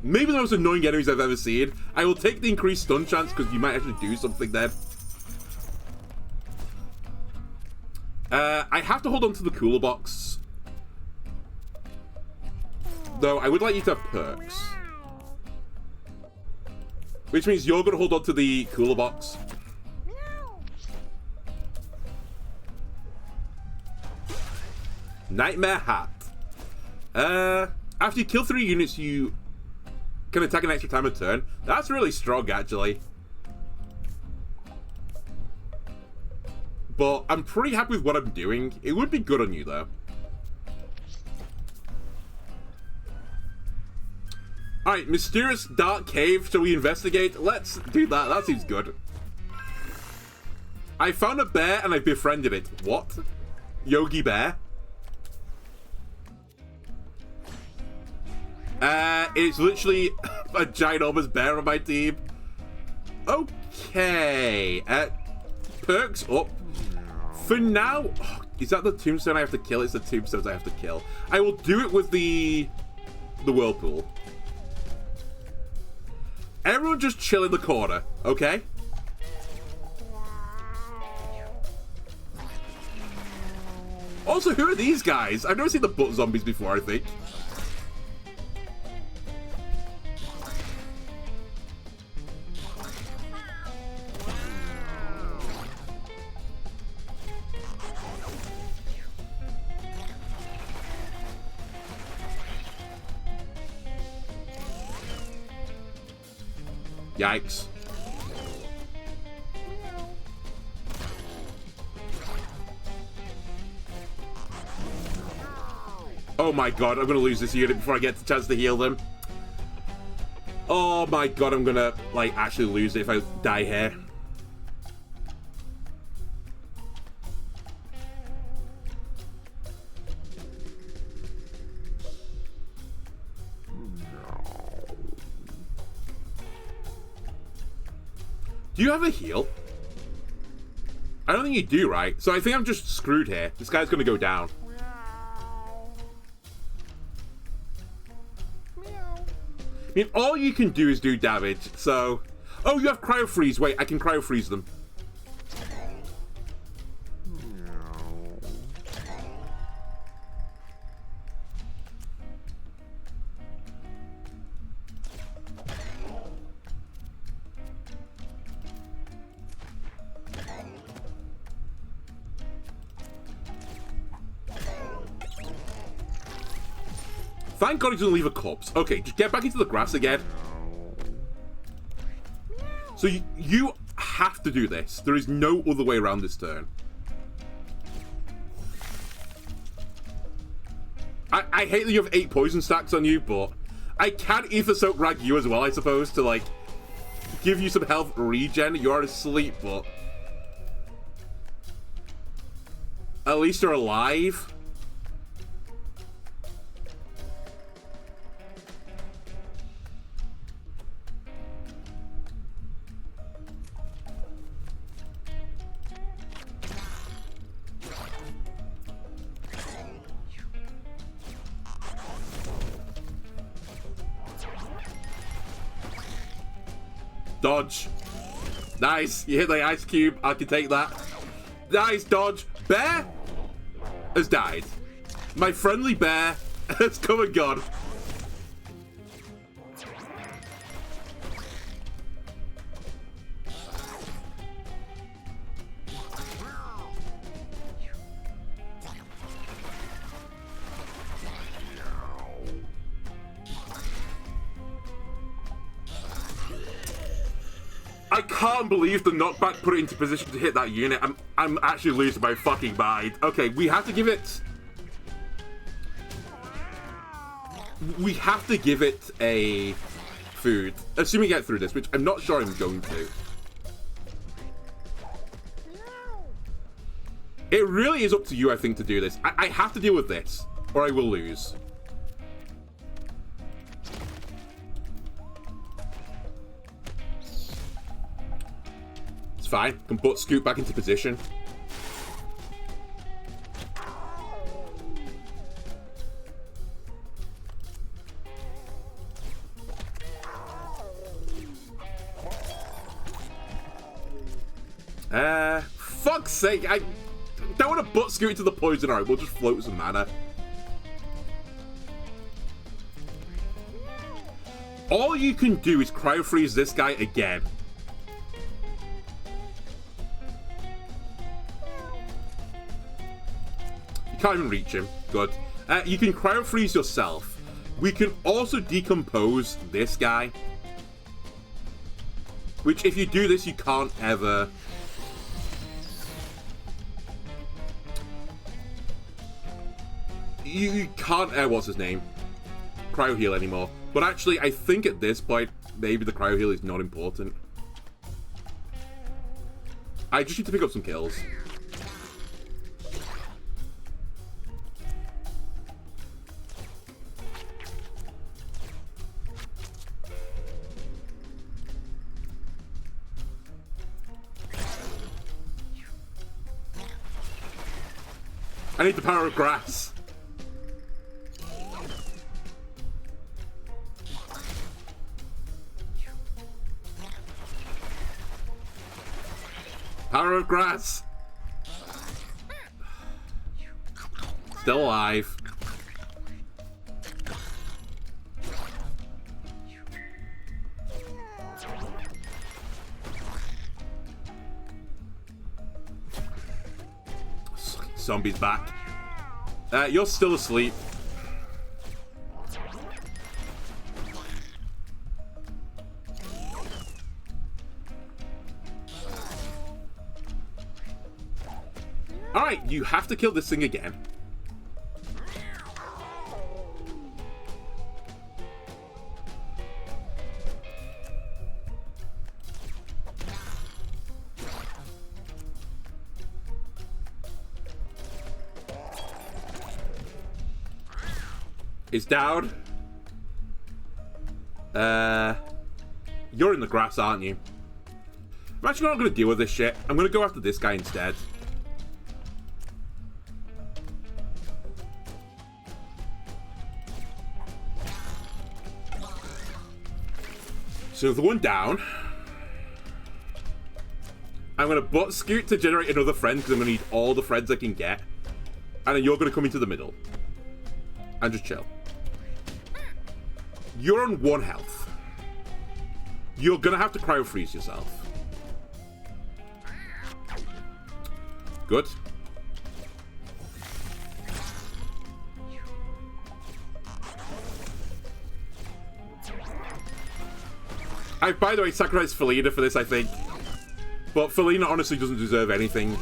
Maybe the most annoying enemies I've ever seen. I will take the increased stun chance because you might actually do something then. I have to hold on to the cooler box. Though, I would like you to have perks. Which means you're going to hold on to the cooler box. Nightmare Hat. After you kill 3 units, you can attack an extra time a turn. That's really strong, actually. But I'm pretty happy with what I'm doing. It would be good on you, though. Alright, mysterious dark cave. Shall we investigate? Let's do that. That seems good. I found a bear and I befriended it. What? Yogi Bear? It's literally a ginormous bear on my team. Okay. Perks up. For now... Oh, is that the tombstone I have to kill? It's the tombstones I have to kill. I will do it with the whirlpool. Everyone just chill in the corner, okay? Also, who are these guys? I've never seen the butt zombies before, I think. Yikes. Oh my god, I'm gonna lose this unit before I get the chance to heal them. Oh my god, I'm gonna, like, actually lose it if I die here. Do you have a heal? I don't think you do, right? So I think I'm just screwed here. This guy's gonna go down. I mean, all you can do is do damage, so... Oh, you have cryo freeze. Wait, I can cryo freeze them. Thank God he doesn't leave a corpse. Okay, just get back into the grass again. So you have to do this. There is no other way around this turn. I hate that you have 8 poison stacks on you, but I can Ether Soak Rag you as well, I suppose, to, like, give you some health regen. You are asleep, but at least you're alive. Dodge. Nice. You hit the ice cube. I can take that. Nice dodge. Bear has died. My friendly bear has come and gone. I can't believe the knockback put it into position to hit that unit. I'm actually losing my fucking mind. Okay, we have to give it... We have to give it a food. Assuming we get through this, which I'm not sure I'm going to. It really is up to you, I think, to do this. I have to deal with this, or I will lose. Fine. Can butt scoot back into position. Fuck's sake, I don't want to butt scoot into the poison. Alright, we'll just float some mana. All you can do is cryo freeze this guy again. Can't even reach him. Good. You can cryo freeze yourself. We can also decompose this guy. Which, if you do this, you can't ever... You can't, what's his name? Cryo heal anymore. But actually, I think at this point, maybe the cryo heal is not important. I just need to pick up some kills. I need the power of grass. Power of grass. Still alive. Zombies back. You're still asleep. Alright, you have to kill this thing again. It's down. You're in the grass, aren't you? I'm actually not going to deal with this shit. I'm going to go after this guy instead. So the one down. I'm going to butt scoot to generate another friend because I'm going to need all the friends I can get. And then you're going to come into the middle. And just chill. You're on 1 health. You're going to have to cryo freeze yourself. Good. I, by the way, sacrificed Felina for this, I think. But Felina honestly doesn't deserve anything.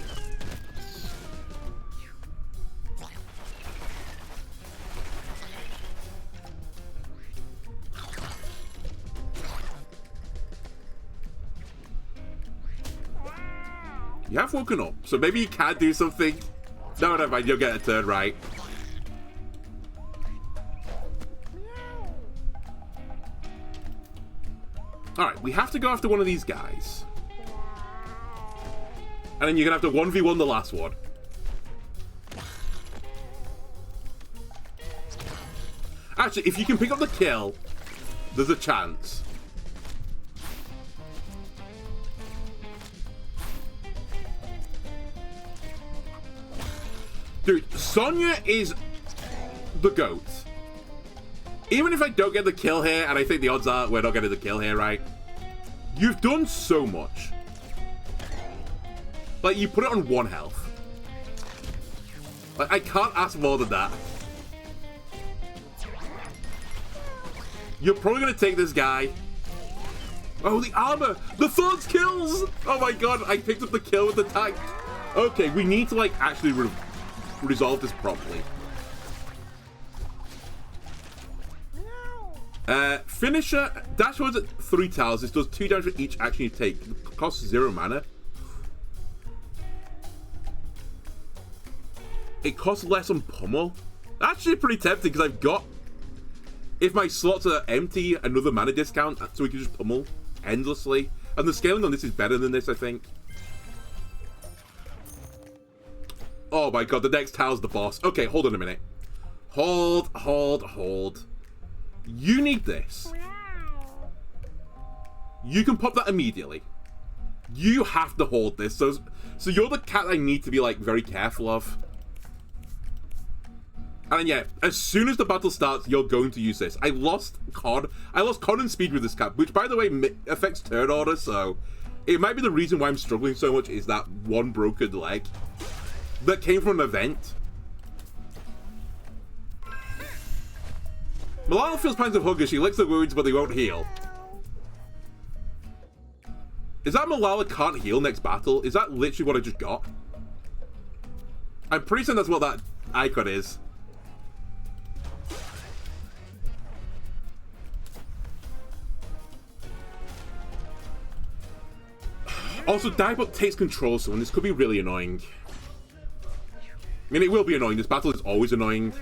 You have woken up, so maybe you can do something. No, never mind, you'll get a turn right. Alright, we have to go after one of these guys. And then you're going to have to 1v1 the last one. Actually, if you can pick up the kill, there's a chance. Dude, Sonya is the GOAT. Even if I don't get the kill here, and I think the odds are we're not getting the kill here, right? You've done so much. Like, you put it on 1 health. Like, I can't ask more than that. You're probably going to take this guy. Oh, the armor! The thorns kills! Oh my god, I picked up the kill with the tank. Okay, we need to, like, actually resolve this properly. Finisher, dash forwards at 3 tiles. This does 2 damage for each action you take. It costs 0 mana. It costs less on pummel. Actually pretty tempting because I've got, if my slots are empty, another mana discount so we can just pummel endlessly. And the scaling on this is better than this, I think. Oh my god, the next tile's the boss. Okay, hold on a minute. Hold. You need this. You can pop that immediately. You have to hold this. So you're the cat I need to be, like, very careful of. And yeah, as soon as the battle starts, you're going to use this. I lost Con and speed with this cat, which, by the way, affects turn order, so it might be the reason why I'm struggling so much is that one broken leg that came from an event. Malala feels pangs of hunger. She licks the wounds, but they won't heal. Is that Malala can't heal next battle? Is that literally what I just got? I'm pretty certain that's what that icon is. Also, Diebot takes control of someone. This could be really annoying. I mean, it will be annoying. This battle is always annoying.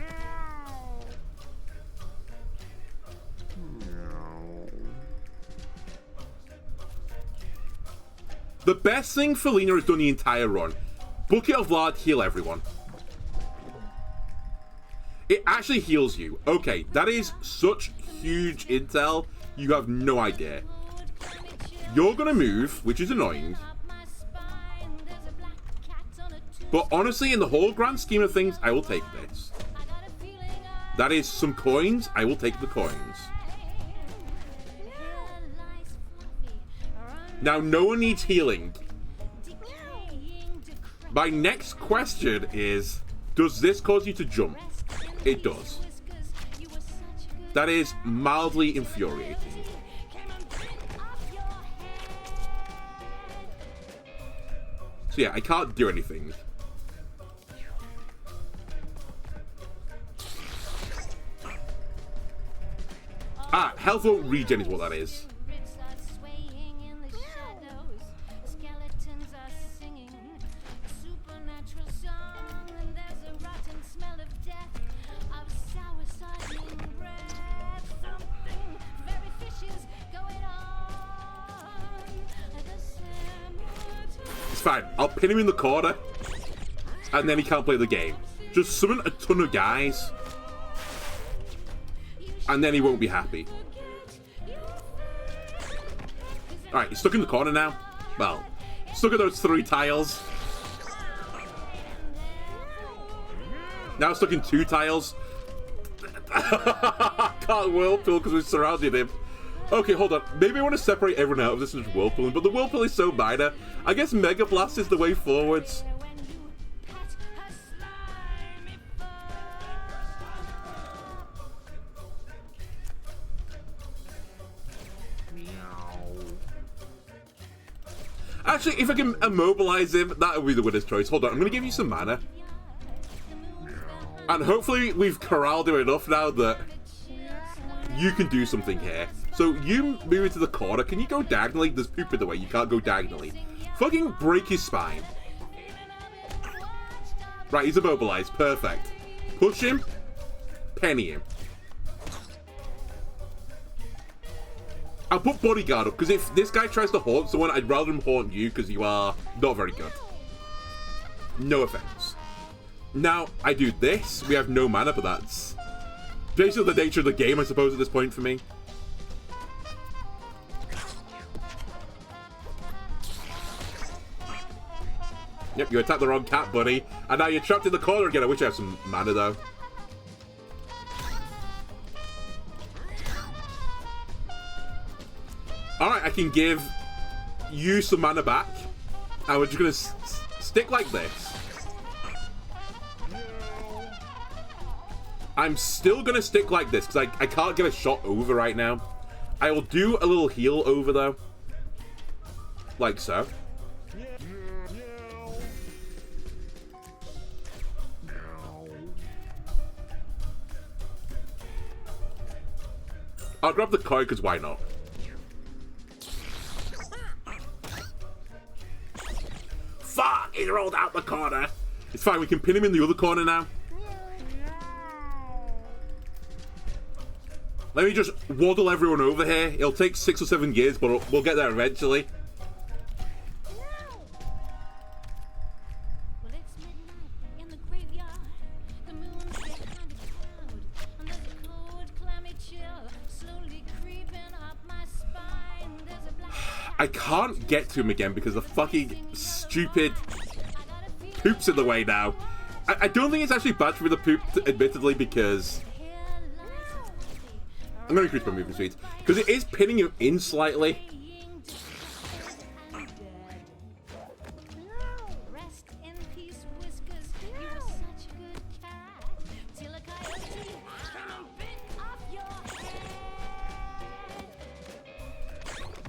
The best thing Felina has done the entire run. Bucket of Lard, heal everyone. It actually heals you. Okay, that is such huge intel. You have no idea. You're gonna move, which is annoying. But honestly, in the whole grand scheme of things, I will take this. That is some coins. I will take the coins. Now, no one needs healing. My next question is, does this cause you to jump? It does. That is mildly infuriating. So yeah, I can't do anything. Ah, health won't regen is what that is. It's fine. I'll pin him in the corner, and then he can't play the game. Just summon a ton of guys, and then he won't be happy. Alright, he's stuck in the corner now. Well, stuck at those 3 tiles. Now stuck in 2 tiles. Can't whirlpool because we've surrounded him. Okay, hold on. Maybe I want to separate everyone out of this and just whirlpooling, but the whirlpool is so minor. I guess Mega Blast is the way forwards. Actually, if I can immobilize him, that would be the winner's choice. Hold on, I'm going to give you some mana. And hopefully we've corralled him enough now that you can do something here. So you move into the corner. Can you go diagonally? There's poop in the way. You can't go diagonally. Fucking break his spine. Right, he's immobilized. Perfect. Push him. Penny him. I'll put bodyguard up, because if this guy tries to haunt someone, I'd rather him haunt you, because you are not very good. No offense. Now, I do this. We have no mana, but that's basically the nature of the game, I suppose, at this point for me. Yep, you attacked the wrong cat, buddy. And now you're trapped in the corner again. I wish I had some mana, though. Alright, I can give you some mana back. And we're just going to stick like this. I'm still going to stick like this, because I can't get a shot over right now. I will do a little heal over, though. Like so. I'll grab the coin, because why not? Fuck! He rolled out the corner. It's fine, we can pin him in the other corner now. Let me just waddle everyone over here. It'll take 6 or 7 years, but we'll get there eventually. I can't get to him again because the fucking stupid poop's in the way now. I don't think it's actually bad for the poop, admittedly, because I'm going to increase my movement speed. Because it is pinning him in slightly.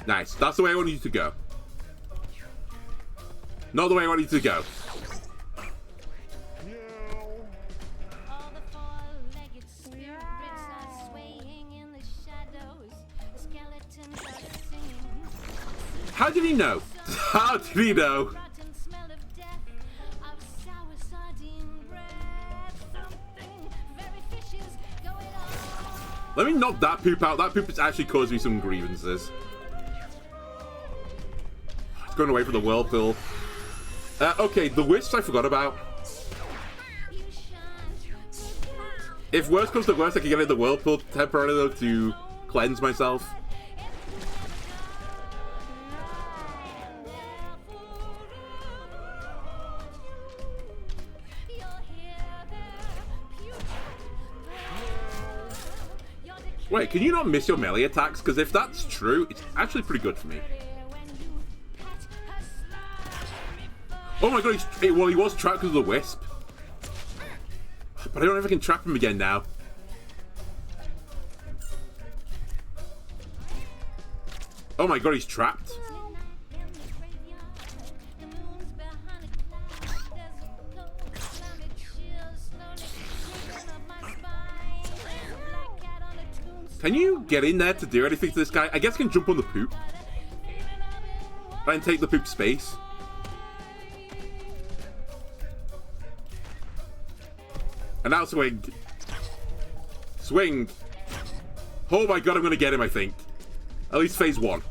Nice. That's the way I want you to go. Not the way I want you to go. How did he know How did he know? Let me knock that poop out. That poop has actually caused me some grievances. It's going away from the whirlpool. Okay, the wisps I forgot about. If worse comes to worse, I can get in the whirlpool temporarily to cleanse myself. Wait, can you not miss your melee attacks? Because if that's true, it's actually pretty good for me. Oh my god, well, he was trapped because of the wisp. But I don't know if I can trap him again now. Oh my god, he's trapped. Can you get in there to do anything to this guy? I guess I can jump on the poop. Try and take the poop space. And now swing. Swing. Oh my god, I'm gonna get him, I think. At least phase 1.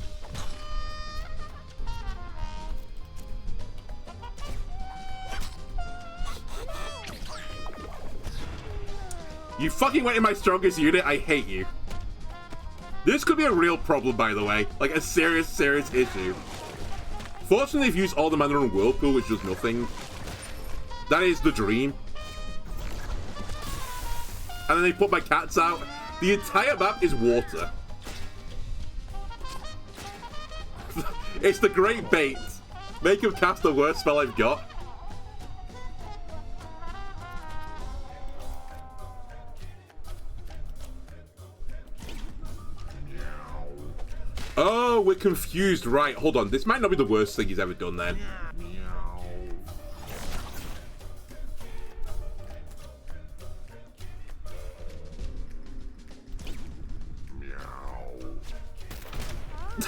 You fucking went in my strongest unit. I hate you. This could be a real problem, by the way. Like, a serious, serious issue. Fortunately, I've used all the mana on Whirlpool, which does nothing. That is the dream. And then they put my cats out. The entire map is water. It's the great bait. Make him cast the worst spell I've got. Oh, we're confused. Right, hold on. This might not be the worst thing he's ever done then.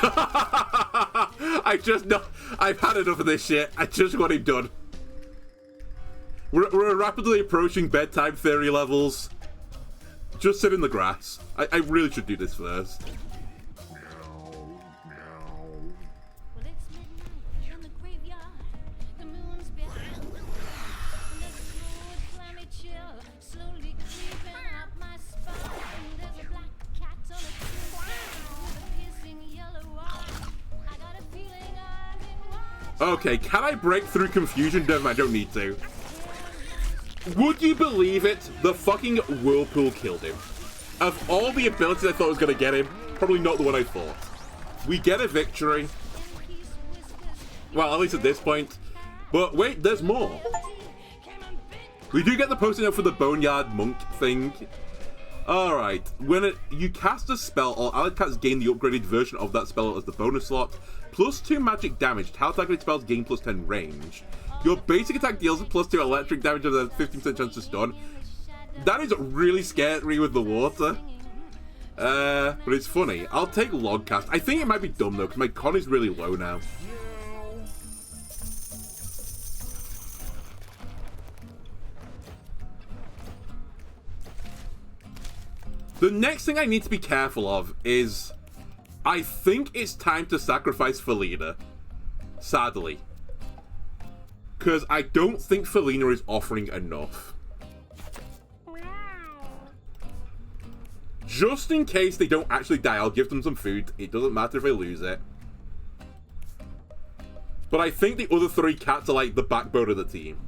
I just know. I've had enough of this shit. I just want him done. We're rapidly approaching bedtime theory levels. Just sit in the grass. I really should do this first. Okay, can I break through confusion? No, I don't need to. Would you believe it? The fucking Whirlpool killed him. Of all the abilities I thought was going to get him, probably not the one I thought. We get a victory. Well, at least at this point. But wait, there's more. We do get the posting up for the Boneyard Monk thing. Alright, when you cast a spell, all allied cats gain the upgraded version of that spell as the bonus slot. Plus 2 magic damage. How targeted spells gain plus 10 range. Your basic attack deals plus 2 electric damage with a 15% chance to stun. That is really scary with the water. But it's funny. I'll take Logcast. I think it might be dumb though, because my con is really low now. The next thing I need to be careful of is... I think it's time to sacrifice Felina. Sadly. Because I don't think Felina is offering enough. Just in case they don't actually die, I'll give them some food. It doesn't matter if I lose it. But I think the other 3 cats are like the backbone of the team.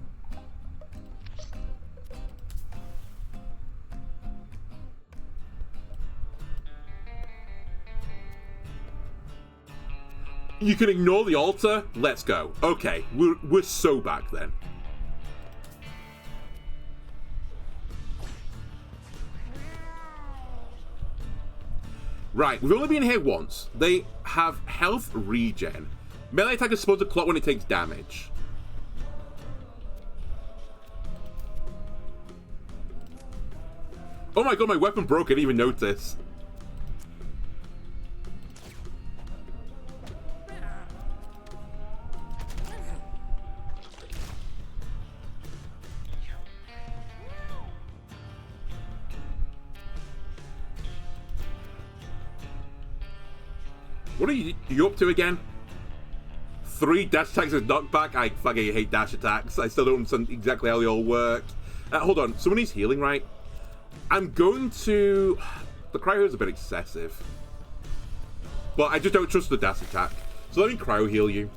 You can ignore the altar. Let's go. Okay, we're so back then. Right, we've only been here once. They have health regen. Melee attack is supposed to clock when it takes damage. Oh my god, my weapon broke. I didn't even notice. What are you up to again? 3 dash attacks with knockback? I fucking hate dash attacks. I still don't understand exactly how they all work. Hold on, someone needs healing, right? I'm going to... The cryo is a bit excessive. But I just don't trust the dash attack. So let me cryo heal you.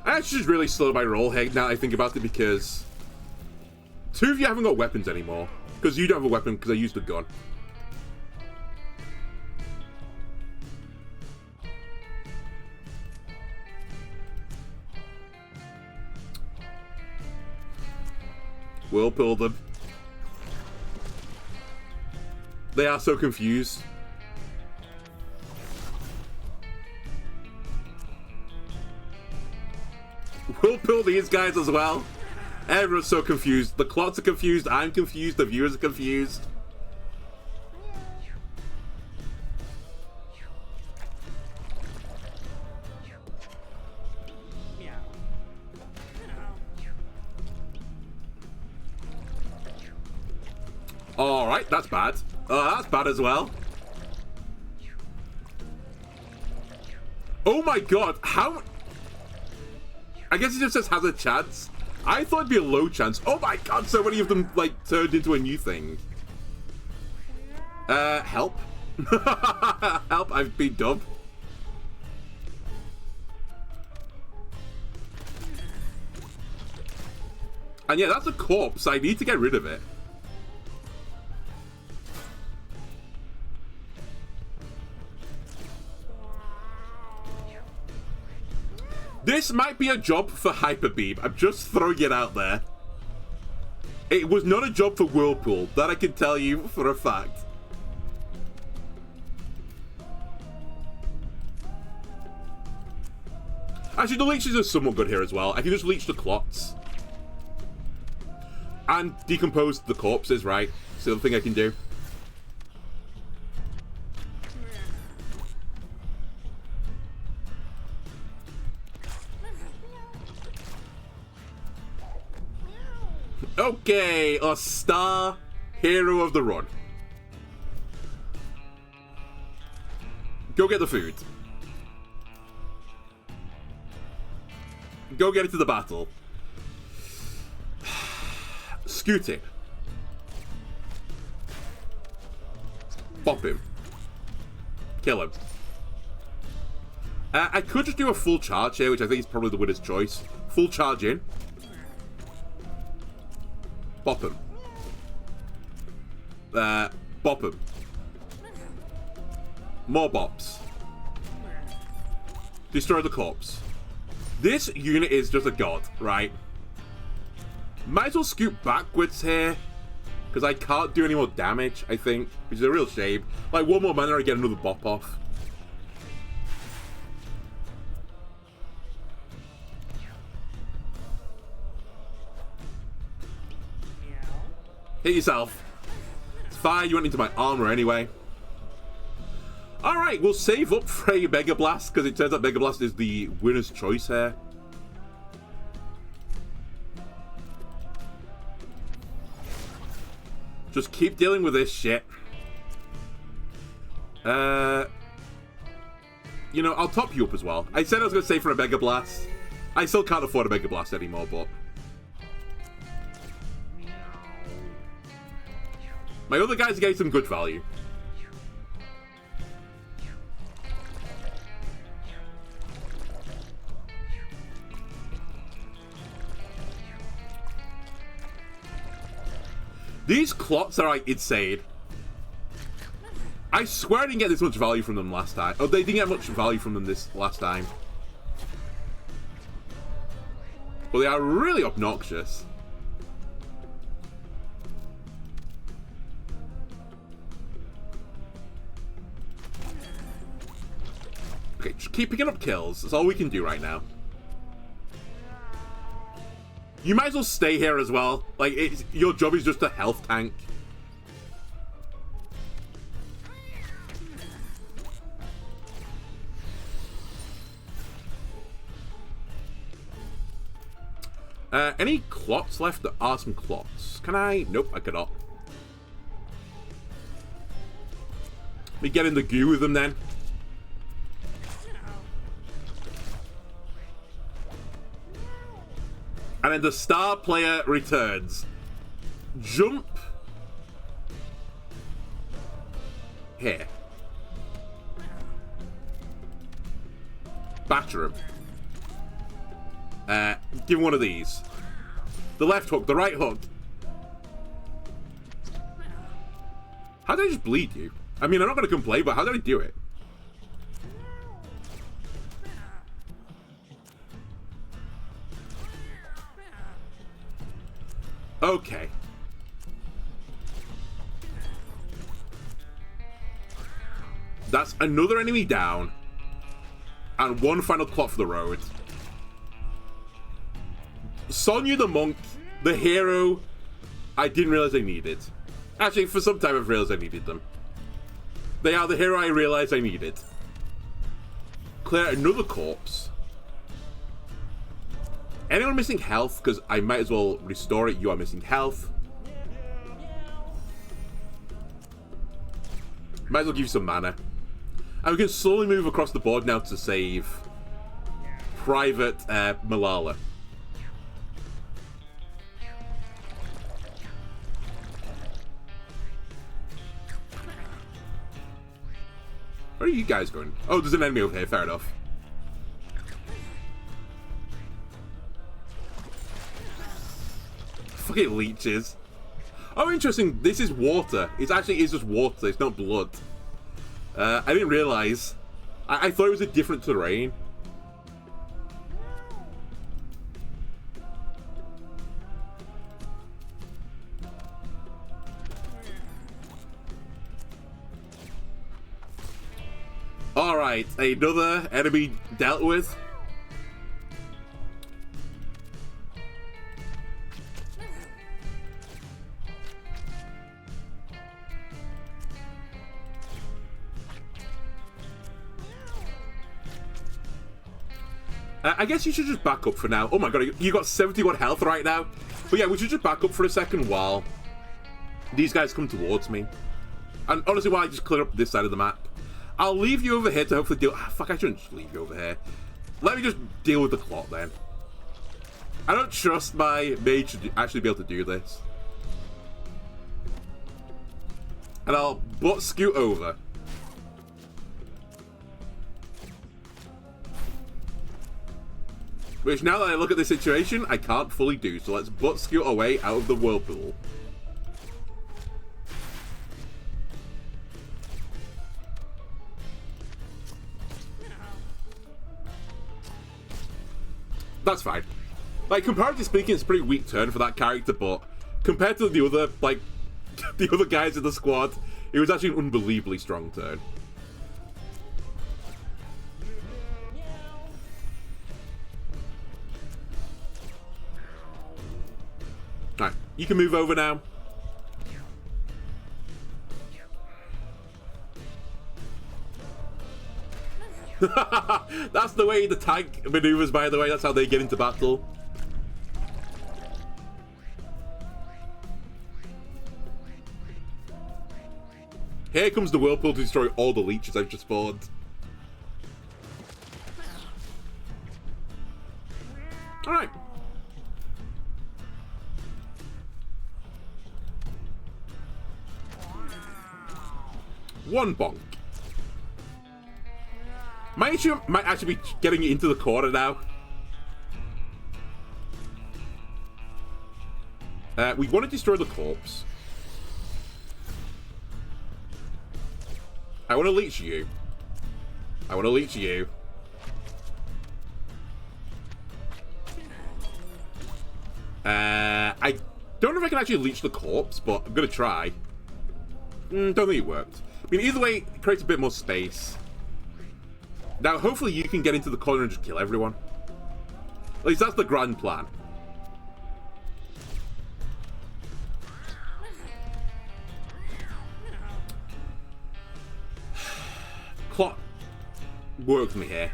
I actually just really slowed my roll here now that I think about it, because 2 of you haven't got weapons anymore. Because you don't have a weapon because I used a gun. We'll pull them. They are so confused. We'll pull these guys as well. Everyone's so confused. The clots are confused. I'm confused. The viewers are confused. Alright, that's bad. That's bad as well. Oh my god, how... I guess it just says has a chance. I thought it'd be a low chance. Oh my god, so many of them, like, turned into a new thing. Help? Help, I've been dubbed. And yeah, that's a corpse. I need to get rid of it. This might be a job for Hyper Beam. I'm just throwing it out there. It was not a job for Whirlpool. That I can tell you for a fact. Actually, the leeches are somewhat good here as well. I can just leech the clots. And decompose the corpses, right? It's the other thing I can do. Okay, a star hero of the run. Go get the food. Go get into the battle. Scoot him. Bop him. Kill him. I could just do a full charge here, which I think is probably the winner's choice. Full charge in. Bop him. Bop him. More bops. Destroy the corpse. This unit is just a god, right? Might as well scoot backwards here, because I can't do any more damage, I think, which is a real shame. Like, one more mana, I get another bop off. Hit yourself. It's fine, you went into my armor anyway. Alright, we'll save up for a Mega Blast, because it turns out Mega Blast is the winner's choice here. Just keep dealing with this shit. You know, I'll top you up as well. I said I was going to save for a Mega Blast. I still can't afford a Mega Blast anymore, but... my other guys are getting some good value. These clots are like insane. I swear I didn't get this much value from them last time. Oh, they didn't get much value from them this last time. But they are really obnoxious. Okay, just keep picking up kills. That's all we can do right now. You might as well stay here as well. Like, your job is just a health tank. Any clots left? There are some clots. Can I? Nope, I cannot. We get in the goo with them then. And then the star player returns. Jump. Here. Batter him. Give him one of these. The left hook, the right hook. How did I just bleed you? I mean, I'm not going to complain, but how did I do it? Okay. That's another enemy down. And one final clock for the road. Sonya the monk, the hero I didn't realize I needed. Actually, for some time I've realized I needed them. They are the hero I realized I needed. Clear another corpse. Anyone missing health? Because I might as well restore it. You are missing health. Might as well give you some mana. And we can slowly move across the board now to save Private Malala. Where are you guys going? Oh, there's an enemy over here. Fair enough. Fucking leeches. Oh, interesting. This is water. It actually is just water. It's not blood. I didn't realize. I thought it was a different terrain. Alright, another enemy dealt with. I guess you should just back up for now. Oh my god, you got 71 health right now. But yeah, we should just back up for a second while these guys come towards me. And honestly, while I just clear up this side of the map. I'll leave you over here to hopefully deal... Ah, fuck, I shouldn't just leave you over here. Let me just deal with the clock then. I don't trust my mage to actually be able to do this. And I'll butt scoot over. Which, now that I look at the situation, I can't fully do. So let's butt scoot our way out of the whirlpool. That's fine. Like, comparatively speaking, it's a pretty weak turn for that character, but compared to the other, like, the other guys in the squad, it was actually an unbelievably strong turn. Alright, you can move over now. That's the way the tank maneuvers, by the way. That's how they get into battle. Here comes the whirlpool to destroy all the leeches I've just spawned. Alright. One bonk. Might actually be getting it into the corner now. We want to destroy the corpse. I want to leech you. I want to leech you. I don't know if I can actually leech the corpse, but I'm going to try. Don't think it worked. I mean, either way, it creates a bit more space. Now, hopefully you can get into the corner and just kill everyone. At least that's the grand plan. Clock works me here.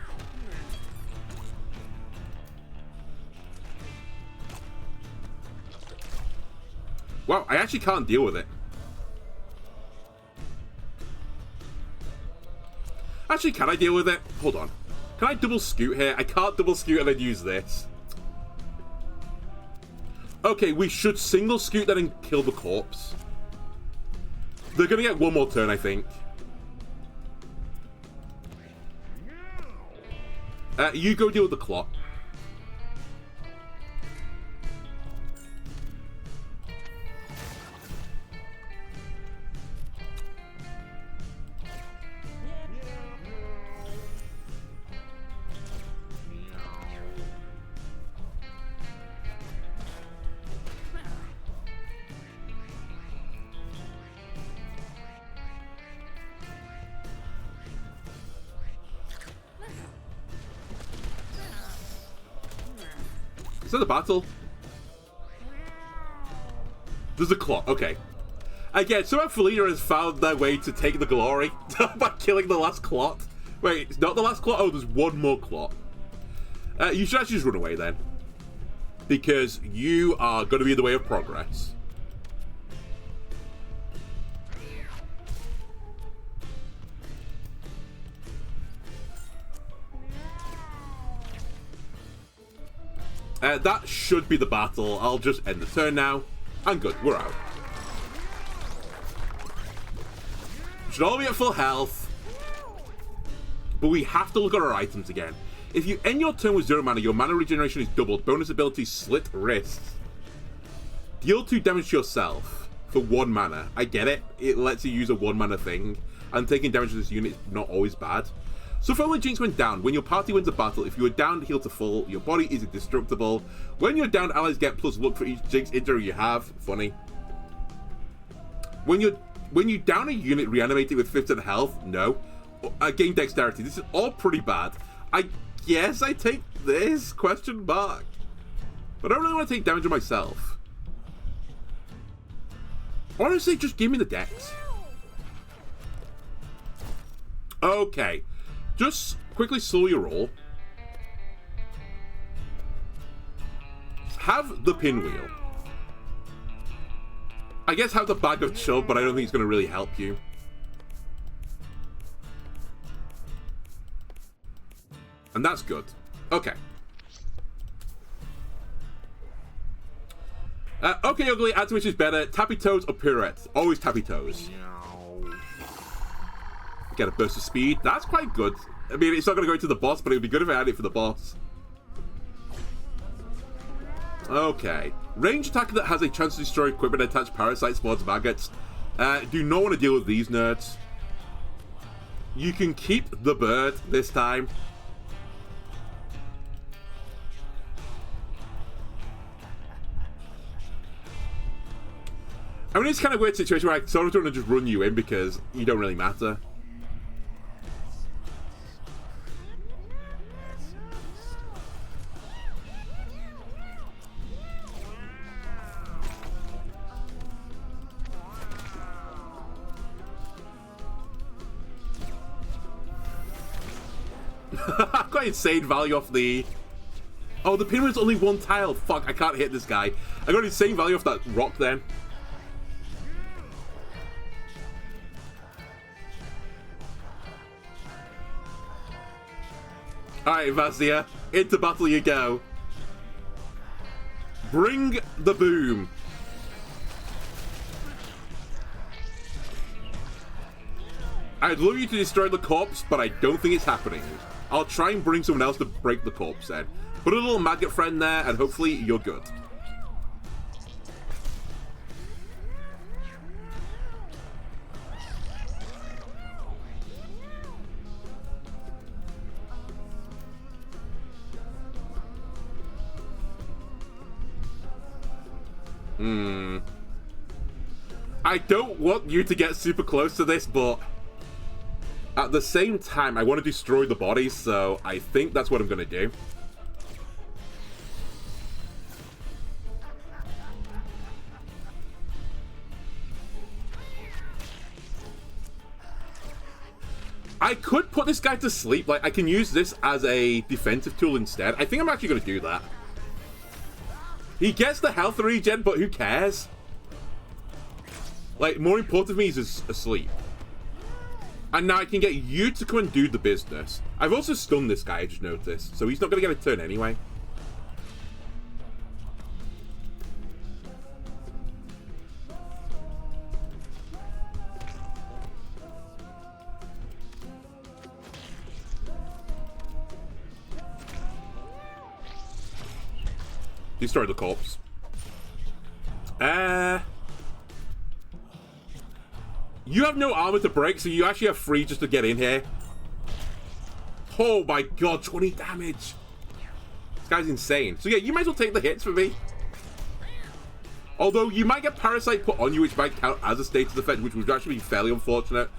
Wow, I actually can't deal with it. Actually, can I deal with it? Hold on. Can I double scoot here? I can't double scoot and then use this. Okay, we should single scoot then and kill the corpse. They're going to get one more turn, I think. You go deal with the clot. Is that the battle? There's a clot, okay. Again, somehow Felina has found their way to take the glory by killing the last clot. Wait, it's not the last clot? Oh, there's one more clot. You should actually just run away then. Because you are going to be in the way of progress. That should be the battle. I'll just end the turn now. I'm good. We're out. We should all be at full health. But we have to look at our items again. If you end your turn with 0 mana, your mana regeneration is doubled. Bonus ability, Slit Wrists. Deal 2 damage to yourself for 1 mana. I get it. It lets you use a 1 mana thing. And taking damage to this unit is not always bad. So for when Jinx went down, when your party wins a battle, if you are down, heal to full, your body is indestructible. When you're down, allies get plus luck for each Jinx injury you have. Funny. When you down a unit, reanimate it with 50 health. No. Gain dexterity. This is all pretty bad. I guess I take this? Question mark. But I don't really want to take damage on myself. Honestly, just give me the dex. Okay. Just quickly slow your roll. Have the pinwheel. I guess have the bag of chub, but I don't think it's going to really help you. And that's good. Okay. Okay, Ugly, add to which is better. Tappy toes or pirouette? Always tappy toes. Get a burst of speed. That's quite good. I mean, it's not going to go into the boss, but it would be good if I had it for the boss. Okay. Range attacker that has a chance to destroy equipment and attach parasite spawns maggots. Do not want to deal with these nerds. You can keep the bird this time. I mean, it's kind of a weird situation where I sort of don't want to just run you in because you don't really matter. I've got insane value off the... Oh, the pinwheel's only 1 tile. Fuck, I can't hit this guy. I got insane value off that rock then. Alright, Vazia. Into battle you go. Bring the boom. I'd love you to destroy the corpse, but I don't think it's happening. I'll try and bring someone else to break the corpse then. Put a little maggot friend there, and hopefully you're good. I don't want you to get super close to this, but at the same time, I want to destroy the bodies, so I think that's what I'm going to do. I could put this guy to sleep. Like, I can use this as a defensive tool instead. I think I'm actually going to do that. He gets the health regen, but who cares? Like, more important to me is asleep. And now I can get you to come and do the business. I've also stunned this guy, I just noticed. So he's not going to get a turn anyway. Destroy the corpse. You have no armor to break, so you actually have free just to get in here. Oh my god, 20 damage. This guy's insane. So yeah, you might as well take the hits for me. Although you might get Parasite put on you, which might count as a status effect, which would actually be fairly unfortunate.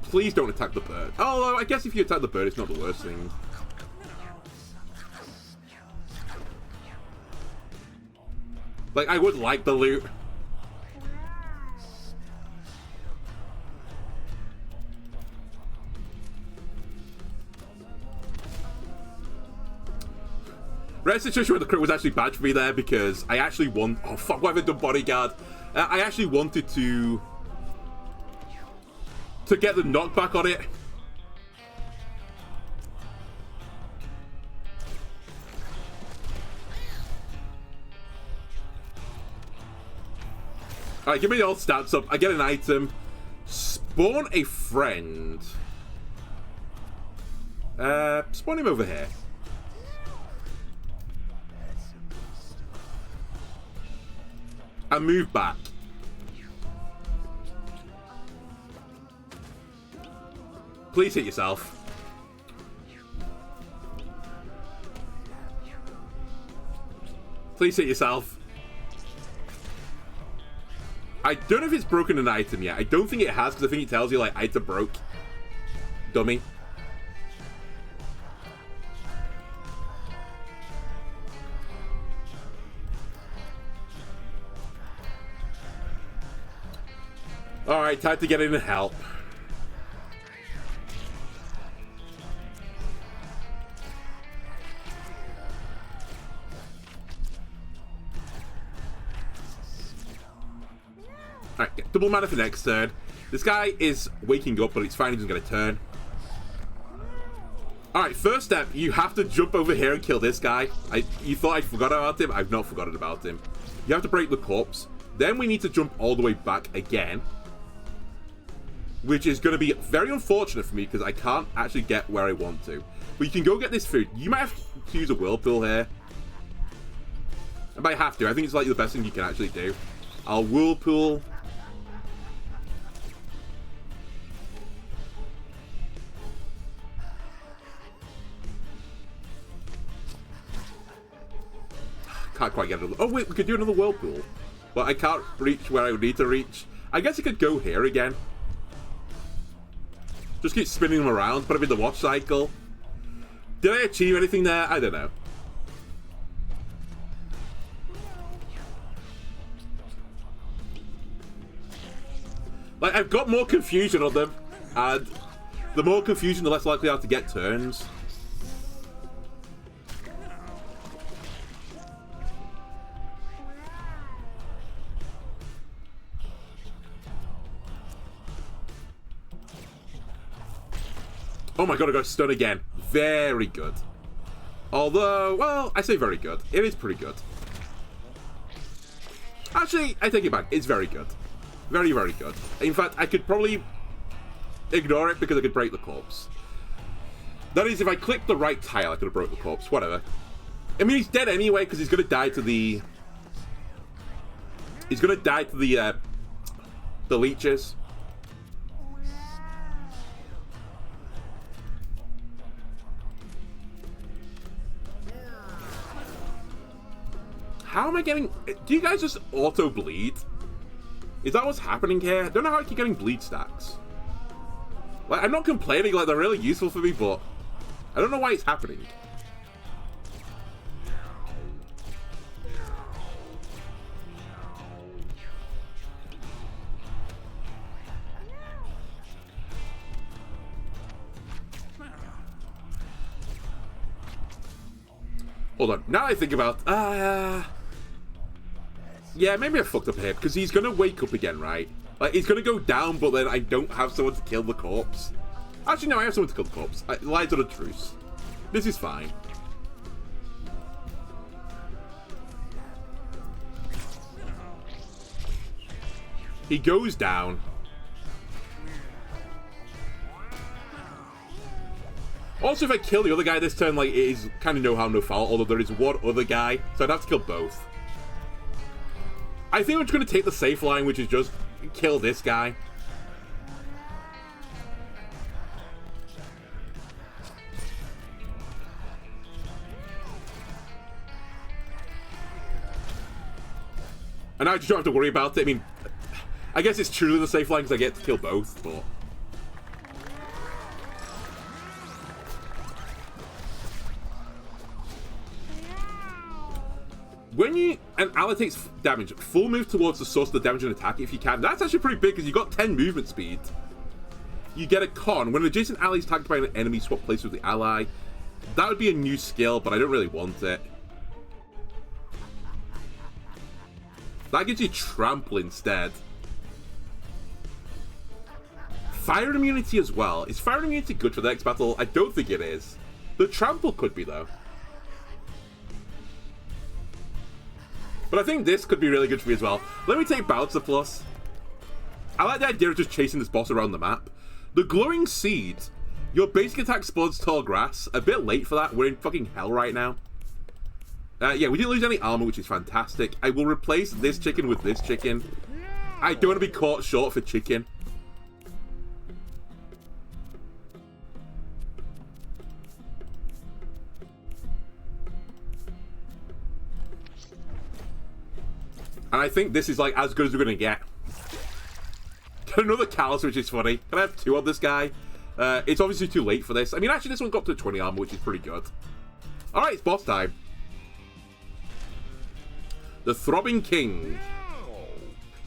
Please don't attack the bird. Although, I guess if you attack the bird, it's not the worst thing. Like, I would like the loot. Rare situation where the crit was actually bad for me there because I actually want. Oh fuck! Why have I done bodyguard? I actually wanted to get the knockback on it. Alright, give me all stats up. I get an item. Spawn a friend. Spawn him over here. And move back. Please hit yourself. Please hit yourself. I don't know if it's broken an item yet. I don't think it has, because I think it tells you, like, item broke. Dummy. Alright, time to get in and help. Alright, double mana for next turn. This guy is waking up, but it's fine, he doesn't get a turn. Alright, first step, you have to jump over here and kill this guy. You thought I'd forgot about him? I've not forgotten about him. You have to break the corpse. Then we need to jump all the way back again. Which is going to be very unfortunate for me because I can't actually get where I want to. But you can go get this food. You might have to use a whirlpool here. I might have to. I think it's like the best thing you can actually do. I'll whirlpool. Can't quite get another. Oh wait, we could do another whirlpool. But I can't reach where I would need to reach. I guess I could go here again. Just keep spinning them around, put them in the watch cycle. Did I achieve anything there? I don't know. Like, I've got more confusion on them, and the more confusion, the less likely I have to get turns. Oh my god, I got stunned again. Very good. Although, well, I say very good. It is pretty good. Actually, I take it back. It's very good. Very, very good. In fact, I could probably ignore it because I could break the corpse. That is, if I clicked the right tile, I could have broke the corpse. Whatever. I mean, he's dead anyway because he's going to die to the... He's going to die to the leeches. How am I getting... Do you guys just auto-bleed? Is that what's happening here? I don't know how I keep getting bleed stacks. Like, I'm not complaining, like, they're really useful for me, but... I don't know why it's happening. Hold on. Now I think about... Yeah, maybe I fucked up here, because he's going to wake up again, right? Like, he's going to go down, but then I don't have someone to kill the corpse. Actually, no, I have someone to kill the corpse. Lies on a truce. This is fine. He goes down. Also, if I kill the other guy this turn, like, it is kind of no harm, no foul, although there is one other guy, so I'd have to kill both. I think I'm just going to take the safe line, which is just kill this guy. And I just don't have to worry about it. I mean, I guess it's truly the safe line because I get to kill both, but... When an ally takes damage, full move towards the source of the damage and attack if you can. That's actually pretty big because you got 10 movement speed. You get a con. When an adjacent ally is tagged by an enemy, swap places with the ally. That would be a new skill, but I don't really want it. That gives you trample instead. Fire immunity as well. Is fire immunity good for the next battle? I don't think it is. The trample could be though. But I think this could be really good for me as well. Let me take Bouncer Plus. I like the idea of just chasing this boss around the map. The Glowing Seed. Your basic attack explodes tall grass. A bit late for that. We're in fucking hell right now. Yeah, we didn't lose any armor, which is fantastic. I will replace this chicken with this chicken. I don't want to be caught short for chicken. And I think this is like as good as we're going to get. Got another callus, which is funny. Can I have 2 on this guy? It's obviously too late for this. I mean, actually, this one got up to 20 armor, which is pretty good. Alright, it's boss time. The Throbbing King.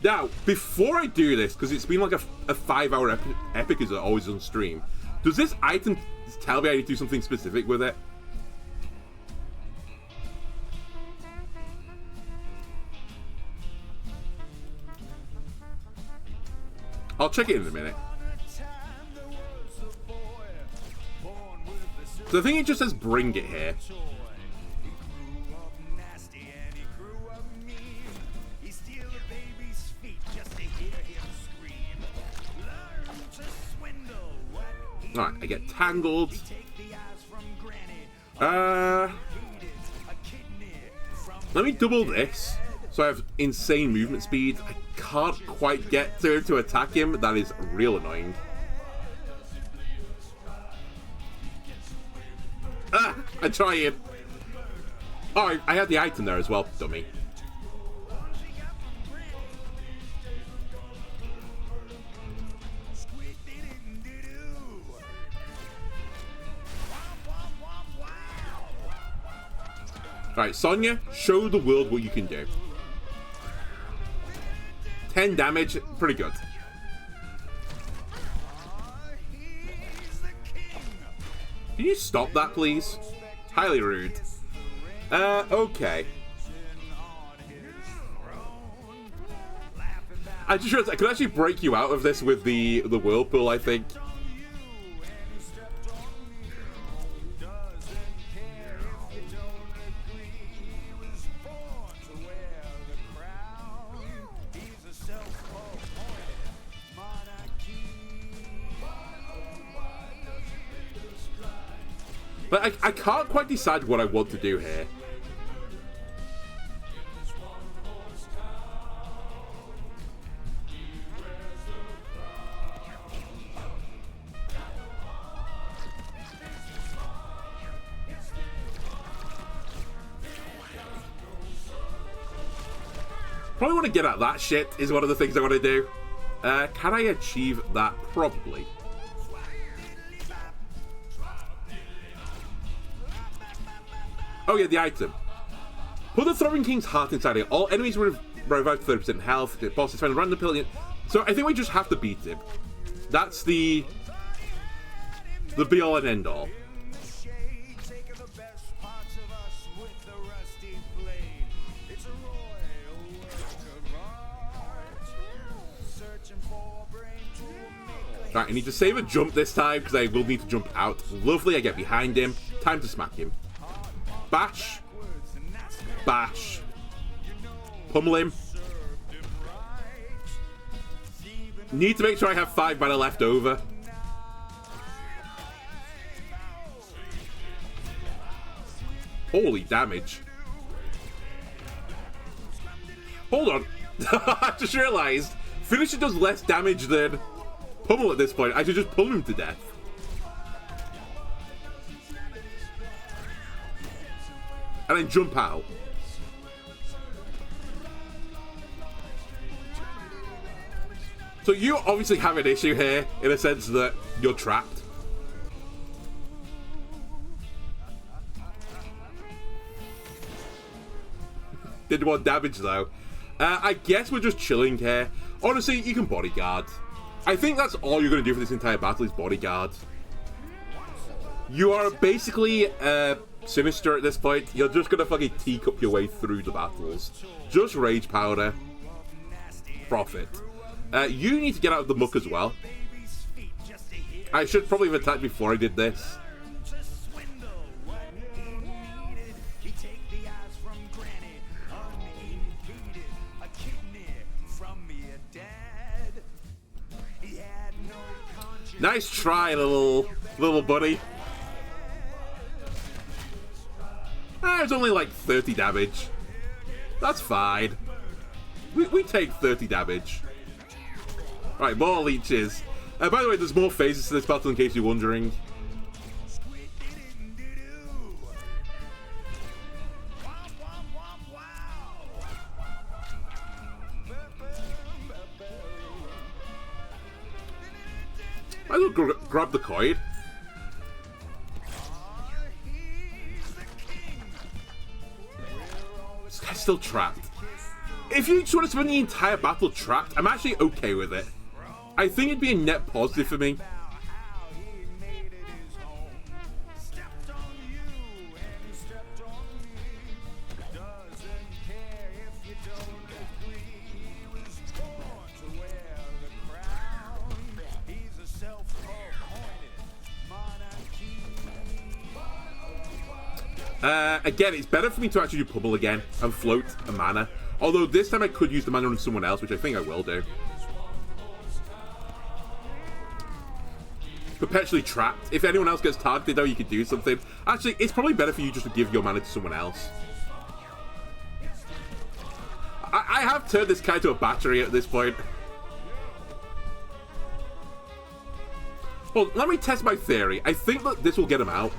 Now, before I do this, because it's been like a 5-hour epic as it always on stream, does this item tell me I need to do something specific with it? I'll check it in a minute. So I think it just says bring it here. Alright, I get tangled. Let me double this. So I have insane movement speed. I can't quite get to attack him. That is real annoying. Ah! I tried. Oh, I had the item there as well, dummy. Alright, Sonya, show the world what you can do. 10 damage, pretty good. Can you stop that, please? Highly rude. Okay. I just realized I could actually break you out of this with the whirlpool, I think. But I can't quite decide what I want to do here. Probably want to get at that shit is one of the things I want to do. Can I achieve that? Probably. Oh yeah, the item. Put the Throbbing King's heart inside it. All enemies will revive 30% health. The boss is found a random pill. So I think we just have to beat him. That's the be all and end all. Right, I need to save a jump this time, because I will need to jump out. Lovely, I get behind him. Time to smack him. Bash. Bash. Pummel him. Need to make sure I have 5 mana left over. Holy damage. Hold on. I just realized Finisher does less damage than Pummel at this point. I should just pummel him to death. And then jump out. So you obviously have an issue here, in a sense that you're trapped. Did 1 damage though. I guess we're just chilling here. Honestly, you can bodyguard. I think that's all you're going to do for this entire battle is bodyguard. You are basically Sinister at this point. You're just going to fucking teacup your way through the battles. Just Rage Powder. Profit. You need to get out of the muck as well. I should probably have attacked before I did this. Nice try, little buddy. It's only like 30 damage. That's fine. We take 30 damage. Right, more leeches. By the way, there's more phases to this battle in case you're wondering. I will grab the coin. This guy's still trapped. If you just want to spend the entire battle trapped, I'm actually okay with it. I think it'd be a net positive for me. Again, it's better for me to actually do Pummel again and float a mana. Although this time I could use the mana on someone else, which I think I will do. Perpetually trapped. If anyone else gets targeted though, you could do something. Actually, it's probably better for you just to give your mana to someone else. I have turned this guy to a battery at this point. Well, let me test my theory. I think that this will get him out.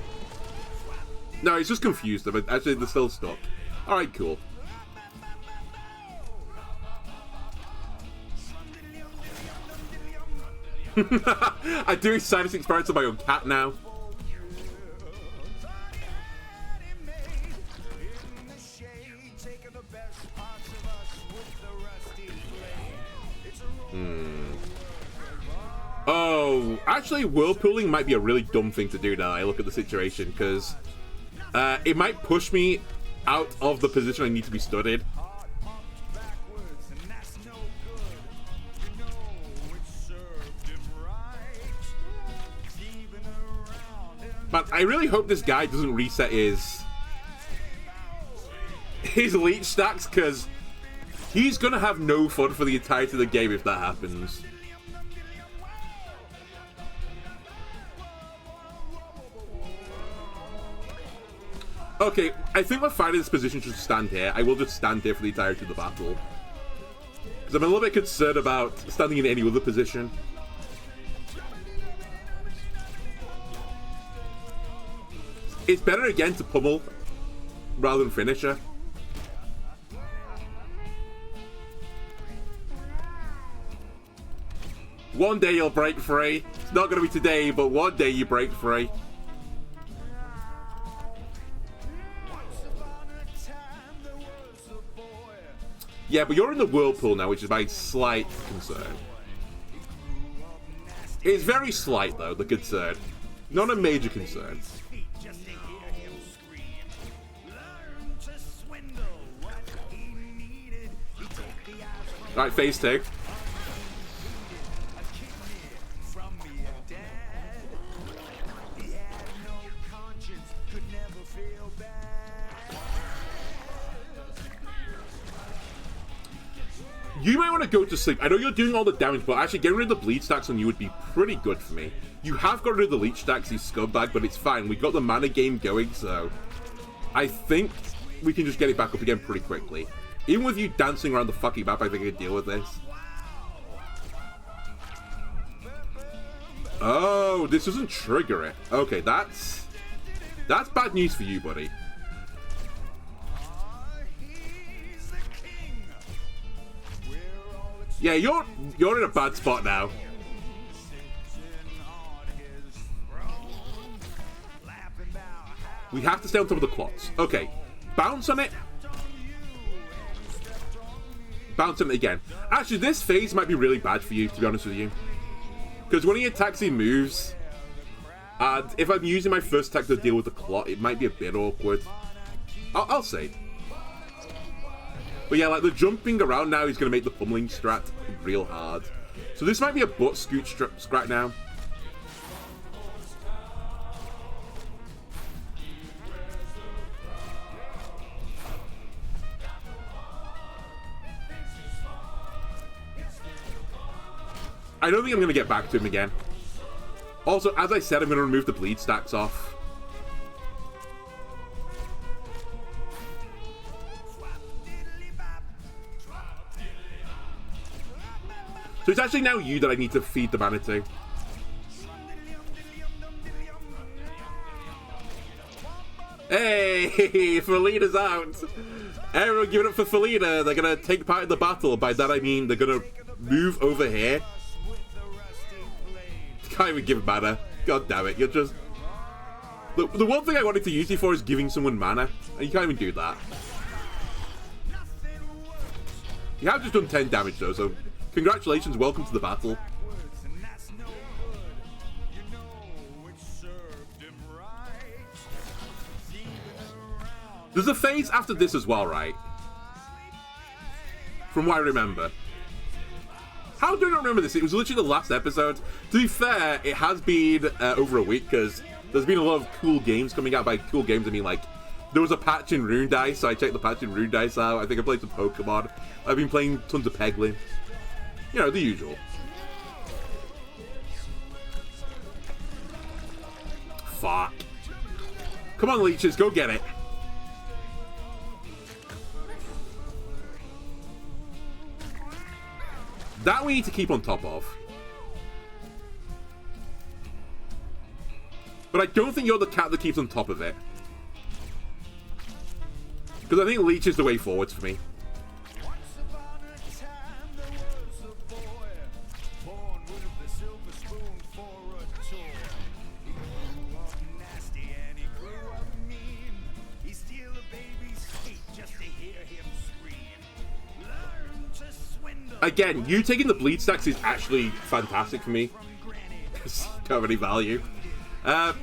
No, he's just confused, but actually they're still stuck. Alright, cool. I do sinus experiments on my own cat now. Oh, actually whirlpooling might be a really dumb thing to do now that I look at the situation, because it might push me out of the position I need to be stood in. But I really hope this guy doesn't reset his leech stacks, because he's gonna have no fun for the entirety of the game if that happens. Okay, I think we're fine in this position to stand here. I will just stand here for the entirety of the battle, because I'm a little bit concerned about standing in any other position. It's better again to pummel rather than finisher. One day you'll break free. It's not going to be today, but one day you break free. Yeah, but you're in the whirlpool now, which is my slight concern. It's very slight, though, the concern. Not a major concern. Right, phase 2. You might want to go to sleep. I know you're doing all the damage, but actually getting rid of the bleed stacks on you would be pretty good for me. You have got rid of the leech stacks, you scumbag, but it's fine. We got the mana game going, so I think we can just get it back up again pretty quickly. Even with you dancing around the fucking map, I think I can deal with this. Oh, this doesn't trigger it. Okay, that's bad news for you, buddy. Yeah, you're in a bad spot now. We have to stay on top of the clots. Okay, bounce on it. Bounce on it again. Actually, this phase might be really bad for you, to be honest with you. Because when he attacks, he moves. And if I'm using my first attack to deal with the clot, it might be a bit awkward. I'll say. But yeah, like the jumping around now is going to make the pummeling strat real hard. So this might be a butt scoot strat now. I don't think I'm going to get back to him again. Also, as I said, I'm going to remove the bleed stacks off. So it's actually now you that I need to feed the mana to. Hey, Felina's out. Everyone give it up for Felina. They're going to take part in the battle. By that I mean they're going to move over here. Can't even give mana. God damn it, you're just... The one thing I wanted to use you for is giving someone mana, and you can't even do that. You have just done 10 damage though, so congratulations, welcome to the battle. There's a phase after this as well, right? From what I remember. How do I not remember this? It was literally the last episode. To be fair, it has been over a week because there's been a lot of cool games coming out. By cool games, I mean like there was a patch in Rune Dice, so I checked the patch in Rune Dice out. I think I played some Pokemon. I've been playing tons of Peglin. You know, the usual. Fuck. Come on, leeches, go get it. That we need to keep on top of. But I don't think you're the cat that keeps on top of it. Because I think Leech is the way forwards for me. Again, you taking the bleed stacks is actually fantastic for me. Because you don't have any value. Alright,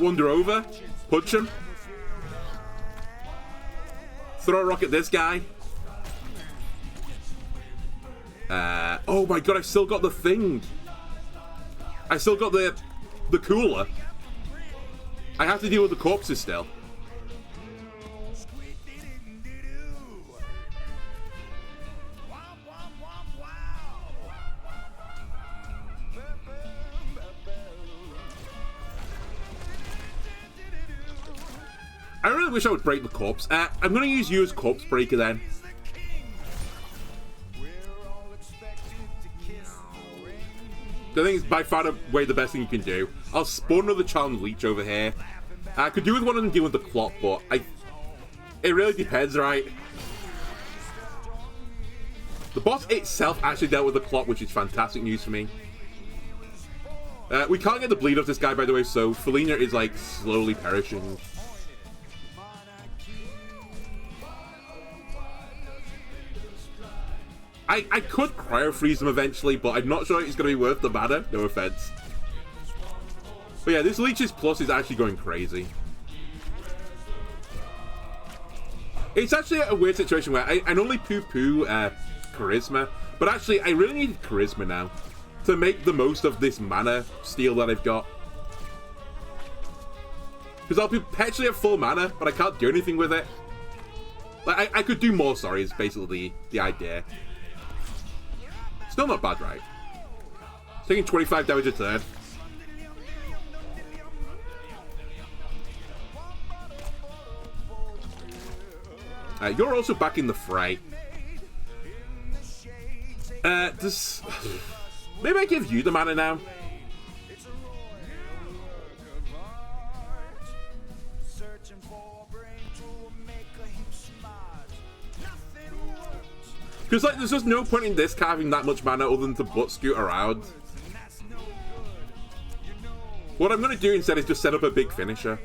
wander over. Punch him. Throw a rock at this guy. Oh my god, I've still got the thing. I still got the cooler. I have to deal with the corpses still. I really wish I would break the corpse. I'm going to use you as corpse breaker then. I think it's by far the way the best thing you can do. I'll spawn another Charmed Leech over here. I could do with one of them dealing with the clock, but it really depends, right? The boss itself actually dealt with the clock, which is fantastic news for me. We can't get the bleed off this guy, by the way, so Felina is like slowly perishing. I could cryo freeze him eventually, but I'm not sure it's going to be worth the mana. No offense. But yeah, this Leech's Plus is actually going crazy. It's actually a weird situation where I normally poo-poo Charisma, But actually, I really need Charisma now to make the most of this mana steal that I've got. Because I'll perpetually have full mana, but I can't do anything with it. Like, I could do more, sorry, is basically the idea. Still not bad, right? Taking 25 damage a turn. You're also back in the fray. Maybe I give you the mana now. Because, like, there's just no point in this having that much mana other than to butt scoot around. What I'm going to do instead is just set up a big finisher.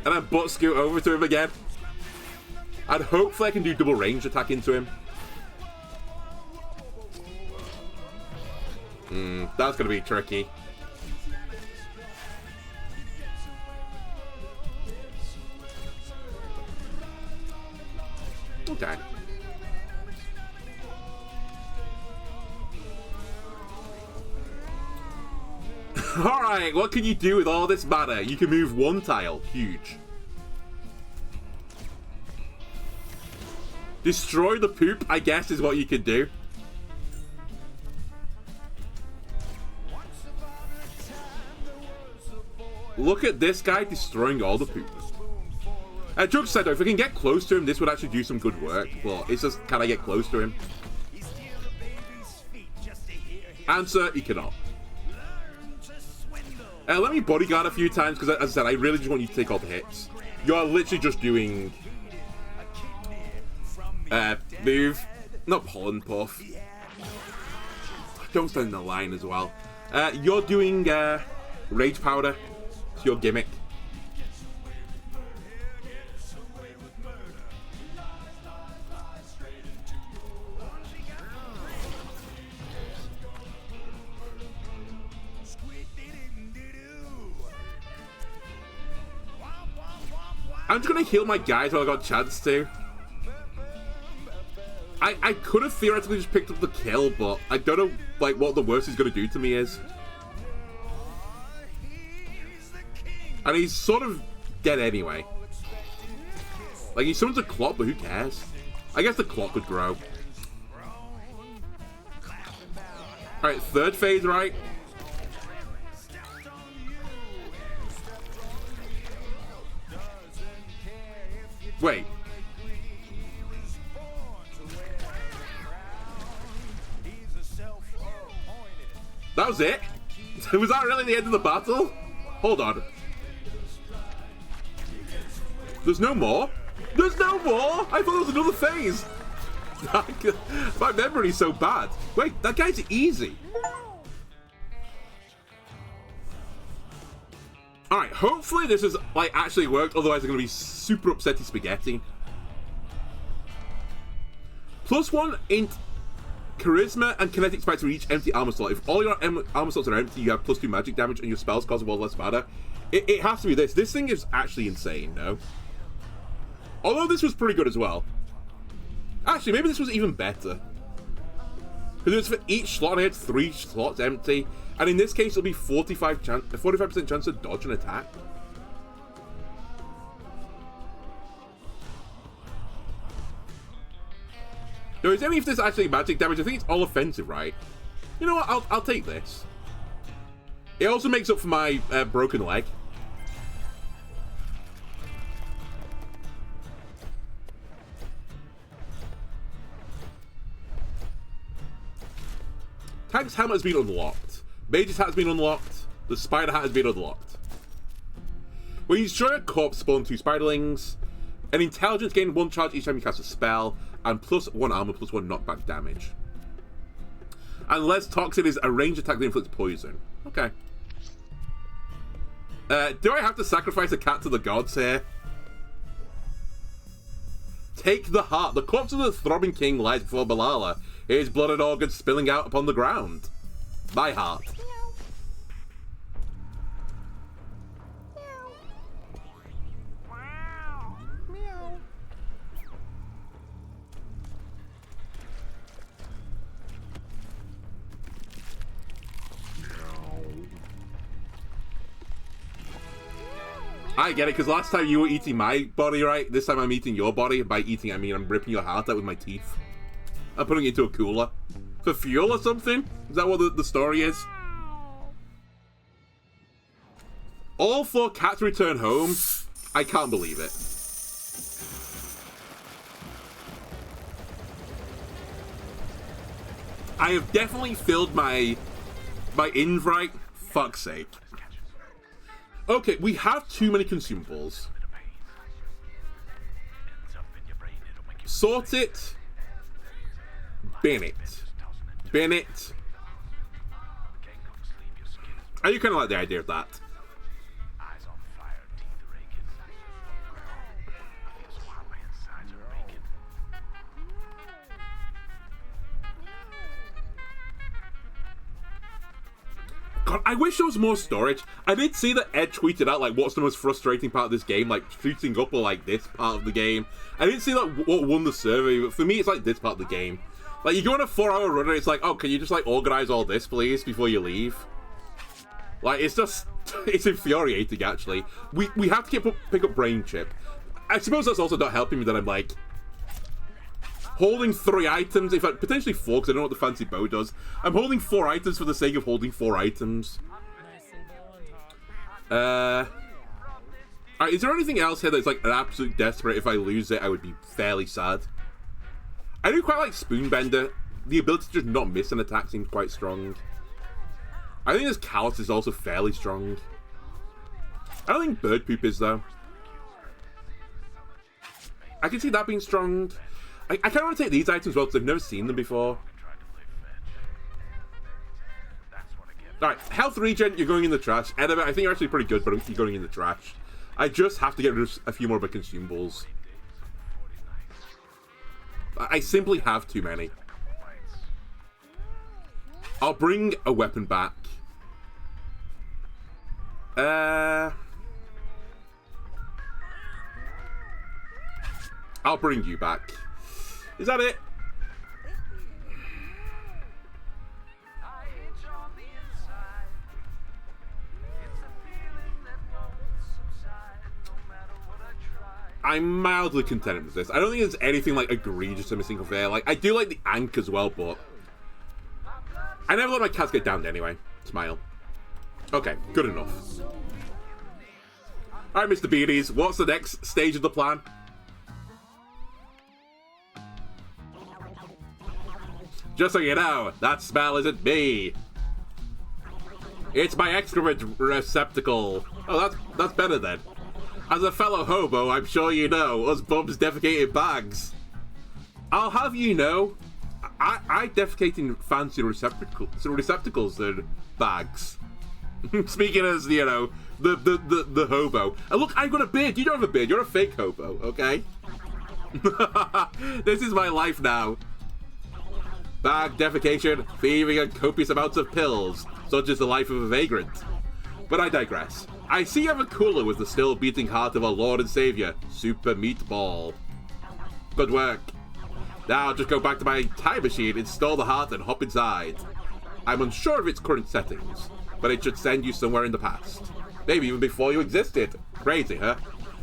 And then butt scoot over to him again. And hopefully I can do double range attack into him. That's going to be tricky. Okay. Alright, what can you do with all this mana? You can move one tile. Huge. Destroy the poop, I guess, is what you can do. Look at this guy destroying all the poop. Jokes aside, though, if I can get close to him, this would actually do some good work. But it's just, can I get close to him? Answer, he cannot. Let me bodyguard a few times, because as I said, I really just want you to take all the hits. You're literally just doing... move. Not pollen puff. Don't stand in the line as well. You're doing, rage powder. It's your gimmick. I'm just going to heal my guys while I got a chance to. I could have theoretically just picked up the kill, but I don't know like what the worst he's going to do to me is. And he's sort of dead anyway. Like, he summons a clock, but who cares? I guess the clock could grow. Alright, third phase, right? Wait. That was it? Was that really the end of the battle? Hold on. There's no more? There's no more? I thought there was another phase. My memory's so bad. Wait, that guy's easy. Alright, hopefully this has like actually worked, otherwise I'm going to be super upsetty spaghetti. +1 int charisma and kinetic spikes for each empty armor slot. If all your armor slots are empty, you have +2 magic damage and your spells cause one less mana. It has to be this. This thing is actually insane, no? Although this was pretty good as well. Actually, maybe this was even better. Because it was for each slot, I had 3 slots empty. And in this case, it'll be 45% chance to dodge an attack. No, it's only if there's actually magic damage. I think it's all offensive, right? You know what? I'll take this. It also makes up for my broken leg. Tank's helmet has been unlocked. Mage's hat has been unlocked. The spider hat has been unlocked. When you destroy a corpse, spawn 2 spiderlings. An intelligence gain 1 charge each time you cast a spell. And +1 armor, +1 knockback damage. And less toxin is a range attack that inflicts poison. Okay. Do I have to sacrifice a cat to the gods here? Take the heart. The corpse of the throbbing king lies before Balala, his blood and organs spilling out upon the ground. My heart. I get it, because last time you were eating my body, right? This time I'm eating your body. By eating, I mean I'm ripping your heart out with my teeth. I'm putting it into a cooler. For fuel or something? Is that what the story is? All 4 cats return home? I can't believe it. I have definitely filled my invite. Fuck's sake. Okay, we have too many consumables. Sort it. Bin it. Bin it. I do kind of like the idea of that. God, I wish there was more storage. I did see that Ed tweeted out, like, what's the most frustrating part of this game? Like, shooting up or, like, this part of the game. I didn't see, like, what won the survey, but for me, it's, like, this part of the game. Like, you go on a 4-hour run and it's like, oh, can you just, like, organize all this, please, before you leave? Like, it's just... it's infuriating, actually. We have to pick up Brain Chip. I suppose that's also not helping me that I'm, like... holding 3 items, in fact, potentially 4, because I don't know what the fancy bow does. I'm holding 4 items for the sake of holding 4 items. Alright, is there anything else here that's, like, an absolute desperate? If I lose it, I would be fairly sad. I do quite like Spoonbender. The ability to just not miss an attack seems quite strong. I think this Callus is also fairly strong. I don't think Bird Poop is, though. I can see that being strong. I kind of want to take these items as well, because I've never seen them before. Alright, health regen, you're going in the trash. Enema, I think you're actually pretty good, but you're going in the trash. I just have to get rid of a few more of my consumables. I simply have too many. I'll bring a weapon back. I'll bring you back. Is that it? I'm mildly contented with this. I don't think there's anything like egregious in a single fair. Like, I do like the Ankh as well, but I never let my cats get downed anyway. Smile. Okay, good enough. Alright, Mr. Beanies, what's the next stage of the plan? Just so you know, that smell isn't me. It's my excrement receptacle. Oh, that's better then. As a fellow hobo, I'm sure you know, us bums defecate in bags. I'll have you know, I defecate in fancy receptacles than bags. Speaking as, you know, the hobo. And look, I've got a beard. You don't have a beard. You're a fake hobo, okay? This is my life now. Bag defecation, thieving, and copious amounts of pills. Such is the life of a vagrant. But I digress. I see you have a cooler with the still beating heart of our Lord and Savior, Super Meatball. Good work. Now just go back to my time machine, install the heart, and hop inside. I'm unsure of its current settings, but it should send you somewhere in the past. Maybe even before you existed. Crazy, huh?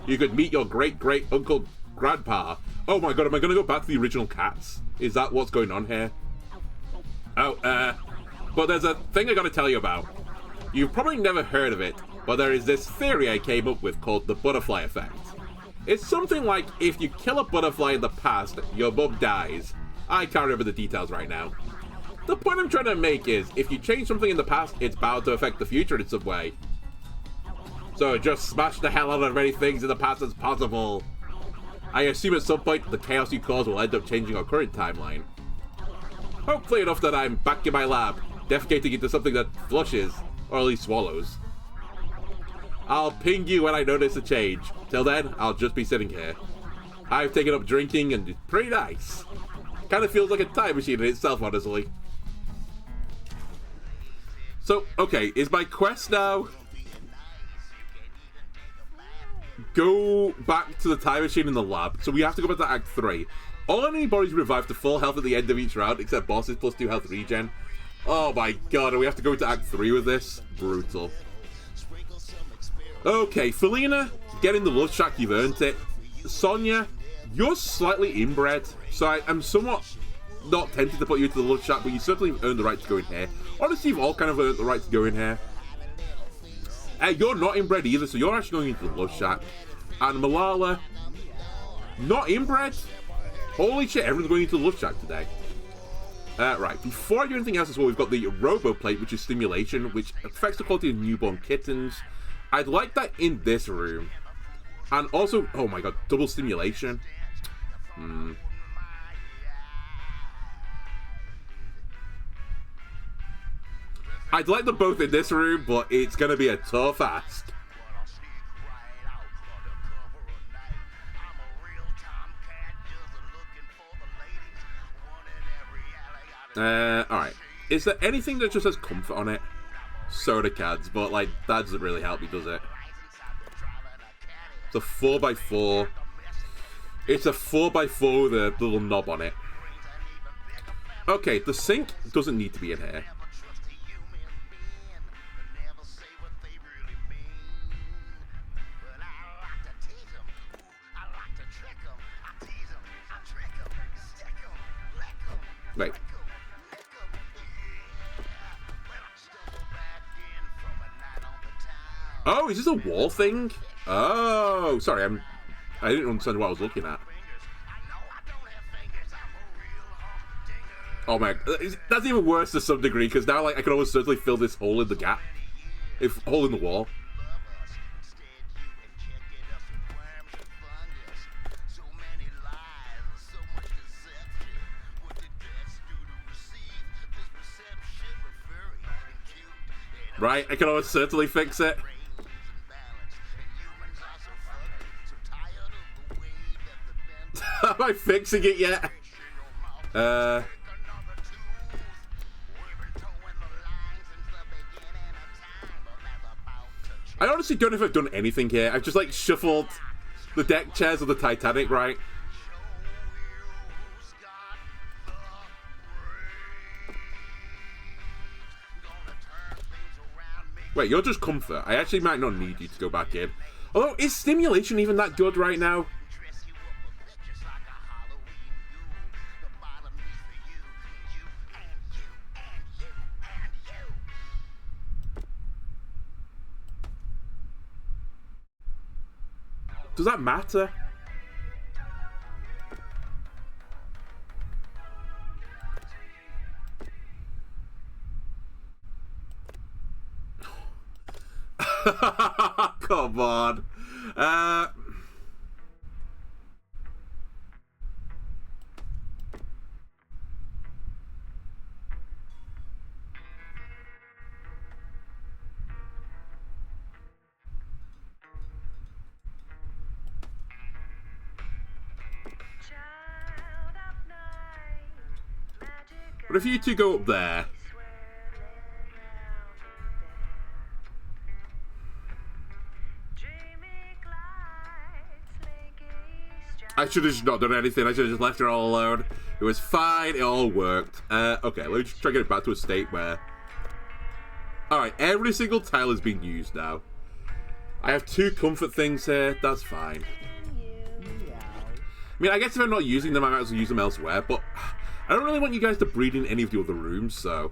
You could meet your great-great-uncle grandpa. Oh my god, am I going to go back to the original cats? Is that what's going on here? Oh, but there's a thing I gotta tell you about. You've probably never heard of it, but there is this theory I came up with called the butterfly effect. It's something like if you kill a butterfly in the past, your bub dies. I can't remember the details right now. The point I'm trying to make is, if you change something in the past, it's bound to affect the future in some way. So just smash the hell out of as many things in the past as possible. I assume at some point the chaos you cause will end up changing our current timeline. Hopefully enough that I'm back in my lab, defecating into something that flushes, or at least swallows. I'll ping you when I notice a change. Till then, I'll just be sitting here. I've taken up drinking and it's pretty nice. Kind of feels like a time machine in itself, honestly. So, okay, is my quest now... go back to the time machine in the lab. So we have to go back to Act 3. All enemy bodies revive to full health at the end of each round, except bosses plus 2 health regen. Oh my god, and we have to go to Act 3 with this? Brutal. Okay, Felina, getting the Love Shack, you've earned it. Sonya, you're slightly inbred, so I'm somewhat not tempted to put you into the Love Shack, but you certainly have earned the right to go in here. Honestly, you've all kind of earned the right to go in here. You're not inbred either, so you're actually going into the Love Shack. And Malala, not inbred. Holy shit, everyone's going into the Love Shack today. Right, before I do anything else as well, we've got the Robo Plate, which is stimulation, which affects the quality of newborn kittens. I'd like that in this room. And also, oh my god, double stimulation. I'd like them both in this room, but it's going to be a tough ask. Alright. Is there anything that just has comfort on it? Soda cans, but like, that doesn't really help me, does it? It's a 4x4. It's a 4x4 with a little knob on it. Okay, the sink doesn't need to be in here. Wait. Oh, is this a wall thing? Oh, sorry, I didn't understand what I was looking at. Oh man, that's even worse to some degree, because now like I can almost certainly fill this hole in the gap. Hole in the wall. Right, I can almost certainly fix it. Am I fixing it yet? I honestly don't know if I've done anything here. I've just like shuffled the deck chairs of the Titanic, right? Wait, you're just comfort. I actually might not need you to go back in. Although, is stimulation even that good right now? Does that matter? Come on. But if you two go up there... I should have just not done anything. I should have just left it all alone. It was fine. It all worked. Okay, let me just try to get it back to a state where... Alright, every single tile is being used now. I have 2 comfort things here. That's fine. I mean, I guess if I'm not using them, I might as well use them elsewhere, but... I don't really want you guys to breed in any of the other rooms, so...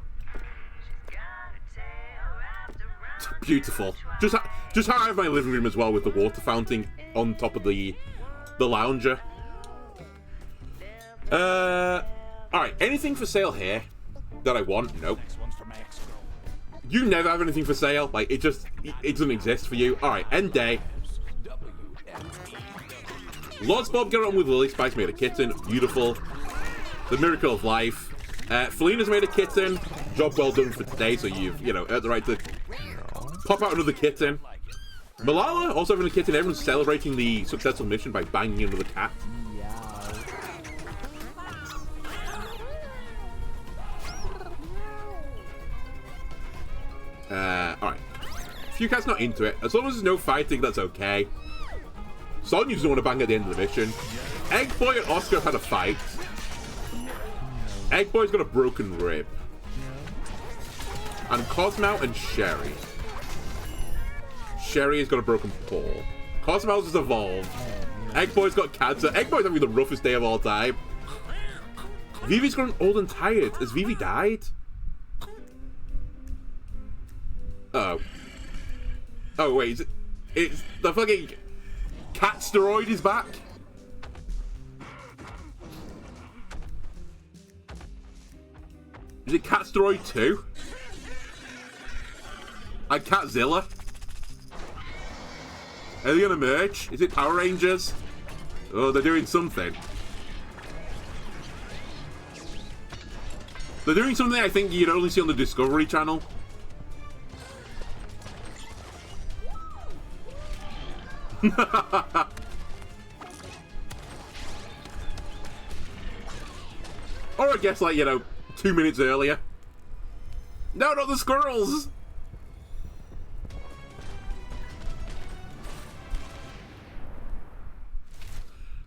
Beautiful. Just how I have my living room as well, with the water fountain on top of the lounger. Alright, anything for sale here that I want? Nope. You never have anything for sale. Like, it doesn't exist for you. Alright, end day. Lord's Bob got on with Lily. Spice made a kitten. Beautiful. The miracle of life. Felina's made a kitten. Job well done for today, so you've, earned the right to pop out another kitten. Malala also having a kitten. Everyone's celebrating the successful mission by banging another cat. Alright. Few cat's not into it. As long as there's no fighting, that's okay. Sonya doesn't want to bang at the end of the mission. Egg Boy and Oscar have had a fight. Egg Boy's got a broken rib. And Cosmo and Sherry Sherry has got a broken paw. Cosmo's has evolved. Egg Boy's got cancer. Egg Boy's having the roughest day of all time. Vivi's grown old and tired. Has Vivi died? Oh. Oh, wait. It's the fucking cat steroid is back? Is it Cat Steroid 2? And Catzilla? Are they gonna merge? Is it Power Rangers? Oh, they're doing something. They're doing something I think you'd only see on the Discovery Channel. Or I guess, like, you know, 2 minutes earlier. No, not the squirrels!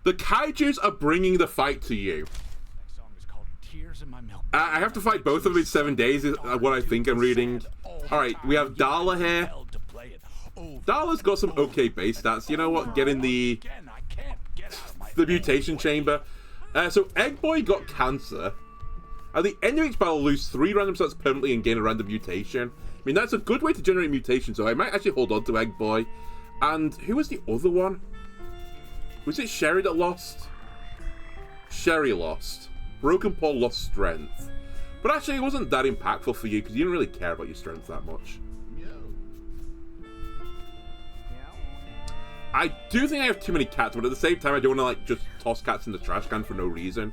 The kaijus are bringing the fight to you. I have to fight both of them in 7 days, is what I think I'm reading. Alright, we have Darla here. Darla's got some okay base stats. You know what? Get in the mutation chamber. So Egg Boy got cancer. At the end of each battle, lose 3 random stats permanently and gain a random mutation. I mean, that's a good way to generate mutations, so I might actually hold on to Egg Boy. And who was the other one? Was it Sherry that lost? Sherry lost. Broken Paw lost strength. But actually, it wasn't that impactful for you, because you didn't really care about your strength that much. I do think I have too many cats, but at the same time, I don't want to, like, just toss cats in the trash can for no reason.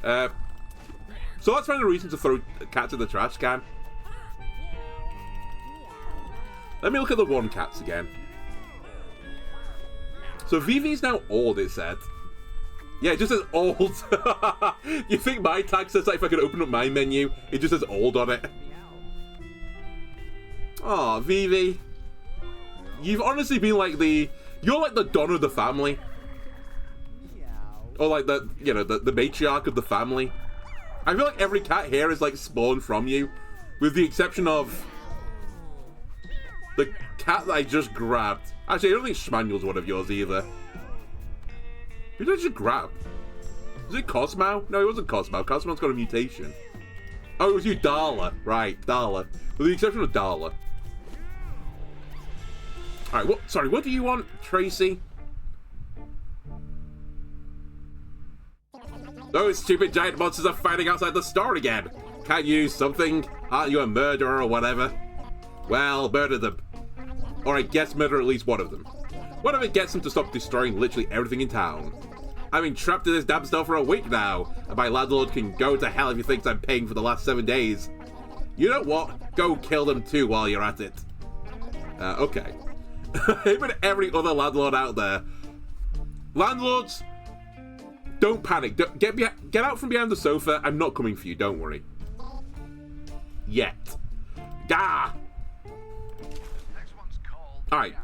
So let's find a reason to throw cats in the trash can. Let me look at the 1 cats again. So Vivi's now old, it said. Yeah, it just says old. You think my tag says that if I could open up my menu, it just says old on it. Aw, Vivi. You've honestly been like you're like the Don of the family. Or like the, you know, the matriarch of the family. I feel like every cat here is like spawned from you. With the exception of the cat that I just grabbed. Actually, I don't think Schmanuel's one of yours either. Who did I just grab? Was it Cosmo? No, it wasn't Cosmo. Cosmo's got a mutation. Oh, it was you, Darla. Right, Darla. With the exception of Darla. Alright, what do you want, Tracy? Those stupid giant monsters are fighting outside the store again. Can't you use something? Aren't you a murderer or whatever? Well, murder them. Or I guess murder at least one of them. One of it gets them to stop destroying literally everything in town. I've been trapped in this damn store for a week now, and my landlord can go to hell if he thinks I'm paying for the last 7 days. You know what? Go kill them too while you're at it. Okay. Him and every other landlord out there. Landlords, don't panic. Get out from behind the sofa. I'm not coming for you, don't worry. Yet. Gah! Alright.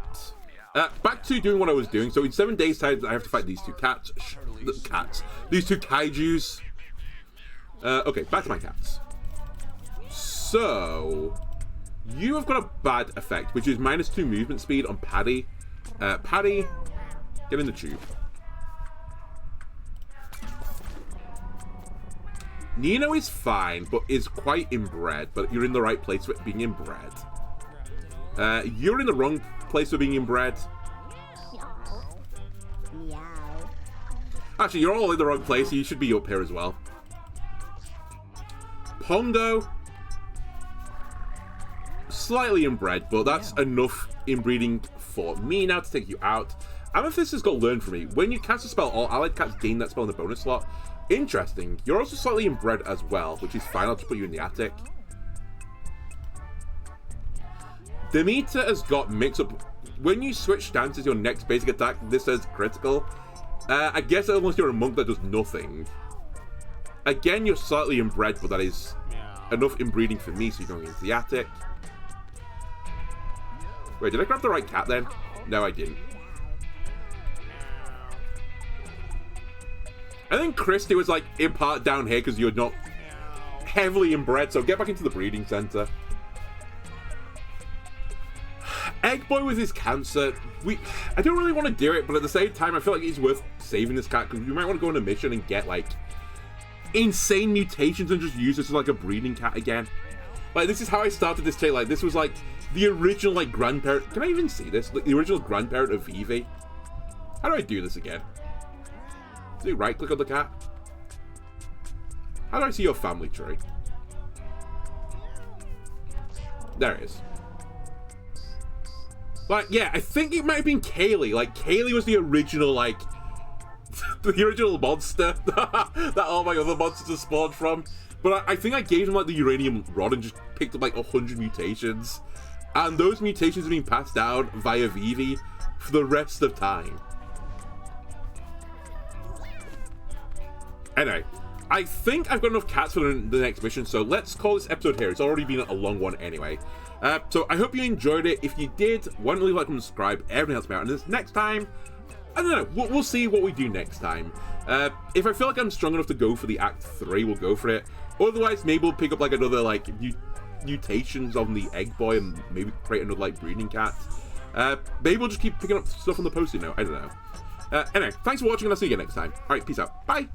Back to doing what I was doing. So in 7 days' time, I have to fight these 2 cats. These 2 kaijus. Okay, back to my cats. So, you have got a bad effect, which is -2 movement speed on Paddy. Paddy, get in the tube. Nino is fine, but is quite inbred. But you're in the right place for being inbred. You're in the wrong place for being inbred. Actually, you're all in the wrong place. You should be up here as well. Pongo, slightly inbred, but that's enough inbreeding for me now to take you out. Amethyst has got learn from me. When you cast a spell, all allied cats gain that spell in the bonus slot. Interesting. You're also slightly inbred as well, which is fine. I'll just put you in the attic. Demeter has got mix-up. When you switch stances, your next basic attack, this says critical. I guess unless you're a monk that does nothing. Again, you're slightly inbred, but that is enough inbreeding for me, so you're going into the attic. Wait, did I grab the right cat then? No, I didn't. I think Christy was like in part down here because you're not heavily inbred, so get back into the breeding center. Egg Boy with his cancer, I don't really want to do it, but at the same time, I feel like it's worth saving this cat, because we might want to go on a mission and get, like, insane mutations and just use this as, like, a breeding cat again. Like, this is how I started this tale. Like, this was, like, the original, like, grandparent... Can I even see this? Like, the original grandparent of Vivi. How do I do this again? Do you right-click on the cat? How do I see your family tree? There it is. Like, yeah, I think it might have been Kaylee. Like, Kaylee was the original, like... the original monster that all my other monsters are spawned from. But I think I gave him, like, the uranium rod and just picked up, like, 100 mutations. And those mutations have been passed down via Vivi for the rest of time. Anyway, I think I've got enough cats for the next mission, so let's call this episode here. It's already been a long one anyway. So I hope you enjoyed it. If you did, why don't leave a like and subscribe. Everything else about it. And this next time, I don't know. We'll see what we do next time. If I feel like I'm strong enough to go for the Act 3, we'll go for it. Otherwise, maybe we'll pick up like another like mutations on the Egg Boy and maybe create another like breeding cat. Maybe we'll just keep picking up stuff on the post, you know. I don't know. Anyway, thanks for watching and I'll see you again next time. Alright, peace out. Bye!